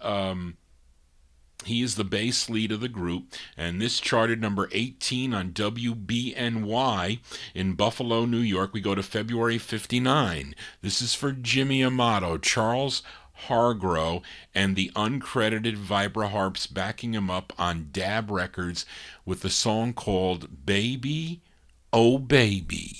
he is the bass lead of the group, and this charted number 18 on WBNY in Buffalo, New York. We go to February 59. This is for Jimmy Amato, Charles Hargrove, and the uncredited Vibra Harps backing him up on DAB Records with the song called Baby, Oh Baby.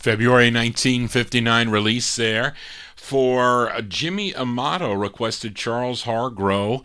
February 1959 release there for Jimmy Amato requested Charles Hargrove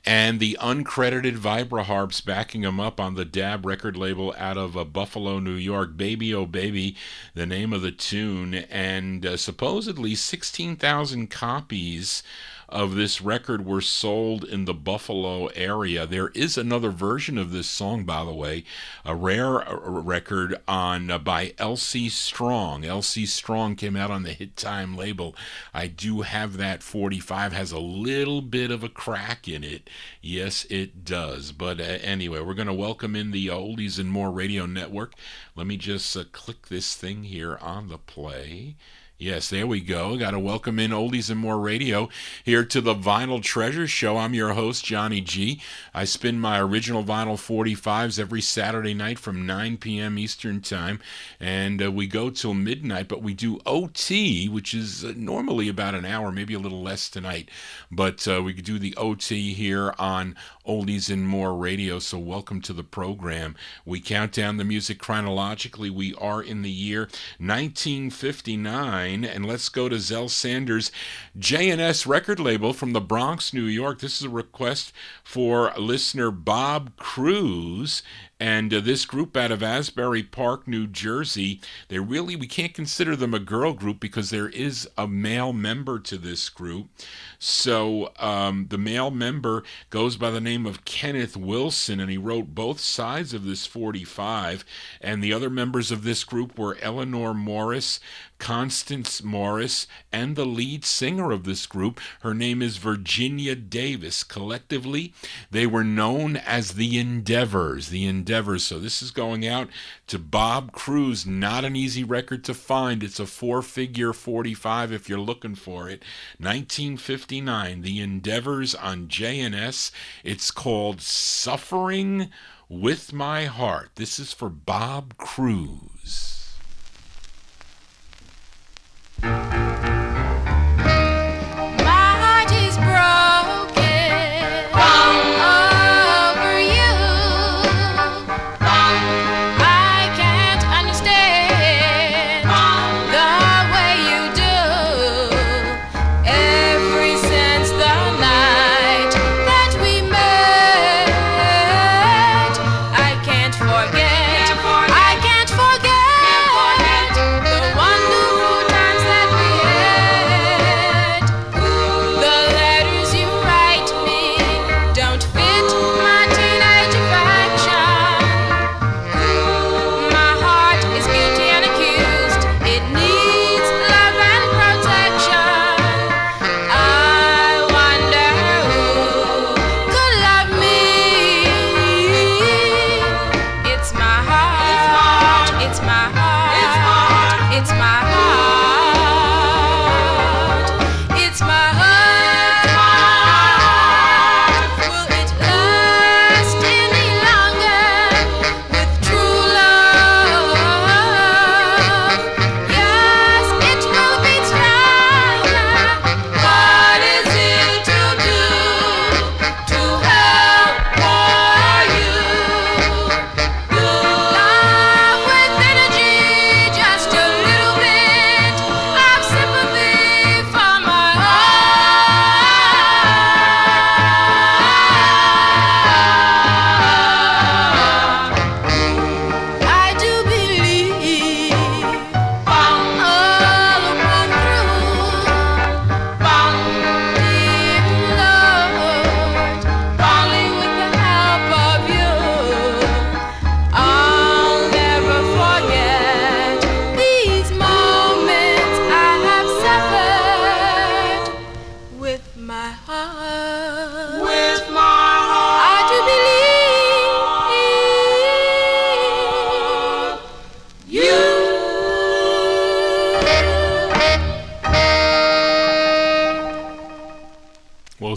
and the uncredited Vibra Harps backing him up on the DAB record label out of Buffalo, New York. Baby, Oh Baby, the name of the tune, and supposedly 16,000 copies of this record were sold in the Buffalo area. There is another version of this song, by the way, a rare record on by L.C. Strong. L.C. Strong came out on the Hit Time label. I do have that 45. Has a little bit of a crack in it. Yes, it does. But anyway, we're going to welcome in the Oldies and More Radio Network. Let me just click this thing here on the play. Yes, there we go. Got to welcome in Oldies and More Radio here to the Vinyl Treasure Show. I'm your host, Johnny G. I spin my original vinyl 45s every Saturday night from 9 p.m. Eastern Time, and we go till midnight, but we do OT, which is normally about an hour, maybe a little less tonight, but we do the OT here on Oldies and More Radio, so welcome to the program. We count down the music chronologically. We are in the year 1959. And let's go to Zell Sanders' J&S record label from the Bronx, New York. This is a request for listener Bob Cruz. And this group out of Asbury Park, New Jersey, we can't consider them a girl group because there is a male member to this group. So the male member goes by the name of Kenneth Wilson, and he wrote both sides of this 45. And the other members of this group were Eleanor Morris, Constance Morris, and the lead singer of this group. Her name is Virginia Davis. Collectively, they were known as the Endeavors. So this is going out to Bob Cruz. Not an easy record to find. It's a 4-figure 45 if you're looking for it. 1959, the Endeavors on J&S. It's called Suffering with My Heart. This is for Bob Cruz.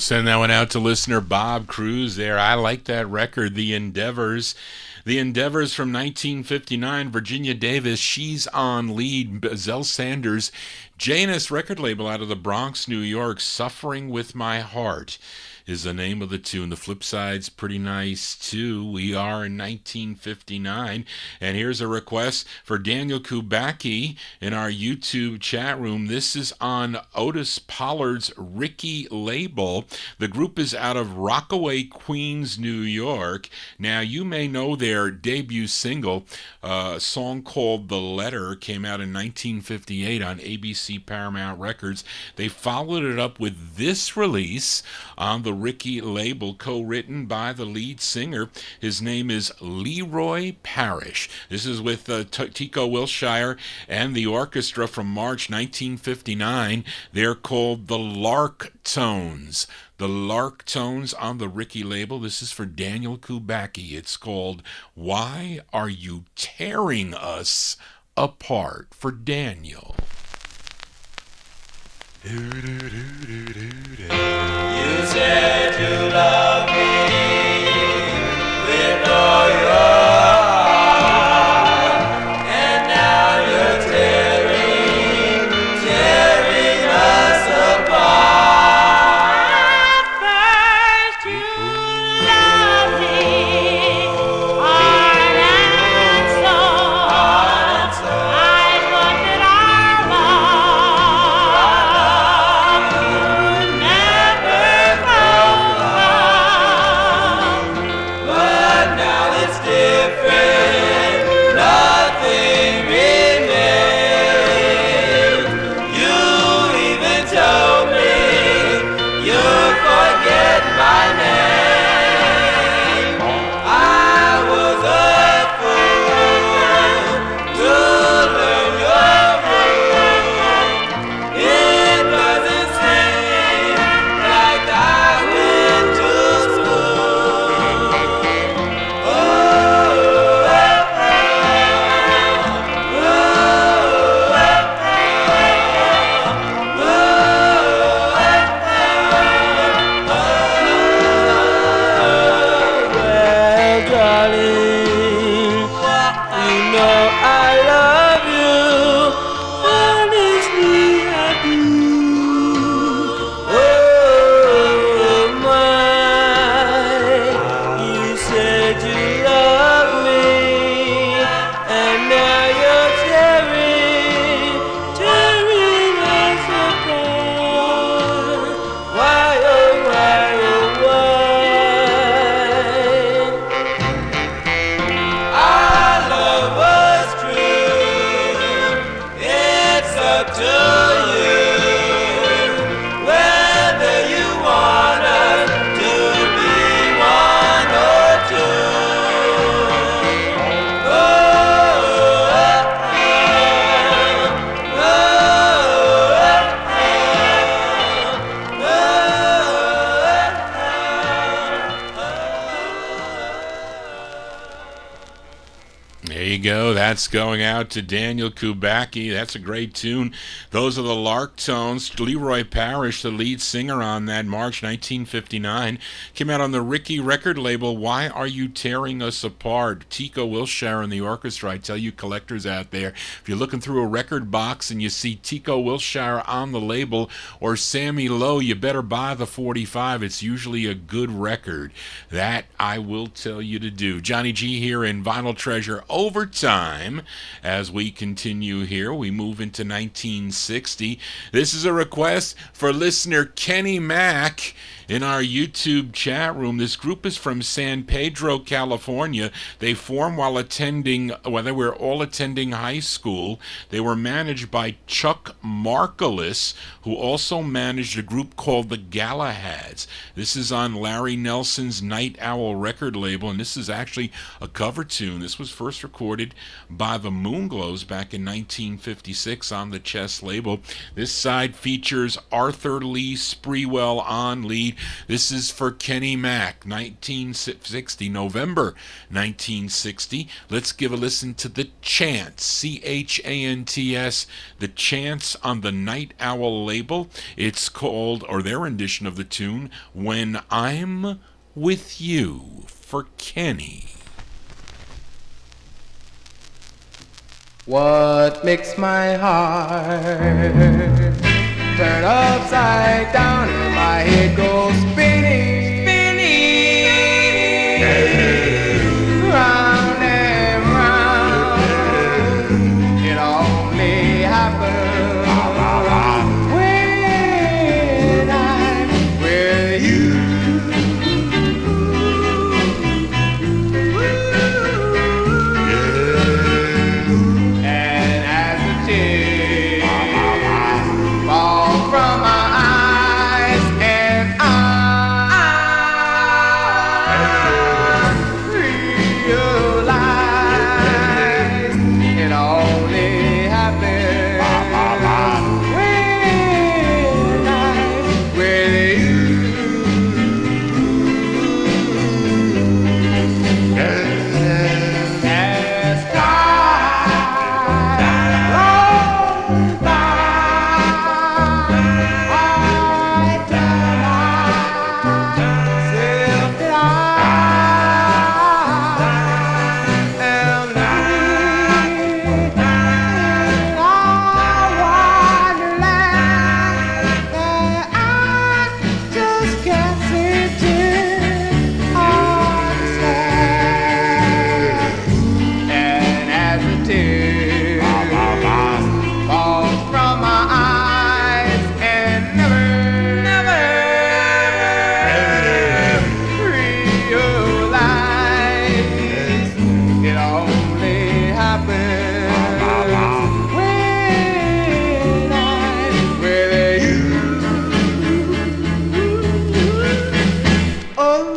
Send that one out to listener Bob Cruz there. I like that record, The Endeavors. The Endeavors from 1959, Virginia Davis, she's on lead. Zell Sanders, J&S record label out of the Bronx, New York, Suffering with My Heart is the name of the tune. The flip side's pretty nice too. We are in 1959, and here's a request for Daniel Kubacki in our YouTube chat room. This is on Otis Pollard's Ricky label. The group is out of Rockaway, Queens, New York. Now, you may know their debut single, a song called The Letter, came out in 1958 on ABC Paramount Records. They followed it up with this release on the Ricky label, co-written by the lead singer. His name is Leroy Parrish. This is with Tico Wilshire and the orchestra from March 1959. They're called the Lark Tones. The Lark Tones on the Ricky label. This is for Daniel Kubacki. It's called Why Are You Tearing Us Apart? For Daniel. You said you love me with all your heart, and now you're tearing us apart. First you loved me, heart and soul. I thought that our love would never grow cold. But now it's different, nothing remains. You even told me you'd forget my name. I was a fool to learn your rules. It doesn't seem like I went to school. Well, darling, you know I love you. Honestly, I do. Oh, my, you said you love me, and now you're tearing us apart. Why, oh, why, oh, why? Our love was true. It's up to you whether you want us to be one or two. There you go. That's going out to Daniel Kubacki. That's a great tune. Those are the Lark Tones. Leroy Parrish, the lead singer on that, March 1959. Came out on the Ricky record label. Why Are You Tearing Us Apart? Tico Wilshire and the orchestra. I tell you collectors out there, if you're looking through a record box and you see Tico Wilshire on the label or Sammy Lowe, you better buy the 45. It's usually a good record. That I will tell you to do. Johnny G here in Vinyltreasure Overtime. As we continue here, we move into 1960. This is a request for listener Kenny Mack in our YouTube chat room. This group is from San Pedro, California. They formed while they were all attending high school. They were managed by Chuck Markolis, who also managed a group called the Galahads. This is on Larry Nelson's Night Owl record label, and this is actually a cover tune. This was first recorded by the Moonglows back in 1956 on the Chess label. This side features Arthur Lee Sprewell on lead. This is for Kenny Mack, 1960, November 1960. Let's give a listen to The Chants, C-H-A-N-T-S, The Chants on the Night Owl label. It's called, or their rendition of the tune, When I'm With You, for Kenny. What makes my heart turn upside down and my head goes spinning?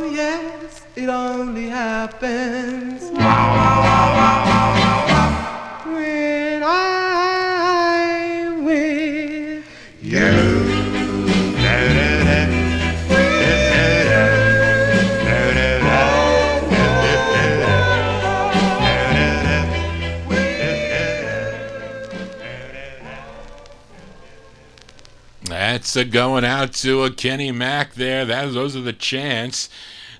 Oh yes, it only happens when I'm with you. That's a going out to a Kenny Mack there. Those are the Chants.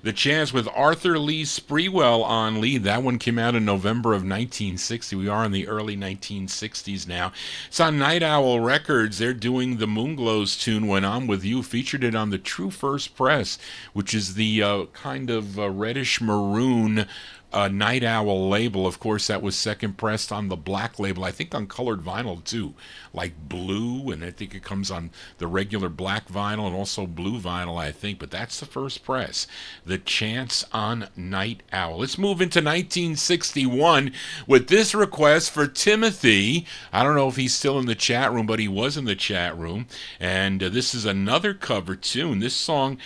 The Chants with Arthur Lee Sprewell on lead. That one came out in November of 1960. We are in the early 1960s now. It's on Night Owl Records. They're doing the Moonglows tune, When I'm With You. Featured it on the True First Press, which is the kind of reddish maroon Night Owl label. Of course, that was second pressed on the black label, I think on colored vinyl too, like blue, and I think it comes on the regular black vinyl and also blue vinyl, I think, but that's the first press. The Chants on Night Owl. Let's move into 1961 with this request for Timothy. I don't know if he's still in the chat room, but he was in the chat room, and this is another cover tune. This song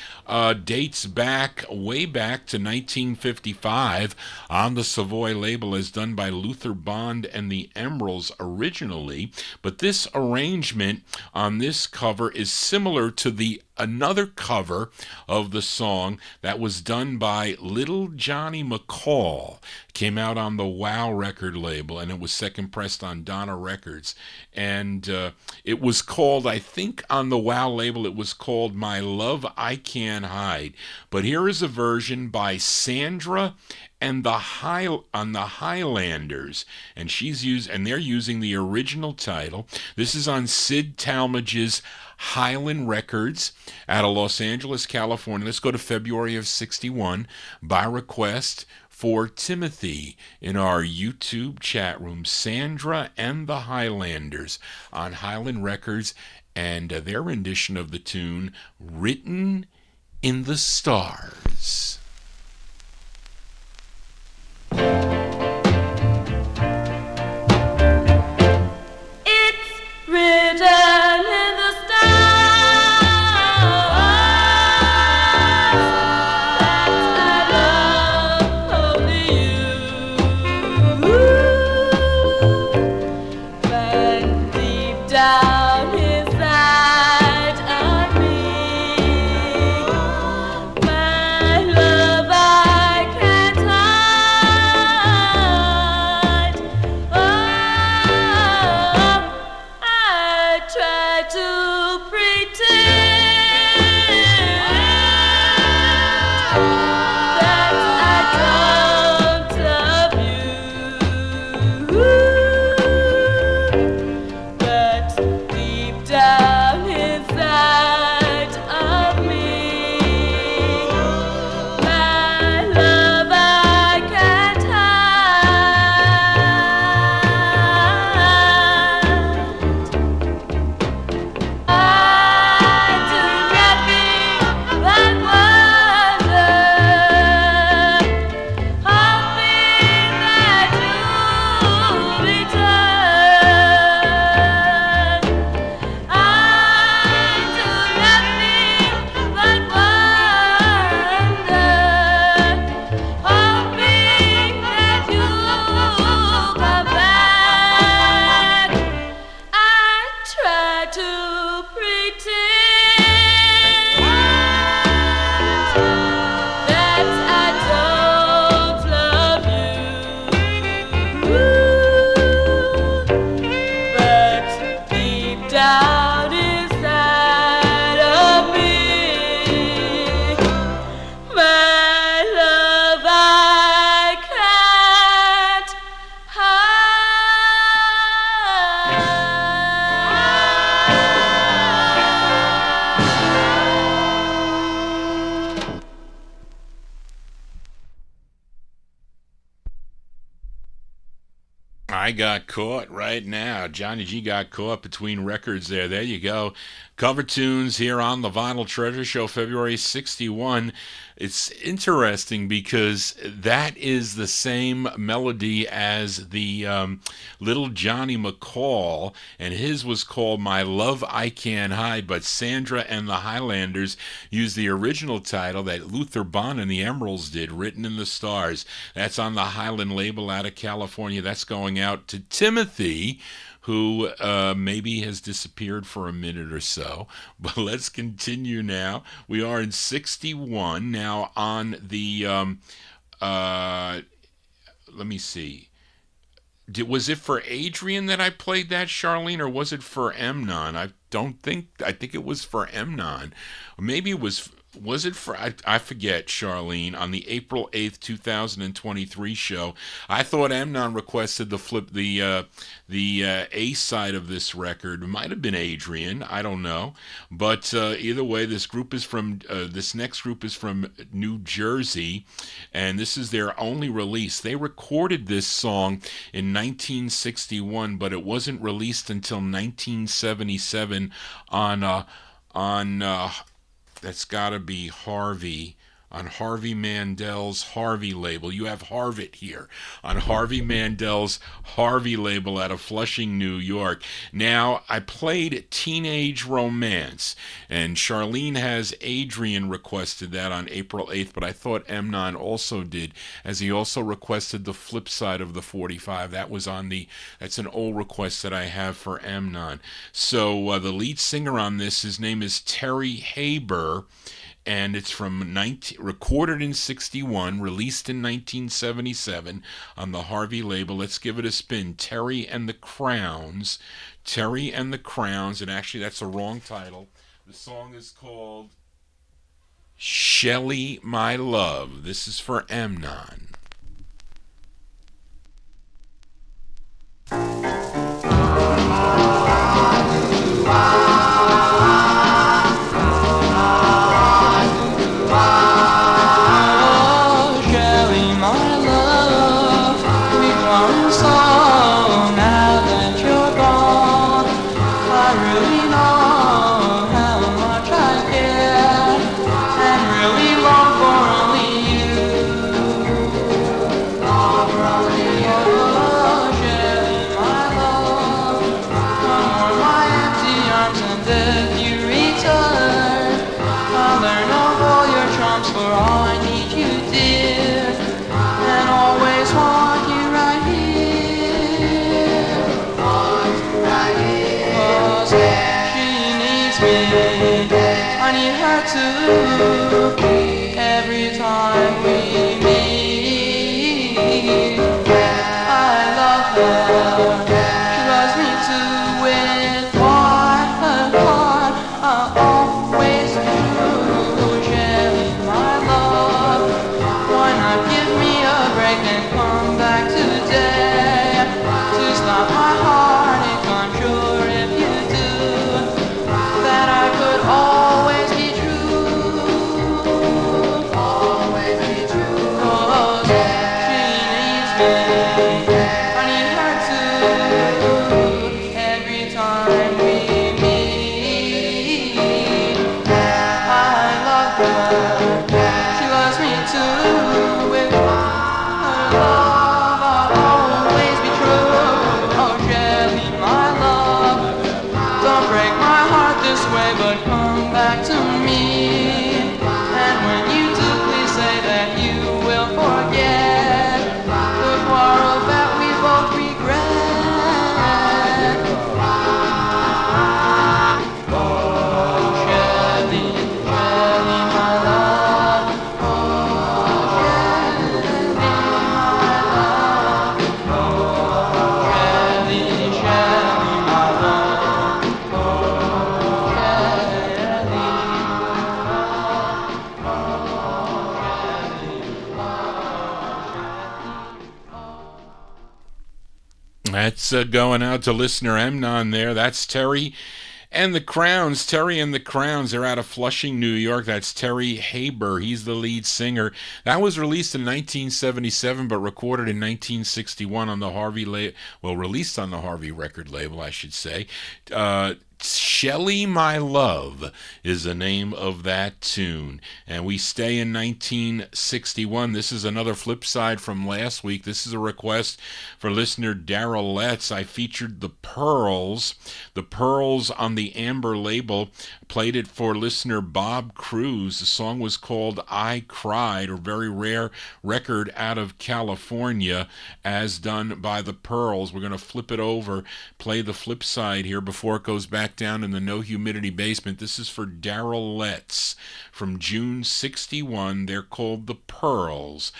dates back, way back to 1955 on the Savoy label, as done by Luther Bond and the Emeralds originally, but this arrangement on this cover is similar to another cover of the song that was done by Little Johnny McCall. Came out on the Wow record label, and it was second pressed on Donna Records. And it was called, I think on the Wow label, it was called My Love I Can't Hide. But here is a version by Sandra and the Highlanders, and they're using the original title. This is on Sid Talmadge's Highland Records out of Los Angeles, California. Let's go to February of 61 by request for Timothy in our YouTube chat room. Sandra and the Highlanders on Highland Records, and their rendition of the tune Written in the Stars. It's written in the down inside of me, my love I can't hide. Oh, I try to pretend that I don't love you. Down inside of me, my love I can't hide. I do nothing but wonder, hoping that you'll return. I do nothing but wonder, hoping that you'll come back. I try to pretend that I don't love you, but deep down inside of me, my love I can't I got caught right now. Johnny G got caught between records there. There you go. Cover tunes here on the Vinyl Treasure Show, February 61. It's interesting because that is the same melody as the Little Johnny McCall, and his was called My Love I Can't Hide, but Sandra and the Highlanders used the original title that Luther Bond and the Emeralds did, Written in the Stars. That's on the Highland label out of California. That's going out to Timothy, who maybe has disappeared for a minute or so. But let's continue now. We are in 61 now on the, let me see. Was it for Adrian that I played that, Charlene, or was it for Emnon? I think it was for Emnon. Or maybe it was it for, I forget, Charlene, on the April 8th, 2023 show. I thought Amnon requested the A side of this record. It might have been Adrian, I don't know. But either way, this next group is from New Jersey, and this is their only release. They recorded this song in 1961, but it wasn't released until 1977 on that's got to be Harvey, on Harvey Mandel's Harvey label. You have Harvett here on Harvey Mandel's Harvey label out of Flushing, New York. Now, I played Teenage Romance, and Charlene has Adrian requested that on April 8th, but I thought Emnon also did, as he also requested the flip side of the 45. That's an old request that I have for Emnon. So the lead singer on this, his name is Terry Haber, and it's recorded in 61, released in 1977 on the Harvey label. Let's give it a spin. Terry and the Crowns, and actually that's a wrong title. The song is called Shelly My Love. This is for Amnon. Every time we meet, I love her. She loves me too with my heart. I'll always be true. Shelly, my love. Why not give me a break and come back today to stop my heart? It can't sure if you do that I could always be true. That's going out to listener Emnon there. That's Terry and the Crowns. Terry and the Crowns. They're out of Flushing, New York. That's Terry Haber. He's the lead singer. That was released in 1977, but recorded in 1961 on the Harvey released on the Harvey record label, I should say. Shelly My Love is the name of that tune. And we stay in 1961. This is another flip side from last week. This is a request for listener Daryl Letts. I featured the Pearls. The Pearls on the Amber label. Played it for listener Bob Cruz. The song was called I Cried, a very rare record out of California, as done by the Pearls. We're going to flip it over, play the flip side here before it goes back down in the no humidity basement. This is for Daryl Letts from June 61. They're called the Pearls.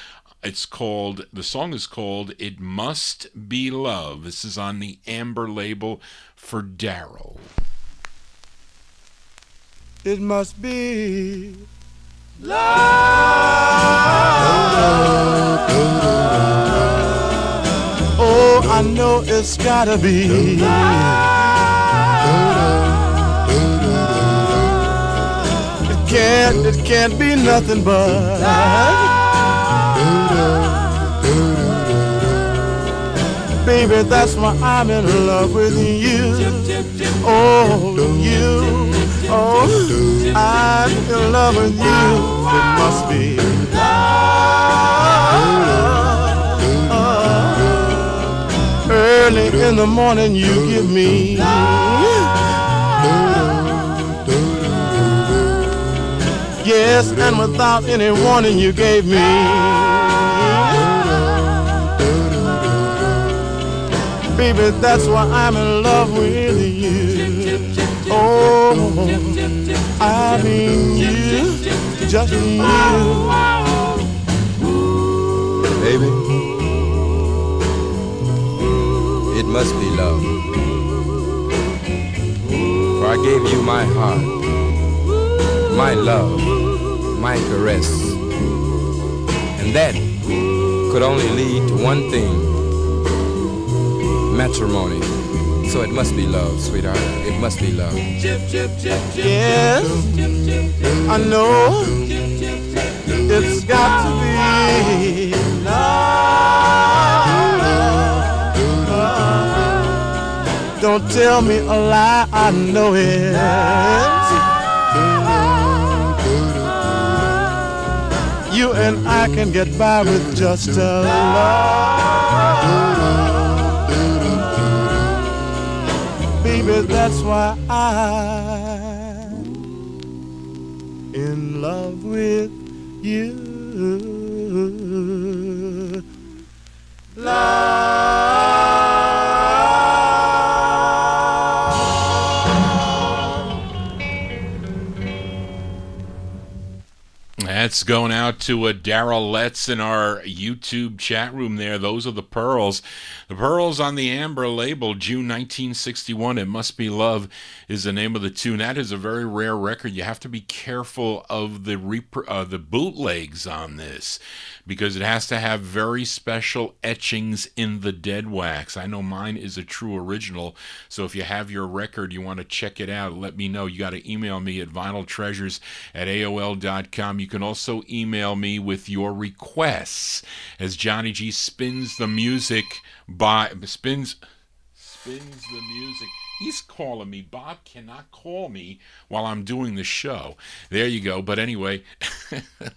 The song is called It Must Be Love. This is on the Amber label for Daryl. It must be love. Oh, I know it's gotta be love. It can't be nothing but baby, that's why I'm in love with you. Oh, you. Oh, I'm in love with you. It must be love. Early in the morning you give me yes, and without any warning you gave me baby, that's why I'm in love with you. Oh, I mean you, just you. Baby, it must be love. For I gave you my heart, my love, my caress. And that could only lead to one thing, matrimony. So it must be love, sweetheart. It must be love. Yes, I know it's got to be love. Don't tell me a lie, I know it. You and I can get by with just a love. Baby, that's why I'm in love with you. That's going out to Daryl Letts in our YouTube chat room there. Those are the Pearls. The Pearls on the Amber label, June 1961. It Must Be Love is the name of the tune. That is a very rare record. You have to be careful of the bootlegs on this because it has to have very special etchings in the dead wax. I know mine is a true original, so if you have your record, you want to check it out, let me know. You got to email me at vinyltreasures@aol.com. You can also email me with your requests as Johnny G spins the music spins the music. He's calling me. Bob cannot call me while I'm doing the show. There you go. But anyway,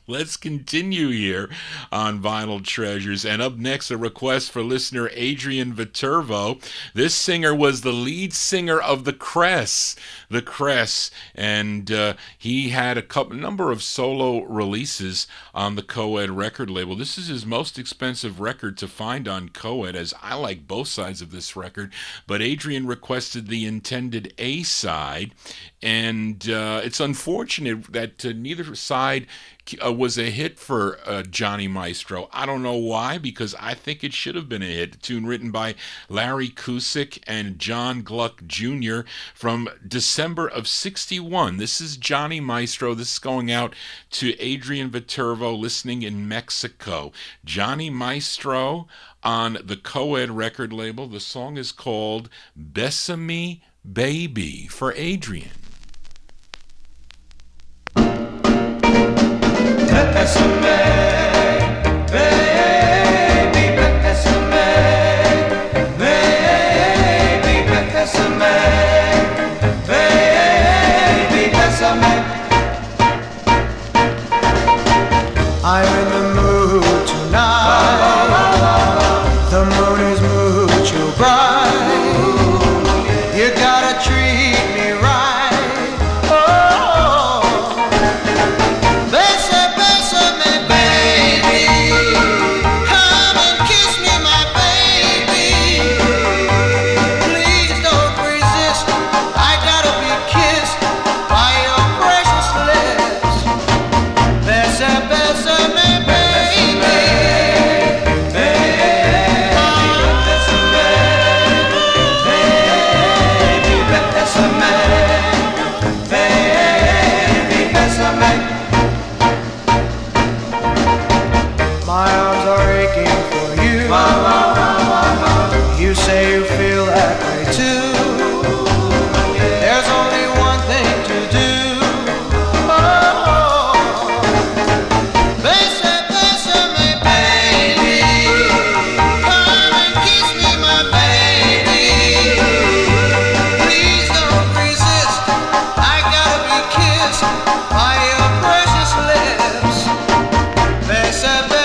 let's continue here on Vinyl Treasures. And up next, a request for listener Adrian Viterbo. This singer was the lead singer of The Cress. And he had a number of solo releases on the Coed record label. This is his most expensive record to find on Coed, as I like both sides of this record. But Adrian requested the intended A-side, and it's unfortunate that neither side was a hit for Johnny Maestro. I don't know why, because I think it should have been a hit. A tune written by Larry Cusick and John Gluck Jr. from December of 61. This is Johnny Maestro. This is going out to Adrian Viterbo listening in Mexico. Johnny Maestro on the Coed record label. The song is called Bésame Baby for Adrian. Bésame, baby, bésame, baby, bésame, baby. My arms are aching for you. You say you feel that way too. There's only one thing to do. Bésame, baby. Come and kiss me, my baby. Please don't resist. I gotta be kissed by your precious lips. Bésame,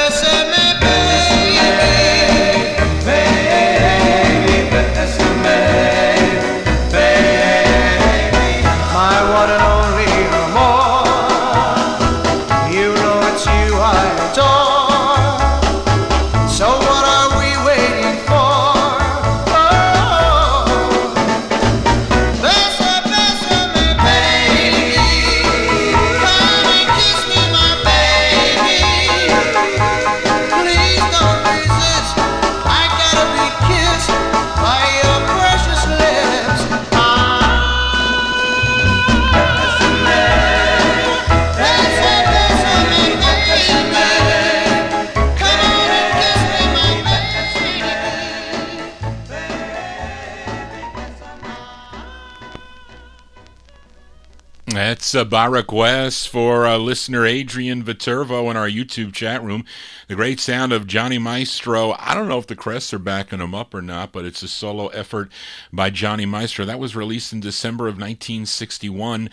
That's by request for listener Adrian Viterbo in our YouTube chat room. The great sound of Johnny Maestro. I don't know if the Crests are backing him up or not, but it's a solo effort by Johnny Maestro. That was released in December of 1961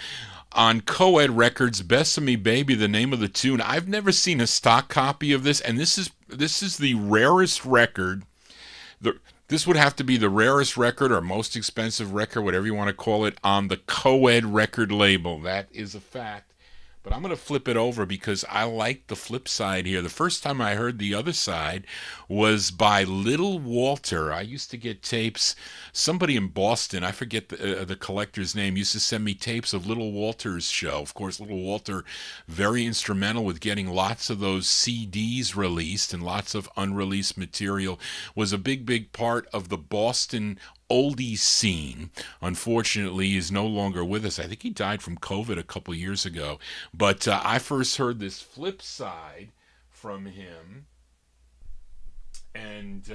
on Coed Records. Bésame Baby, the name of the tune. I've never seen a stock copy of this, and this is the rarest record. This would have to be the rarest record or most expensive record, whatever you want to call it, on the Coed record label. That is a fact. But I'm going to flip it over because I like the flip side here. The first time I heard the other side was by Little Walter. I used to get tapes. Somebody in Boston, I forget the collector's name, used to send me tapes of Little Walter's show. Of course, Little Walter, very instrumental with getting lots of those CDs released and lots of unreleased material, was a big, big part of the Boston oldies scene. Unfortunately, he's no longer with us. I think he died from COVID a couple years ago. But I first heard this flip side from him. And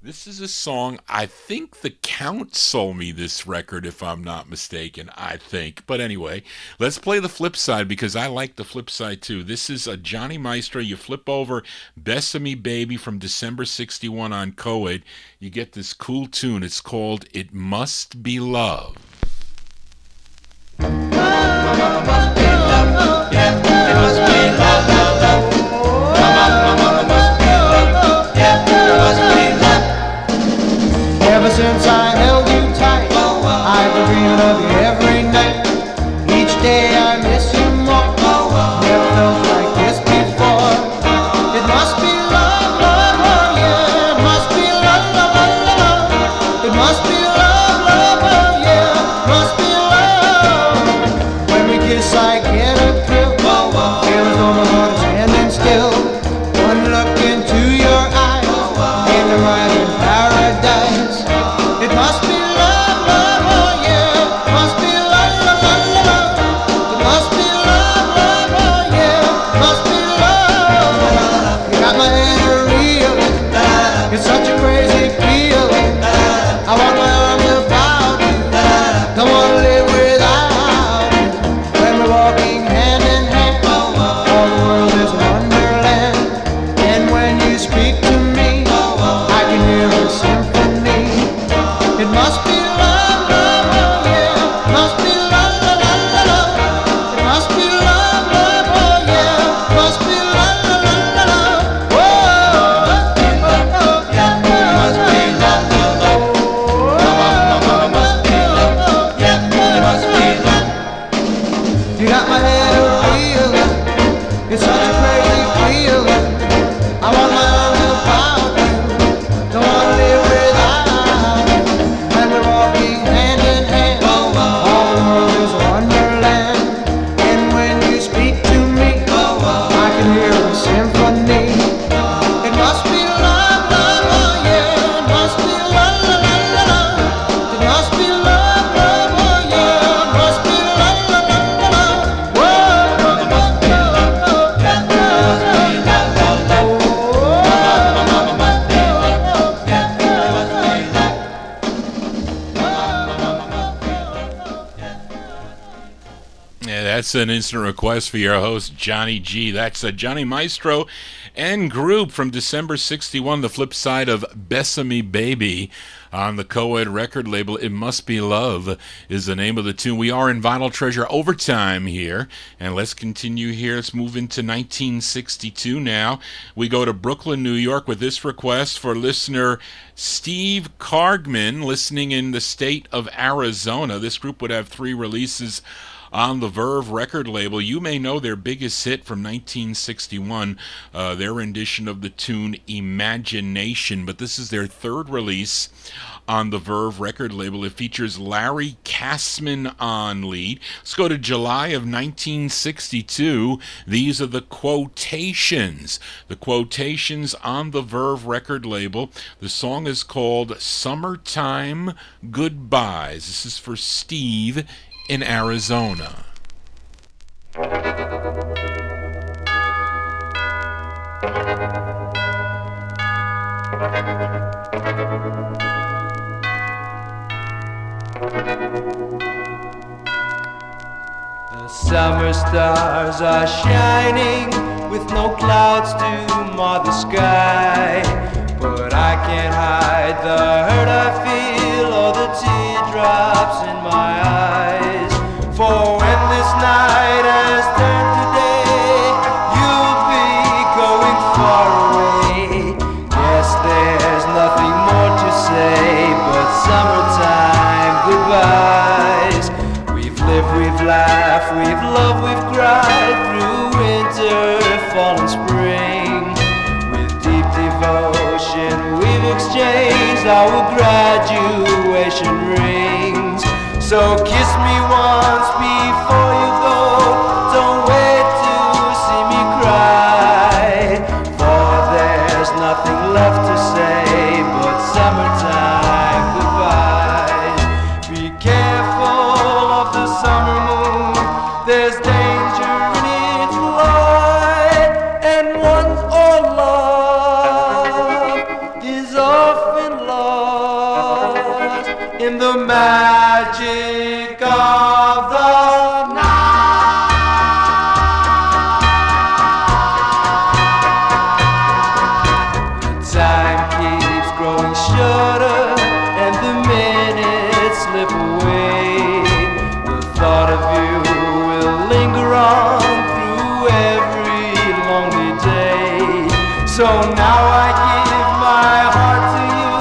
this is a song, I think the Count sold me this record, if I'm not mistaken, I think. But anyway, let's play the flip side because I like the flip side too. This is a Johnny Maestro. You flip over Bésame Baby from December 61 on Coed. You get this cool tune. It's called It Must Be Love. Ever since I held you tight, I've been dreaming of you every night. Each day I miss you more. Never felt like this before. It must be love, love, oh yeah. It must be love, love, love, love. It must be love, love, oh yeah. It must be love. When we kiss I get a thrill. Feel as though my heart is standing still. One look into your eyes, and I'm right in paradise. It must be love, love, oh yeah. It must be love, love, love, love. It must be love, love, oh yeah. It must be love. You got my head reeling. It's such a crazy feeling. I want my arms about you. Don't wanna live without you. When we're walking hand in hand, all the world is a wonderland. And when you speak to me, I can hear a symphony. It must be love, love, oh yeah. It must be love, love, love, love. It must be love, love, oh yeah. It must be love, love, love, love. Whoa. That's an instant request for your host, Johnny G. That's Johnny Maestro and group from December 61, the flip side of Besame Baby on the co-ed record label. It Must Be Love is the name of the tune. We are in Vinyltreasure Overtime here, and let's continue here. Let's move into 1962 now. We go to Brooklyn, New York with this request for listener Steve Cargman, listening in the state of Arizona. This group would have 3 releases on the Verve record label. You may know their biggest hit from 1961, their rendition of the tune Imagination, but this is their 3rd release on the Verve record label. It features Larry Kassman on lead. Let's go to July of 1962. These are the Quotations. The Quotations on the Verve record label. The song is called Summertime Goodbyes. This is for Steve in Arizona. The summer stars are shining with no clouds to mar the sky, but I can't hide the hurt I feel or the teardrops in my eyes. For when this night has turned to day, you'll be going far away. Yes, there's nothing more to say but summertime goodbyes. We've lived, we've laughed, we've loved, we've cried through winter, fall and spring. With deep devotion we've exchanged our graduation rings. So kiss me once before you go, don't wait to see me cry, for there's nothing left to say but summertime goodbyes. Be careful of the summer moon, there's danger in its light, and one's all love is often lost in the magic of the night. The time keeps growing shorter and the minutes slip away. The thought of you will linger on through every lonely day. So now I give my heart to you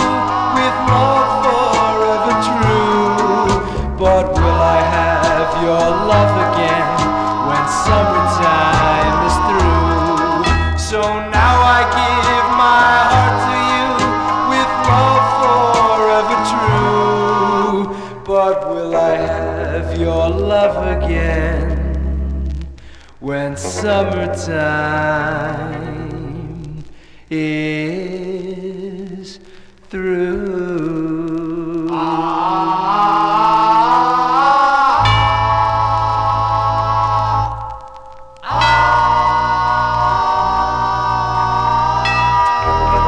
with love forever true. But will I have your love again when summertime is through? So now I give my heart to you with love forever true. But will I have your love again when summertime is through?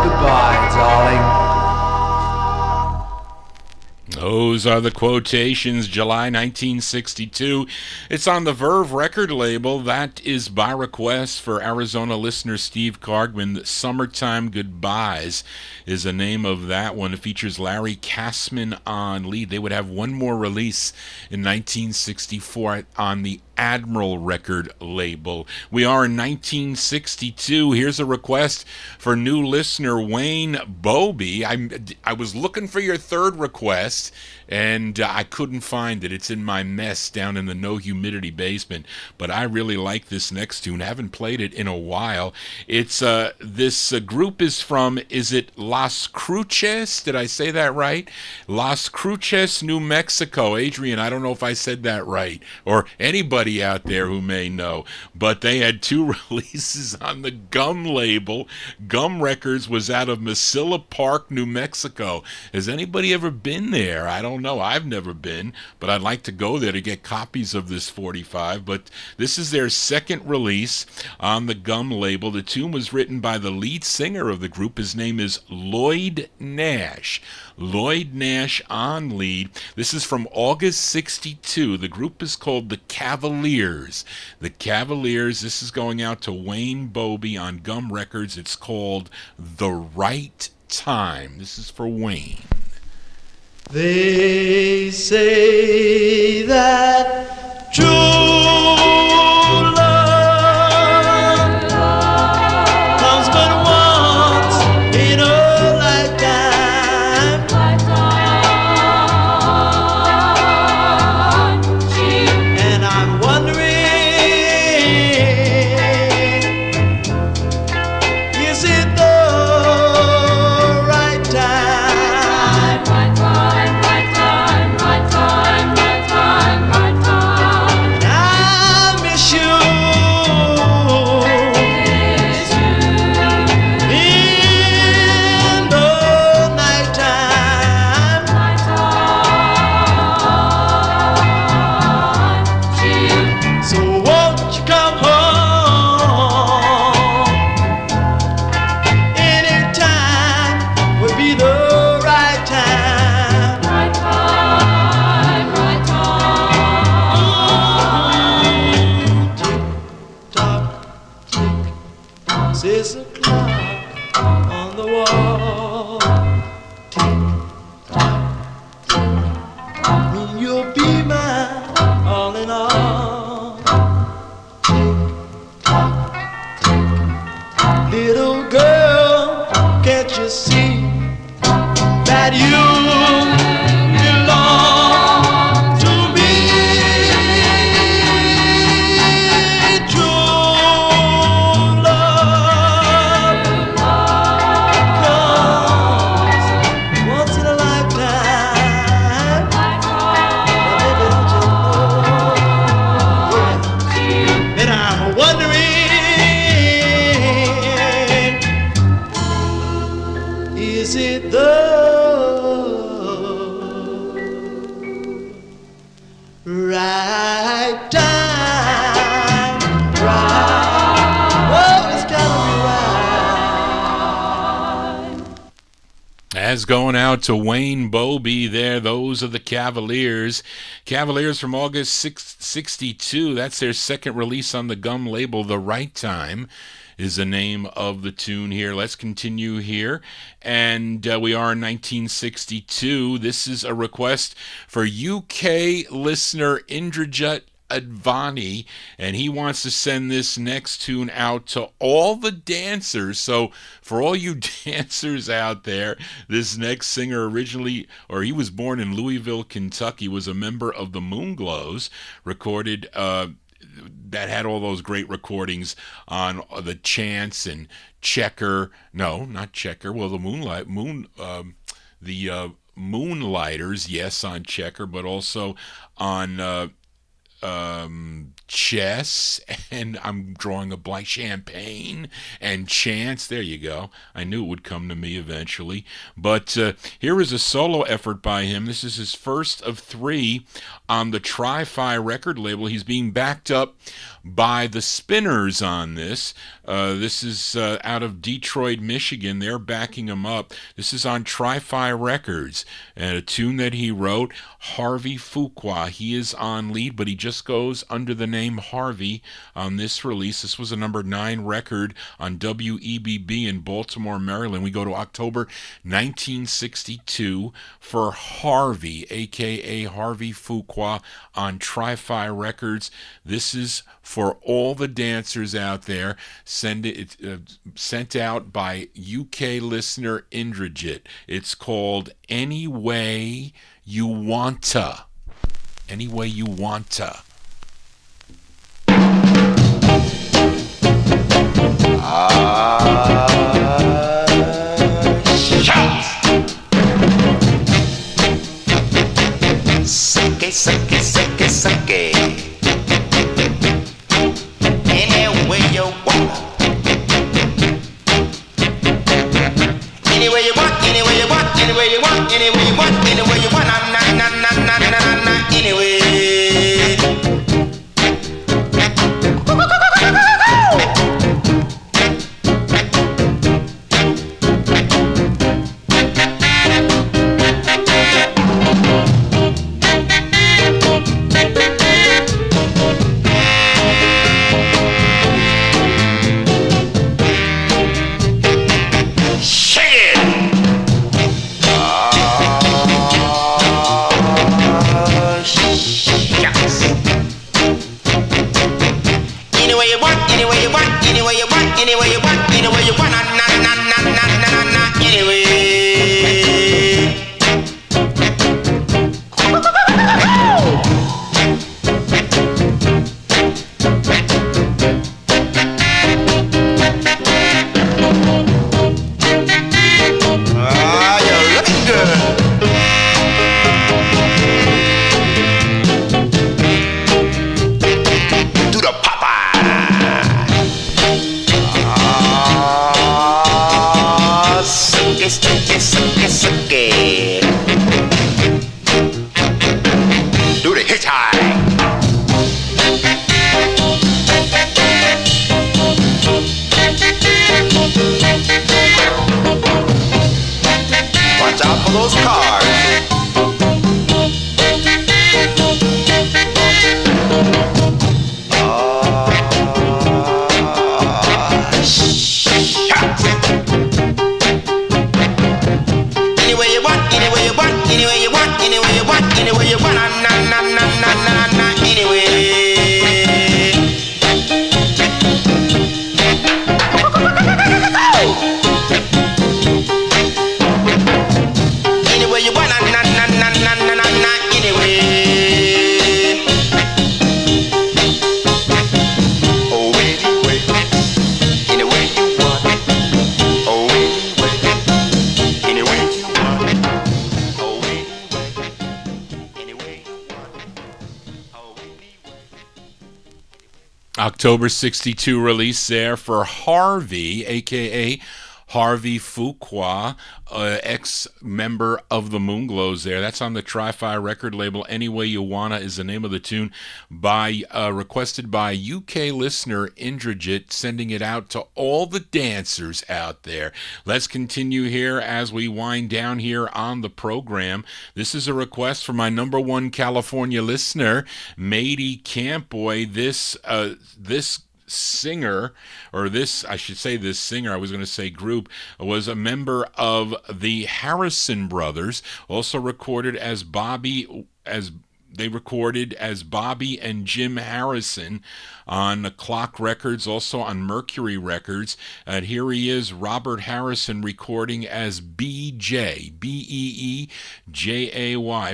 Goodbye, darling. Those are the Quotations, July 1962. It's on the Verve record label. That is by request for Arizona listener Steve Cargman. Summertime Goodbyes is the name of that one. It features Larry Kassman on lead. They would have one more release in 1964 on the Admiral record label. We are in 1962. Here's a request for new listener Wayne Bobby. I was looking for your 3rd request and I couldn't find it. It's in my mess down in the no humidity basement, but I really like this next tune. Haven't played it in a while. It's this group is from, is it Las Cruces? Did I say that right? Las Cruces, New Mexico. Adrian, I don't know if I said that right, or anybody out there who may know, but they had 2 releases on the Gum label. Gum Records was out of Mesilla Park, New Mexico. Has anybody ever been there? I don't know. I've never been, but I'd like to go there to get copies of this 45. But this is their 2nd release on the Gum label. The tune was written by the lead singer of the group. His name is Lloyd Nash. Lloyd Nash on lead. This is from August 62. The group is called the Cavaliers. Cavaliers. The Cavaliers, this is going out to Wayne Bobie on Gum Records. It's called The Right Time. This is for Wayne. They say that true love comes but once in a lifetime. And I'm wondering, is it the right time? Going out to Wayne Bobie there. Those are the Cavaliers. Cavaliers from August 62. That's their second release on the Gum label. The Right Time is the name of the tune here. Let's continue here. And we are in 1962. This is a request for UK listener Indrajit Advani, and he wants to send this next tune out to all the dancers. So for all you dancers out there, this next singer he was born in Louisville, Kentucky, was a member of the Moonglows, recorded that had all those great recordings on the Chance and Checker. No, not Checker. Well, the Moonlighters, yes, on Checker, but also on Chess, and I'm drawing a blank, Champagne and Chance. There you go. I knew it would come to me eventually. But here is a solo effort by him. This is his first of 3 on the Tri-Fi record label. He's being backed up by the Spinners on this. This is out of Detroit, Michigan. They're backing him up. This is on Tri-Fi Records, and a tune that he wrote, Harvey Fuqua. He is on lead, but he just goes under the name Harvey on this release. This was a number 9 record on WEBB in Baltimore, Maryland. We go to October 1962 for Harvey, a.k.a. Harvey Fuqua, on Tri-Fi Records. This is for all the dancers out there. Sent out by UK listener Indrajit. It's called Any Way You Wanta. Any Way You Wanta. Sucky, sucky, sucky, sucky. Any way you want. Any way you want, any way you want, any way you want, any way you want, any way you want. Anyway. those cars. Anyway you want, anyway you want, anyway you want, anyway you want, anyway you want, na na na na na na anyway. Anyway you want, na na na na na na na anyway. Oh anyway, anyway you want, oh anyway, anyway you want, oh anyway, anyway you want, oh anyway. October 62 release there for Harvey, aka Harvey Fuqua, ex-member of the Moonglows there. That's on the Tri-Fi record label. Any Way You Wanna is the name of the tune, by requested by UK listener Indrajit, sending it out to all the dancers out there. Let's continue here as we wind down here on the program. This is a request from my number one California listener, Matey Campboy. This singer, or this, I should say this singer, I was going to say group, was a member of the Harrison Brothers, also recorded as Bobby and Jim Harrison on the Clock Records, also on Mercury Records. And here he is, Robert Harrison, recording as BJ, Beejay,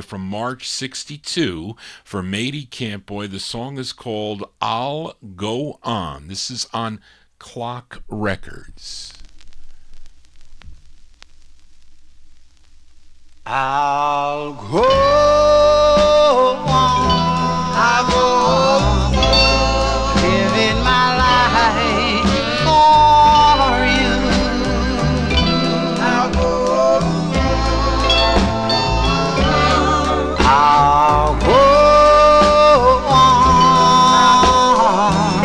from March 62 for Matey Campboy. The song is called I'll Go On. This is on Clock Records. I'll go on, I'll go on, giving my life for you. I'll go on, I'll go on,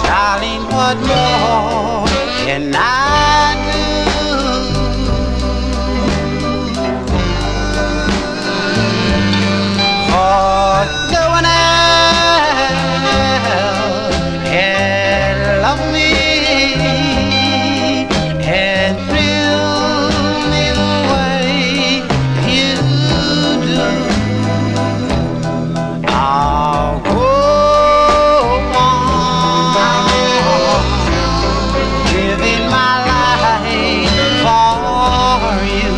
darling, what more can I do? No one else can love me and thrill me the way you do. I'll go on, giving my life for you.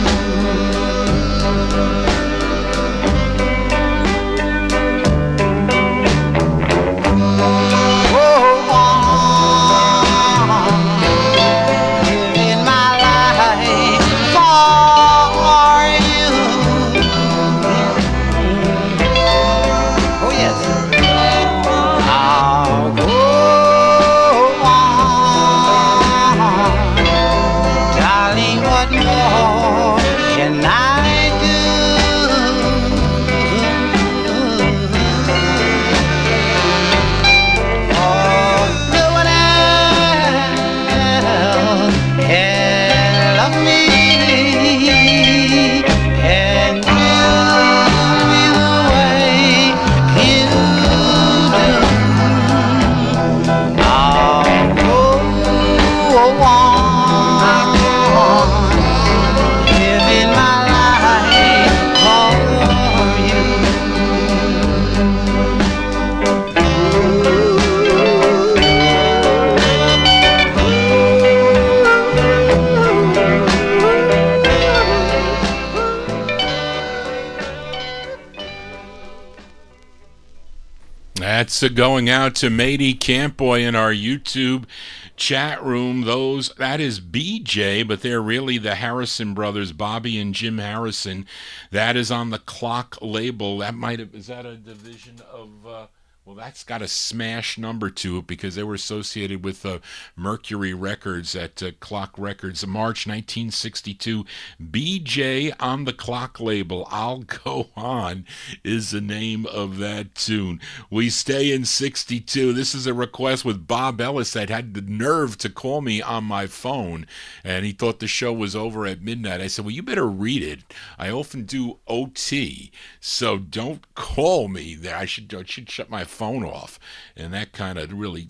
That's going out to Matey Campboy in our YouTube chat room. That is BJ, but they're really the Harrison brothers, Bobby and Jim Harrison. That is on the Clock label. Is that a division of Well, that's got a smash number to it because they were associated with Mercury Records at Clock Records. March 1962, BJ on the Clock label. I'll Go On is the name of that tune. We stay in 62. This is a request with Bob Ellis that had the nerve to call me on my phone, and he thought the show was over at midnight. I said, well, you better read it. I often do OT, so don't call me there. I should shut my phone off, and that kind of really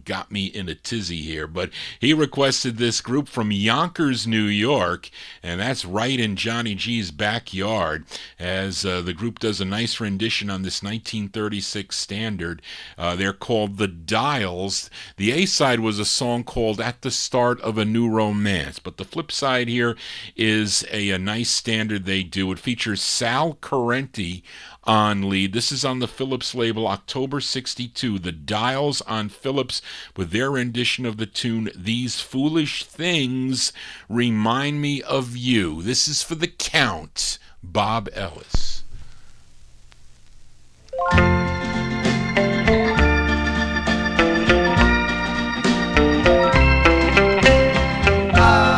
got me in a tizzy here. But he requested this group from Yonkers, New York, and that's right in Johnny G's backyard, as the group does a nice rendition on this 1936 standard. They're called The Dials. The A-side was a song called At the Start of a New Romance, but the flip side here is a nice standard they do. It features Sal Correnti on lead. This is on the Phillips label, October 62. The Dials on Phillips with their rendition of the tune These Foolish Things Remind Me of You. This is for the Count, Bob Ellis.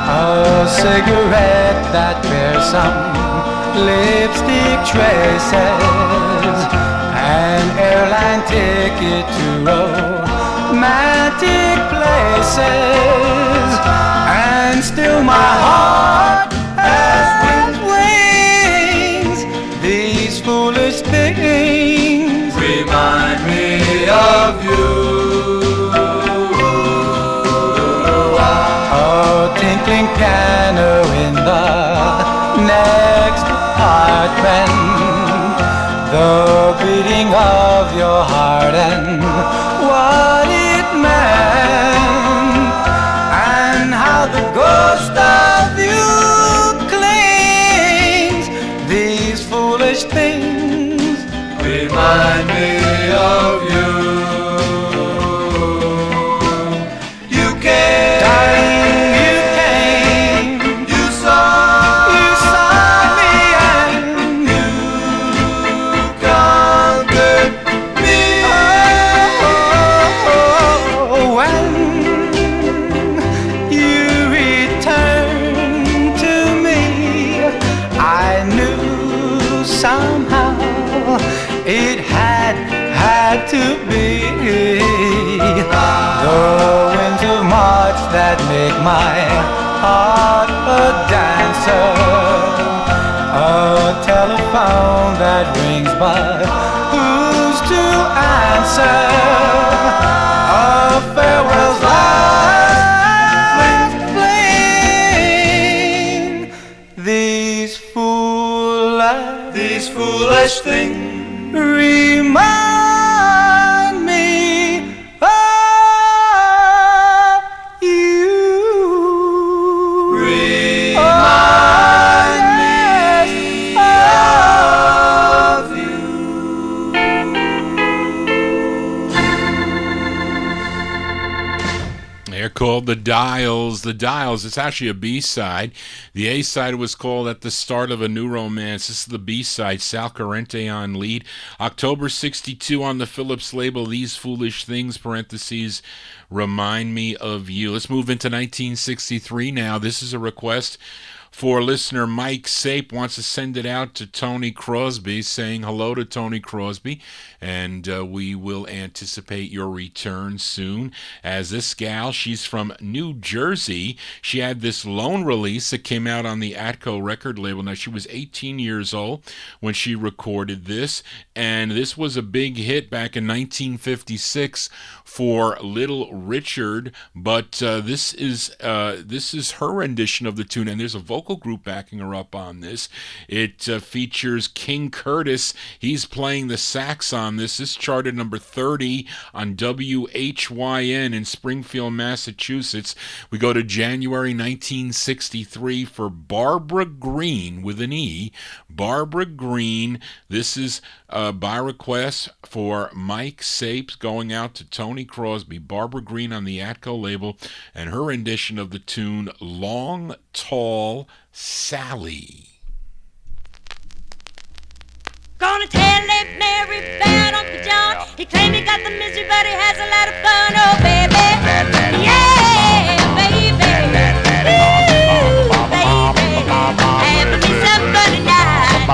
A cigarette that bears some lipstick traces, an airline ticket to romantic places, and still my heart has wings. These foolish things remind me of you. A tinkling piano in the next apartment, the beating of your heart and what it meant, and how the ghost of you clings. These foolish things remind me of you. You came, darling, you came, you saw me, and you conquered me. Oh, when you returned to me, I knew somehow it had to be. The winds of March that make my heart a dancer, a telephone that rings but who's to answer, a farewell's last fling. These foolish things remind me of you. Remind me of you. They're called The Dials. The Dials, it's actually a B-side. The A-side was called At the Start of a New Romance. This is the B-side, Sal Correnti on lead. October 62 on the Phillips label, These Foolish Things, parentheses, Remind Me of You. Let's move into 1963 now. This is a request for listener Mike Sape. Wants to send it out to Tony Crosby, saying hello to Tony Crosby, and we will anticipate your return soon. As this gal, she's from New Jersey. She had this lone release that came out on the Atco record label. Now, she was 18 years old when she recorded this, and this was a big hit back in 1956 for Little Richard, but this is her rendition of the tune, and there's a vocal group backing her up on this. It features King Curtis. He's playing the sax on this. This charted number 30 on WHYN in Springfield, Massachusetts. We go to January 1963 for Barbara Green with an E. Barbara Green. This is by request for Mike Sapes, going out to Tony Crosby. Barbara Green on the Atco label, and her rendition of the tune Long Tall Sally. Gonna tell Aunt Mary about Uncle John. He claimed he got the misery, but he has a lot of fun. Oh, baby. Yeah, baby. Ooh, baby. Having me some fun tonight.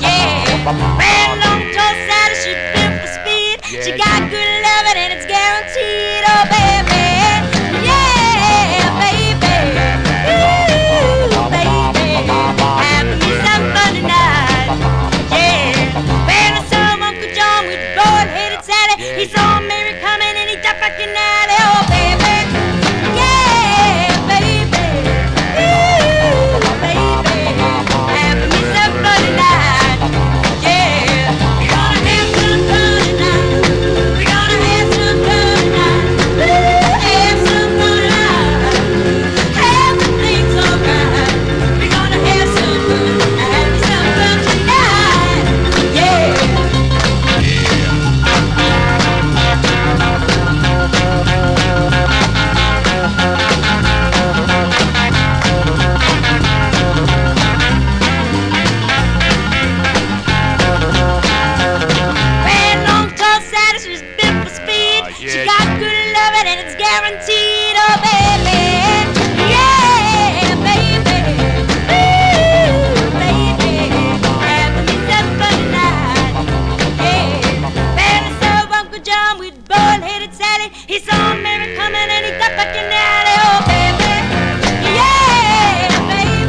Yeah. Well, long tall Sally, she built for speed. She got good loving and it's guaranteed. Oh, baby. Yeah, baby. Ooh, baby. Having me some fun tonight. Yeah. Well, I saw Uncle John with the bald-headed Sally. He saw Mary coming and he jumped back in the alley. Oh, baby. Yeah, baby. Ooh, baby. Having me some fun tonight. Yeah. We're gonna have some fun tonight. We're gonna have some fun tonight. Ooh, have some fun tonight. Everything's alright. We're gonna have some fun. Have me some fun tonight. Yeah. Red long tall Sally, she's built for speed. She got good loving and it's guaranteed. Oh, baby. Yeah, baby. Ooh, baby. Having me some fun tonight. Yeah. Well, I saw Uncle John with bald-headed Sally. He saw Mary coming and he got back in the alley. Oh, baby. Yeah, baby.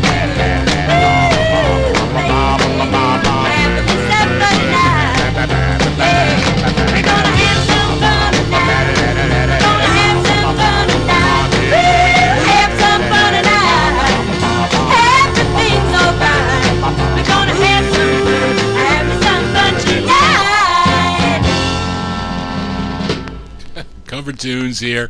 Ooh, baby. Having me some fun tonight. Yeah. We're gonna have some fun tonight. Gonna have some fun tonight. Ooh, have some fun tonight. Everything's alright. We're gonna have some fun tonight. Cover tunes here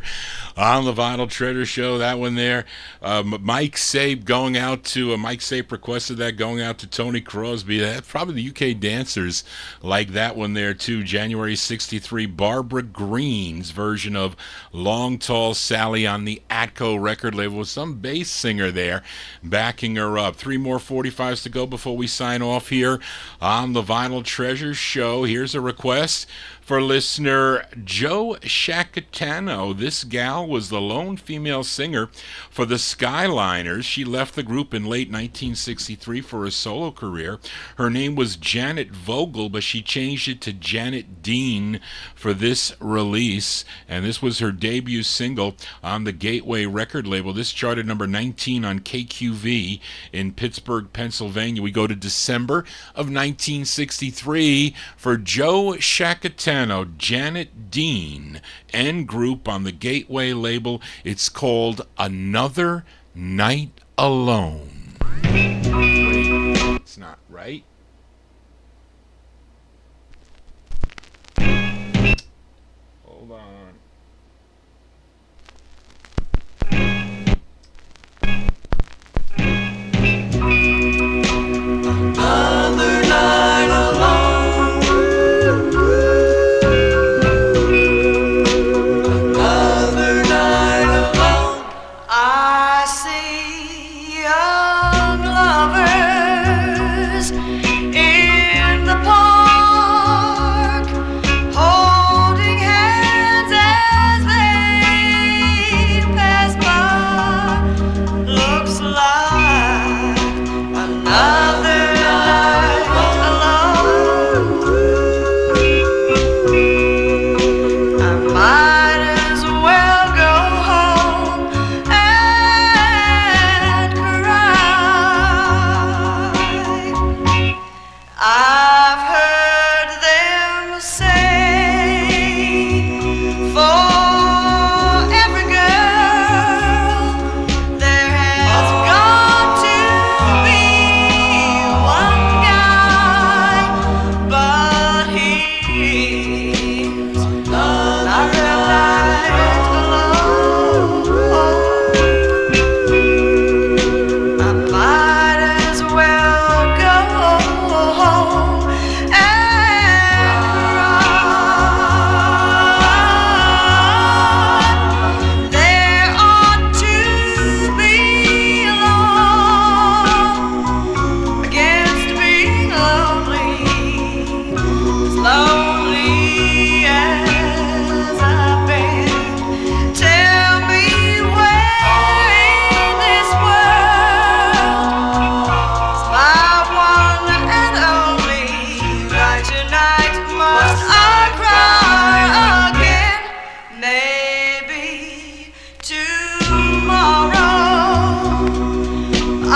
on the Vinyl Treasure Show. That one there. Mike Sape going out to Mike Sape requested that, going out to Tony Crosby. That's probably the UK dancers like that one there too. January 63, Barbara Green's version of Long Tall Sally on the Atco record label with some bass singer there backing her up. 3 more 45s to go before we sign off here on the Vinyl Treasure Show. Here's a request for listener Joe Shacatano. This gal was the lone female singer for the Skyliners. She left the group in late 1963 for a solo career. Her name was Janet Vogel, but she changed it to Janet Dean for this release, and this was her debut single on the Gateway record label. This charted number 19 on KQV in Pittsburgh, Pennsylvania. We go to December of 1963 for Joe Shacatano, Janet Dean, and group on the Gateway label. It's called Another Night Alone. It's not right. Hold on. Another night alone. Another night alone. I see young lovers in the park, holding hands as they pass by. Looks like another night alone. I might as well go home and cry. I've heard them say, for every girl there has gone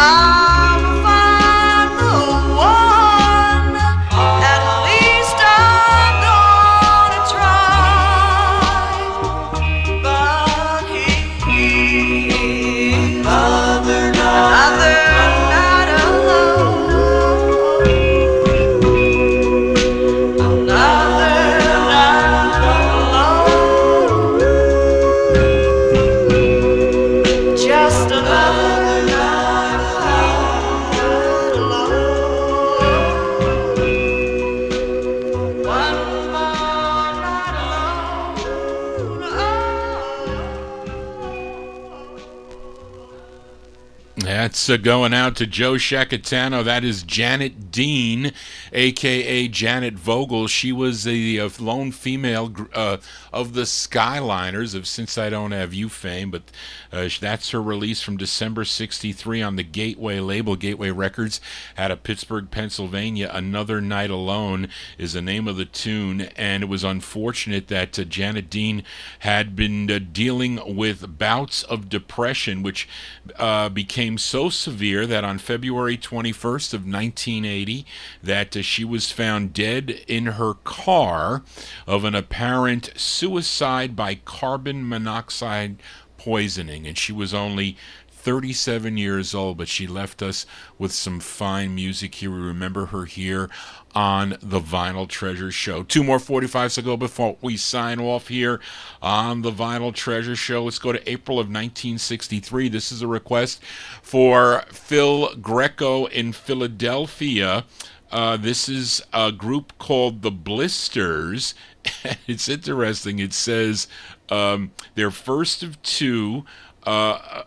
I'll find the one. At least I'm gonna try. But he another night alone. Just another night alone. One more night alone. That's going out to Joe Shacatano. That is Janet Dean, a.k.a. Janet Vogel. She was the lone female of the Skyliners of Since I Don't Have You fame, but that's her release from December 63 on the Gateway label, Gateway Records, out of Pittsburgh, Pennsylvania. Another Night Alone is the name of the tune, and it was unfortunate that Janet Dean had been dealing with bouts of depression, which became so severe that on February 21st of 1980 that she was found dead in her car of an apparent suicide by carbon monoxide poisoning, and she was only 37 years old, but she left us with some fine music here. We remember her here on the Vinyltreasure Show. Two more 45s to go before we sign off here on the Vinyltreasure Show. Let's go to April of 1963. This is a request for Phil Greco in Philadelphia. This is a group called the Blisters. It's interesting. It says their first of two, a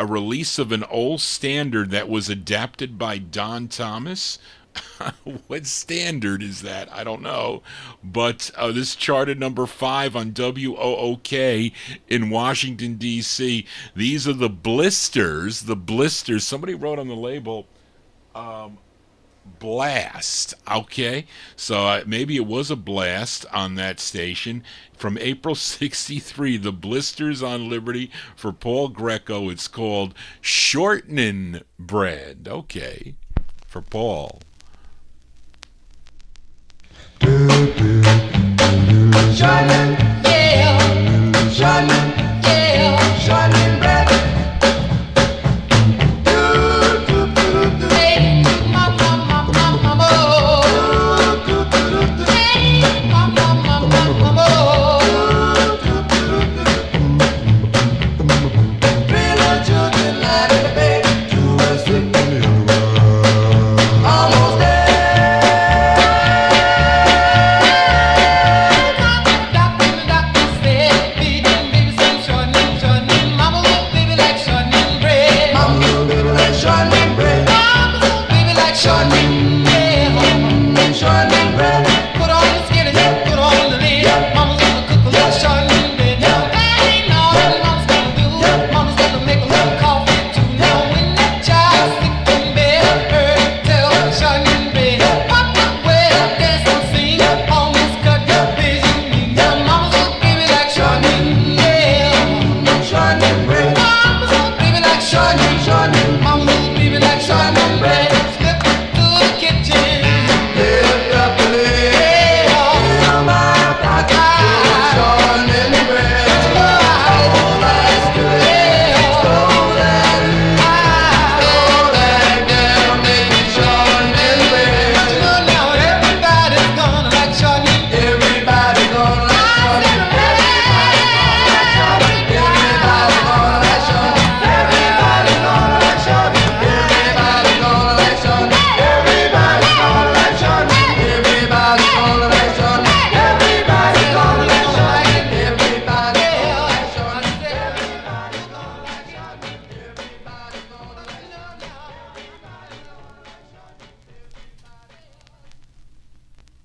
release of an old standard that was adapted by Don Thomas. What standard is that? I don't know. But this charted number 5 on WOOK in Washington, D.C. These are the Blisters. The Blisters. Somebody wrote on the label, blast. Okay, so maybe it was a blast on that station. From April 63, the Blisters on Liberty for Paul Greco. It's called Shortening Bread. Okay, for Paul. Shortening, yeah. Shortening, yeah. Shortening bread.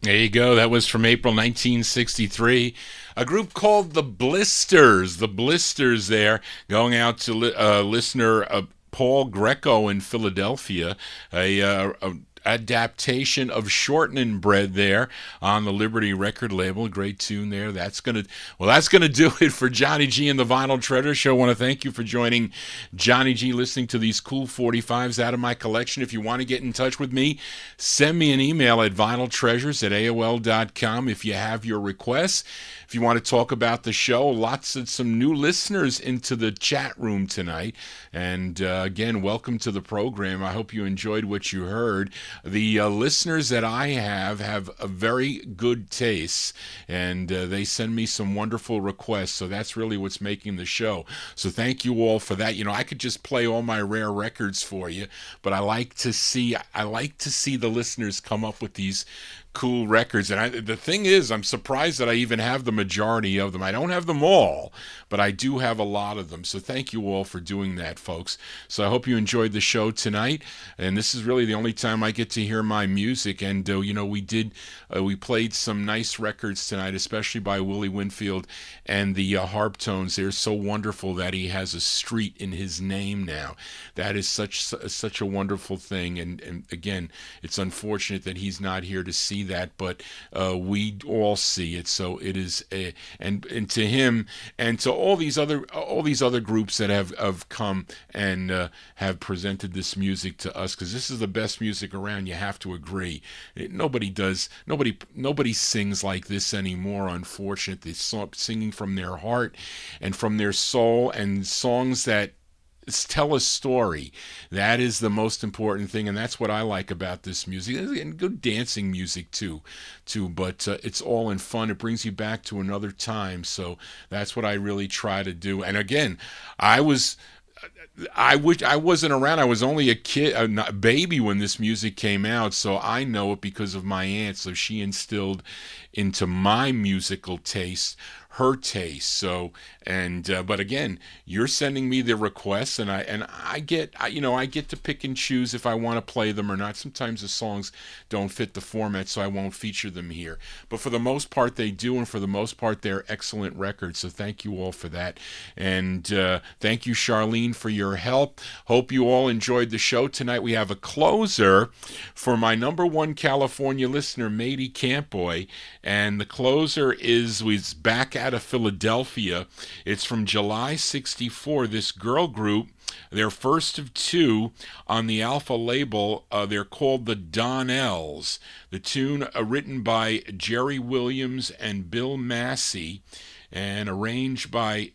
There you go. That was from April 1963. A group called the Blisters. The Blisters there, going out to listener Paul Greco in Philadelphia. adaptation of Shortening Bread there on the Liberty record label. Great tune there. That's gonna do it for Johnny G and the Vinyl Treasure Show. I want to thank you for joining Johnny G, listening to these cool 45s out of my collection. If you want to get in touch with me, send me an email at vinyltreasures@aol.com if you have your requests. If you want to talk about the show, some new listeners into the chat room tonight. And again, welcome to the program. I hope you enjoyed what you heard. The listeners that I have a very good taste, and they send me some wonderful requests. So that's really what's making the show. So thank you all for that. You know, I could just play all my rare records for you, but I like to see the listeners come up with these cool records. And the thing is, I'm surprised that I even have the majority of them. I don't have them all, but I do have a lot of them. So thank you all for doing that, folks. So I hope you enjoyed the show tonight. And this is really the only time I get to hear my music. And we played some nice records tonight, especially by Willie Winfield and the harp tones. They're so wonderful that he has a street in his name now. That is such a wonderful thing. And again, it's unfortunate that he's not here to see that, but we all see it. So it is and to him and to all these other groups that have come and have presented this music to us, because this is the best music around. You have to agree. Nobody sings like this anymore, unfortunately. Singing from their heart and from their soul, and songs that tell a story. That is the most important thing, and that's what I like about this music. And good dancing music too. But it's all in fun. It brings you back to another time. So that's what I really try to do. And again, I wasn't around. I was only a kid, a baby when this music came out, so I know it because of my aunt. So she instilled into my musical taste her taste. So, but again, you're sending me the requests, and I get to pick and choose if I want to play them or not. Sometimes the songs don't fit the format, so I won't feature them here. But for the most part, they do, and for the most part, they're excellent records. So thank you all for that, and thank you, Charlene, for your help. Hope you all enjoyed the show tonight. We have a closer for my number one California listener, Matey Campboy, and the closer is back out of Philadelphia. It's from July 64. This girl group, their first of two on the Alpha label, they're called the Donnells. The tune written by Jerry Williams and Bill Massey, and arranged by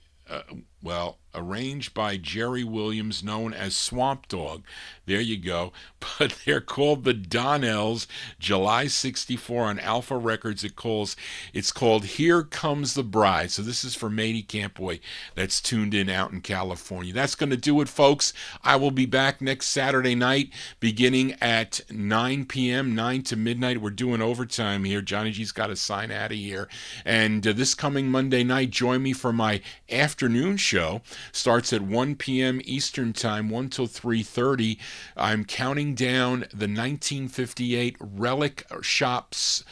Jerry Williams, known as Swamp Dogg. There you go. But they're called the Donnells, July 64 on Alpha Records. It's called Here Comes the Bride. So this is for Matey Campboy that's tuned in out in California. That's going to do it, folks. I will be back next Saturday night beginning at 9 p.m., 9 to midnight. We're doing overtime here. Johnny G's got to sign out of here. And this coming Monday night, join me for my afternoon show. Starts at 1 p.m. Eastern Time, 1 till 3:30. I'm counting down the 1958 Relic Shops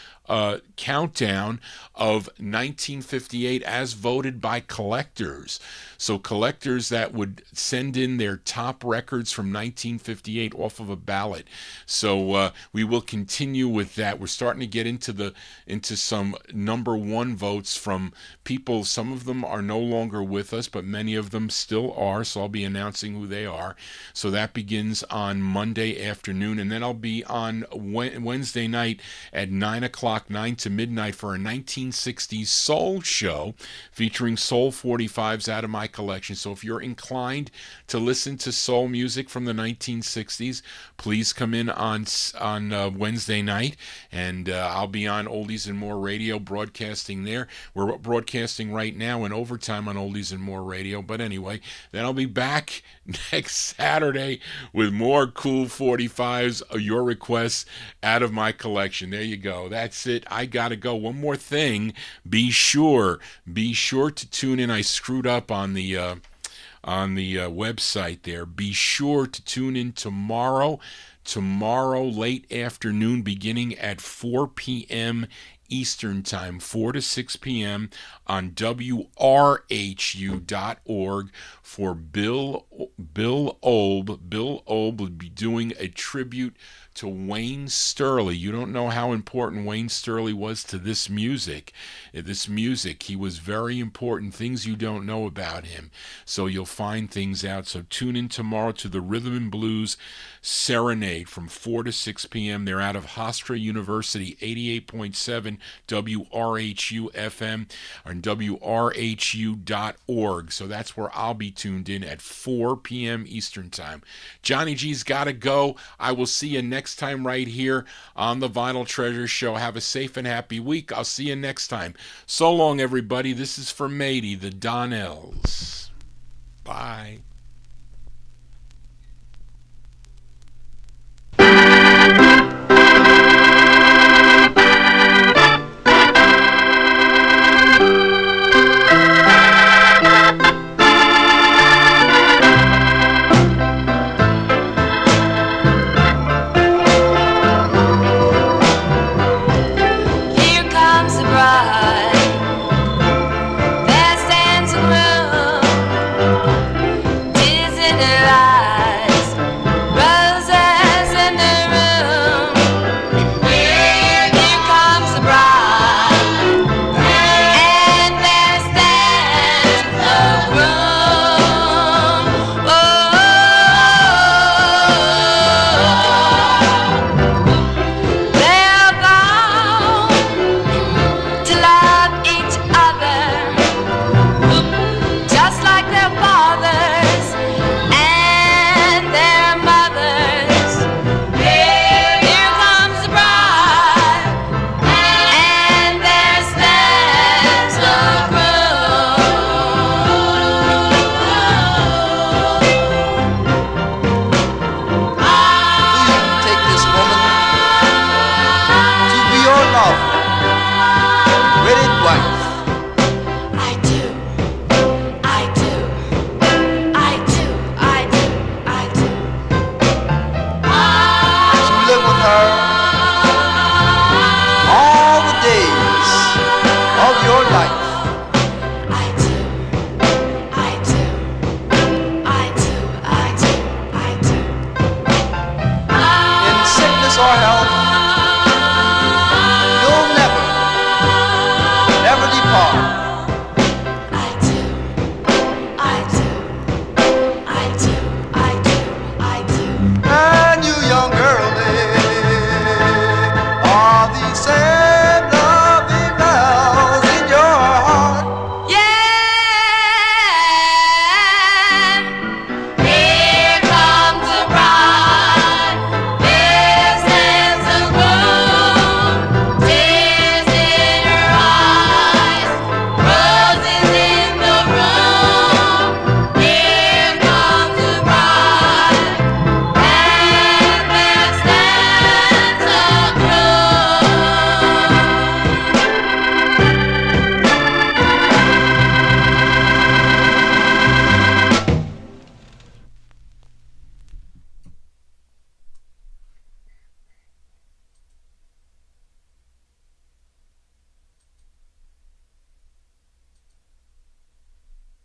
countdown of 1958 as voted by collectors. So collectors that would send in their top records from 1958 off of a ballot. So we will continue with that. We're starting to get into some number one votes from people. Some of them are no longer with us, but many of them still are. So I'll be announcing who they are. So that begins on Monday afternoon, and then I'll be on Wednesday night at 9 o'clock, 9 to midnight, for a 1960s soul show featuring soul 45s out of my collection. So if you're inclined to listen to soul music from the 1960s, please come in on Wednesday night, and I'll be on Oldies and More Radio broadcasting there. We're broadcasting right now in overtime on Oldies and More Radio, but anyway, then I'll be back next Saturday with more cool 45s, your requests out of my collection. There you go. That's it. I gotta go. One more thing. Be sure to tune in. I screwed up on the website there. Be sure to tune in tomorrow late afternoon, beginning at 4 p.m. Eastern Time, 4 to 6 p.m. on WRHU.org for Bill Obe. Bill Obe will be doing a tribute to Wayne Sterling. You don't know how important Wayne Sterling was to this music. He was very important, things you don't know about him. So you'll find things out. So tune in tomorrow to the Rhythm and Blues Serenade from 4 to 6 p.m. They're out of Hofstra University, 88.7 WRHU FM and WRHU.org. So that's where I'll be tuned in at 4 p.m. Eastern Time. Johnny G's got to go. I will see you next time right here on the Vinyltreasure Show. Have a safe and happy week. I'll see you next time. So long, everybody. This is for Matey, the Donnells. Bye.